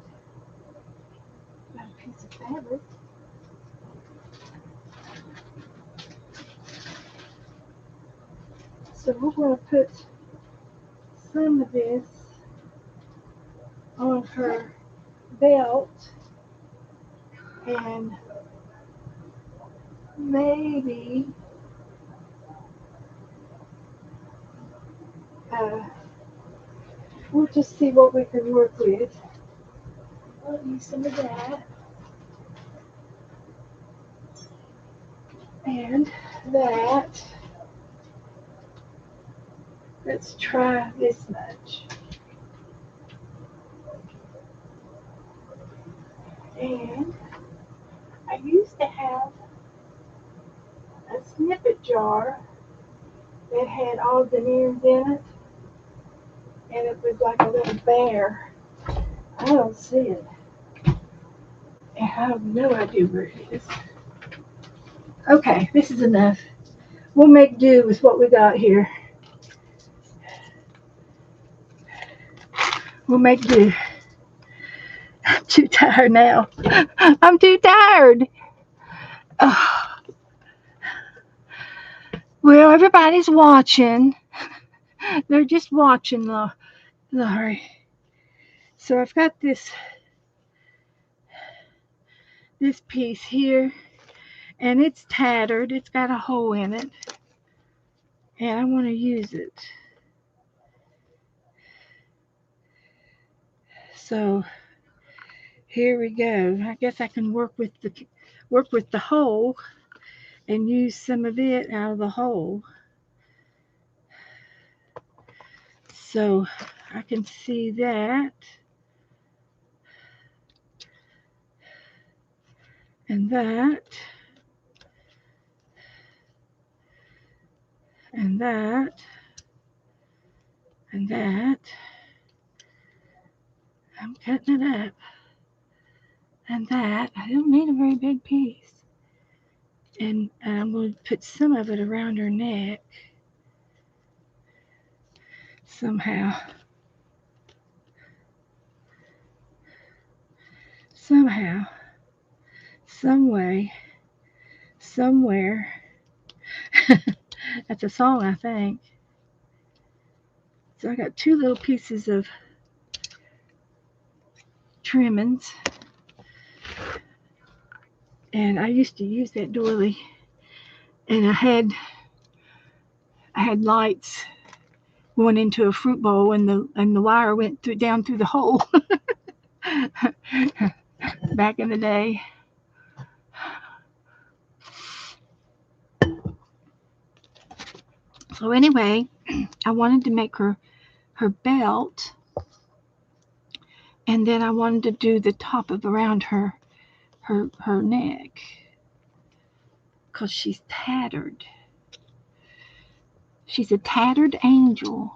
Got a piece of fabric. So we're going to put some of this on her belt and maybe uh, we'll just see what we can work with. I'll use some of that and that. Let's try this much. And I used to have a snippet jar that had all the ends in it, and it was like a little bear. I don't see it. And I have no idea where it is. Okay, this is enough. We'll make do with what we got here. We'll make do. I'm too tired now. I'm too tired. Oh, well, everybody's watching. They're just watching, Laurie. So I've got this piece here, and it's tattered. It's got a hole in it, and I want to use it. So here we go. I guess I can work with the hole and use some of it out of the hole. So I can see that. And that. And that. And that. I'm cutting it up. And that. I don't need a very big piece. And I'm going to put some of it around her neck. somehow, some way, somewhere. That's a song, I think. So I got two little pieces of trimmings, and I used to use that doily, and I had lights going into a fruit bowl, and the wire went down through the hole. Back in the day. So anyway, I wanted to make her belt, and then I wanted to do the top of around her neck, because she's tattered. She's a tattered angel.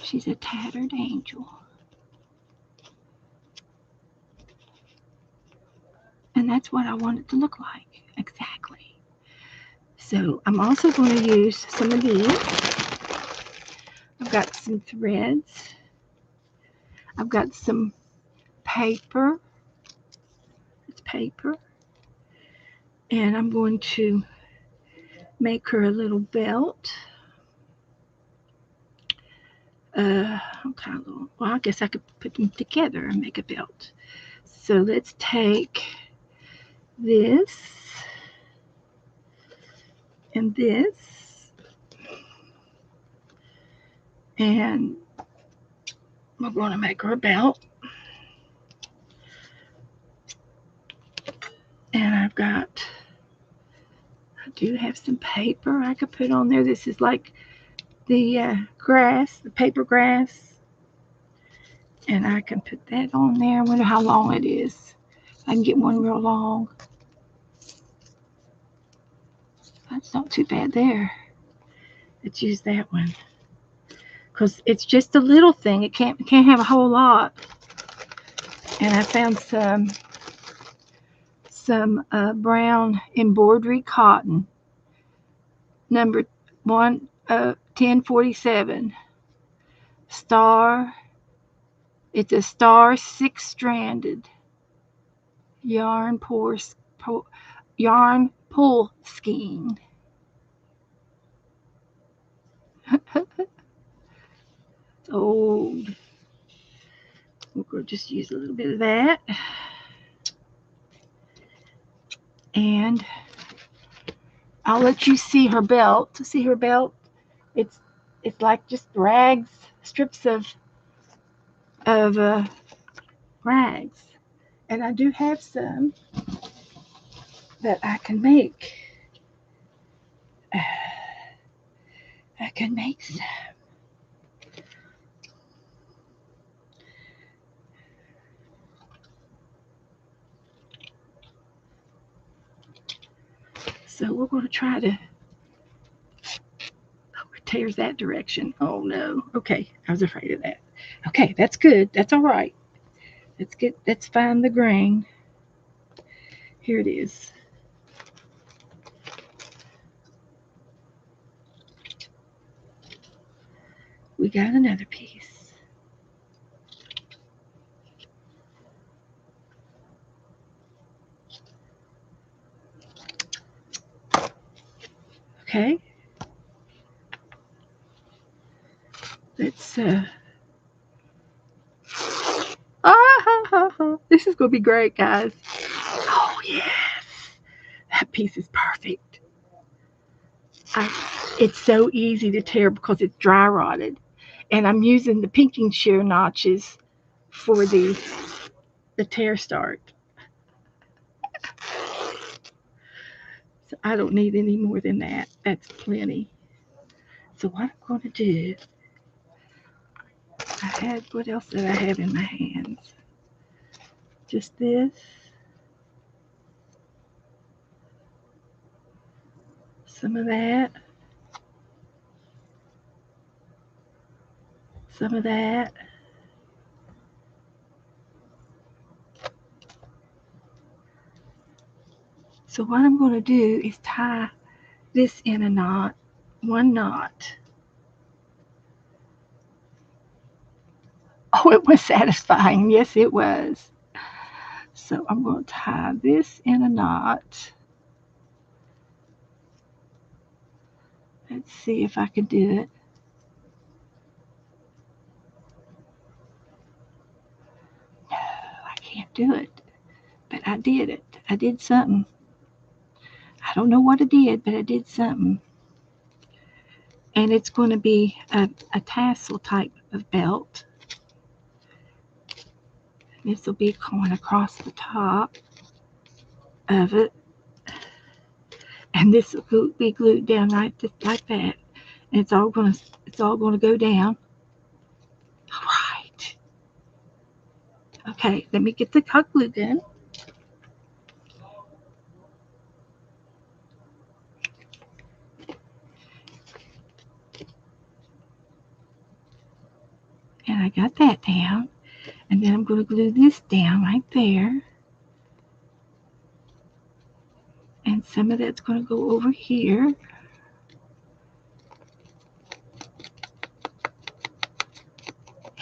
She's a tattered angel. And that's what I want it to look like. Exactly. So I'm also going to use some of these. I've got some threads. I've got some paper. It's paper. And I'm going to make her a little belt. Okay, well, I guess I could put them together and make a belt. So let's take this and this, and we're going to make her a belt. And I do have some paper I could put on there. This is like the grass, the paper grass. And I can put that on there. I wonder how long it is. I can get one real long. That's not too bad there. Let's use that one, because it's just a little thing. It can't have a whole lot. And I found some brown embroidery cotton, number 1047 star. It's a star 6-stranded yarn pull skein. It's old. We're going to just use a little bit of that. And I'll let you see her belt. See her belt? It's like just rags, strips of rags. And I do have some that I can make. I can make some. So we're going to try to. Oh, it tears that direction. Oh no. Okay, I was afraid of that. Okay, that's good. That's all right. Let's find the grain. Here it is. We got another piece. Okay. Let's this is gonna be great, guys. Oh yes. That piece is perfect. It's so easy to tear because it's dry rotted. And I'm using the pinking shear notches for the tear start. So I don't need any more than that. That's plenty. So what I'm going to do, what else did I have in my hands? Just this. Some of that. some of that. So what I'm going to do is tie this in a knot, one knot. Oh, it was satisfying. Yes, it was. So I'm going to tie this in a knot. Let's see if I can do it. No, I can't do it. But I did it. I did something. I don't know what I did, but I did something. And it's going to be a tassel type of belt. This will be going across the top of it. And this will be glued down right just like that. And it's all gonna go down. All right. Okay, let me get the hot glue gun. And I got that down. And then I'm going to glue this down right there. And some of that's going to go over here.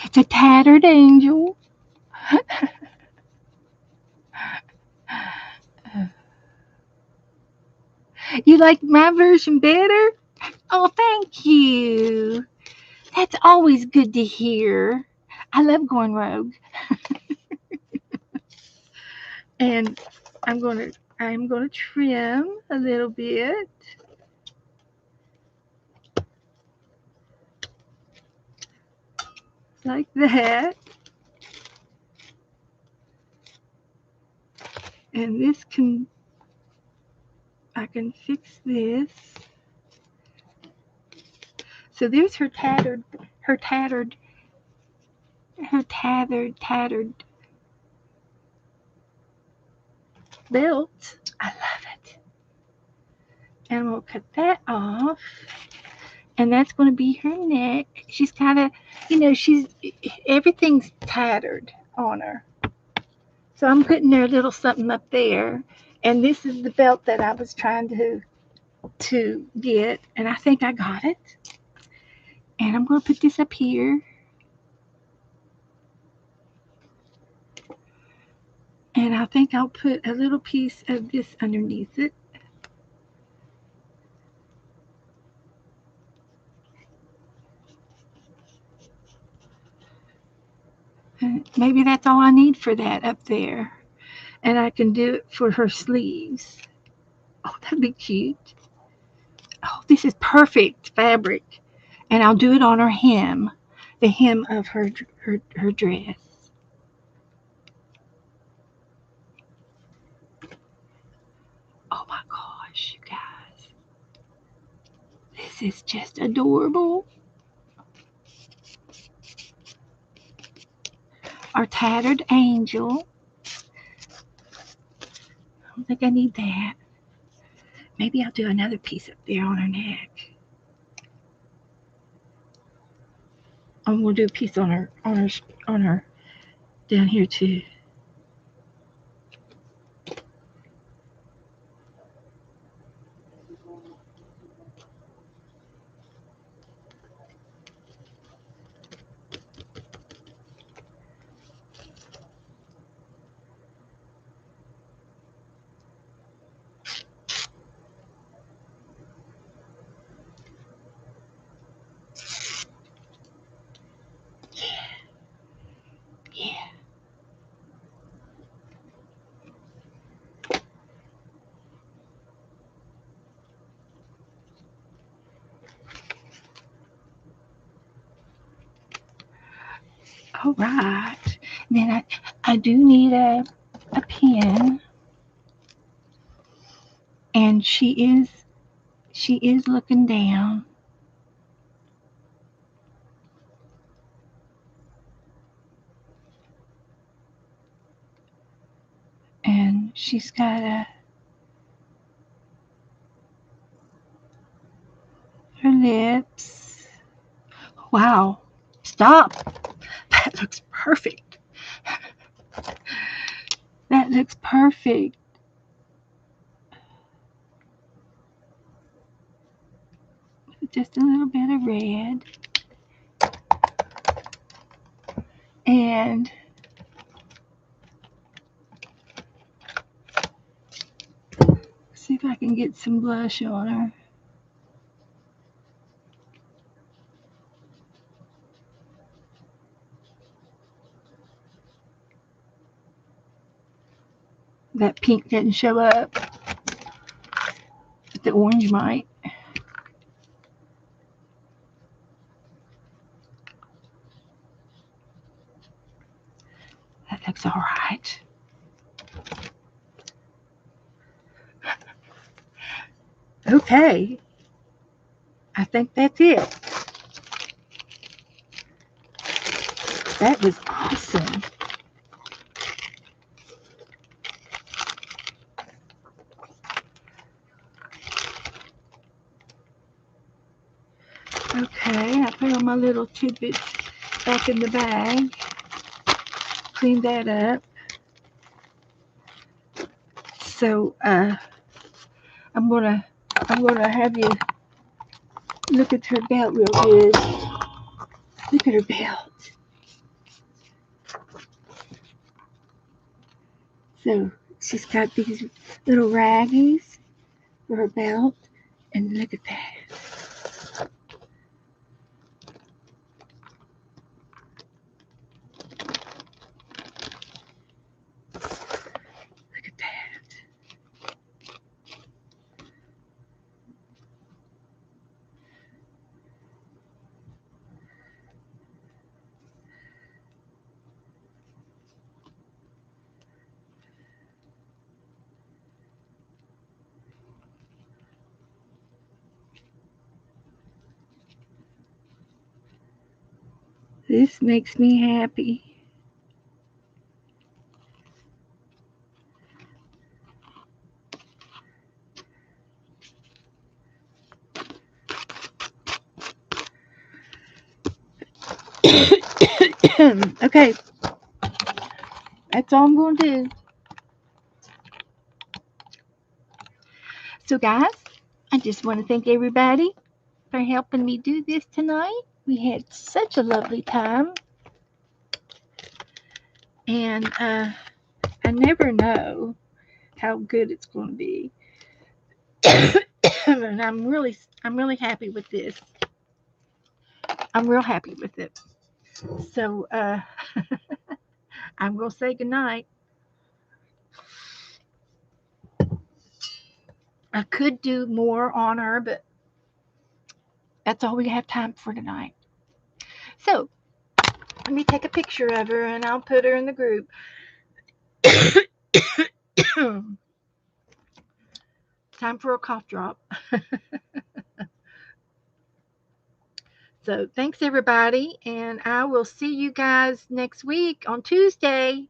It's a tattered angel. You like my version better? Oh, thank you. That's always good to hear. I love going rogue. And I'm gonna trim a little bit like that. And I can fix this. So there's her tattered belt. I love it. And we'll cut that off. And that's going to be her neck. She's kind of, everything's tattered on her. So I'm putting her little something up there. And this is the belt that I was trying to get. And I think I got it. And I'm going to put this up here. And I think I'll put a little piece of this underneath it. And maybe that's all I need for that up there. And I can do it for her sleeves. Oh, that'd be cute. Oh, this is perfect fabric. And I'll do it on her hem, the hem of her dress. Oh my gosh, you guys. This is just adorable. Our tattered angel. I don't think I need that. Maybe I'll do another piece up there on her neck. I'm gonna do a piece on her down here too. Yeah. All right. Then I do need a pen, and she is looking down, and she's got her lips. Wow. stop. That looks perfect. That looks perfect. Just a little bit of red. And see if I can get some blush on her. That pink didn't show up, but the orange might. That looks all right. Okay, I think that's it. That was awesome. Okay, I put all my little tidbits back in the bag. Clean that up. So I'm gonna have you look at her belt real good. Look at her belt. So she's got these little raggies for her belt, and look at that. Look at that. This makes me happy. Okay, that's all I'm going to do. So, guys, I just want to thank everybody for helping me do this tonight. We had such a lovely time. And I never know how good it's going to be. And I'm really happy with this. I'm real happy with it. So I'm going to say goodnight. I could do more on her, but that's all we have time for tonight. So let me take a picture of her and I'll put her in the group. Time for a cough drop. So thanks everybody, and I will see you guys next week on Tuesday.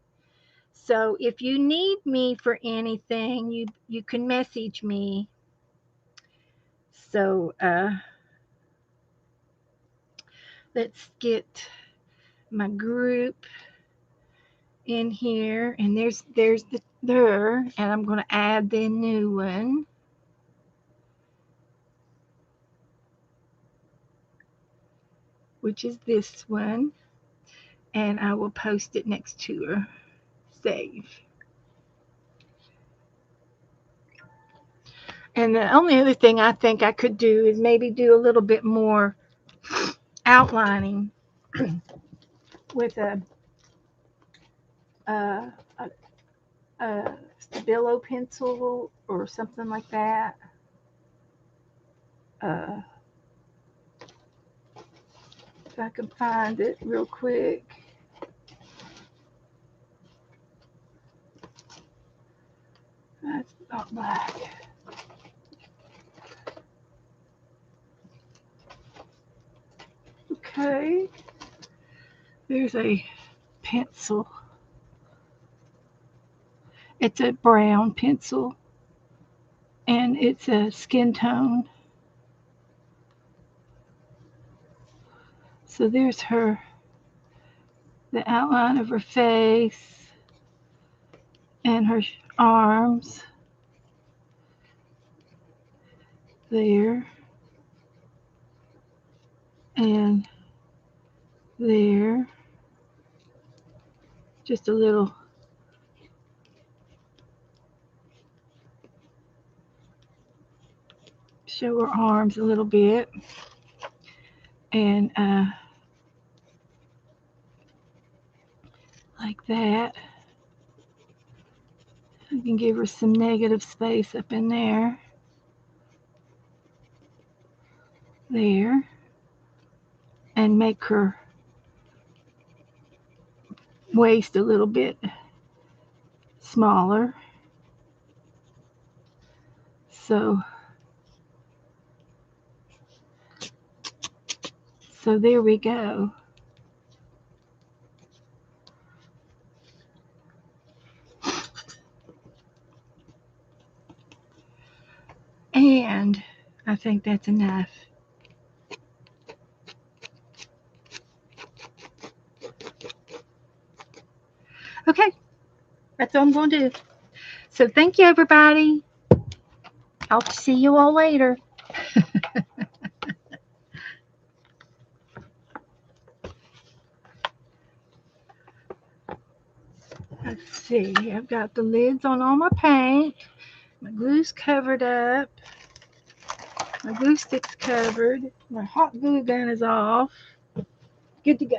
So if you need me for anything, you can message me. So let's get my group in here, and there's there, and I'm going to add the new one. Which is this one, and I will post it next to her. Save. And the only other thing I think I could do is maybe do a little bit more outlining with a Stabilo pencil or something like that. If I can find it real quick. That's not black. Okay. There's a pencil. It's a brown pencil. And it's a skin tone. So there's her the outline of her face and her arms. There. And there. Just a little. Show her arms a little bit. And like that. I can give her some negative space up in there. There. And make her waist a little bit smaller. So there we go. And I think that's enough. Okay, that's all I'm going to do. So thank you, everybody. I'll see you all later. Let's see. I've got the lids on all my paint. My glue's covered up. My glue stick's covered. My hot glue gun is off. Good to go.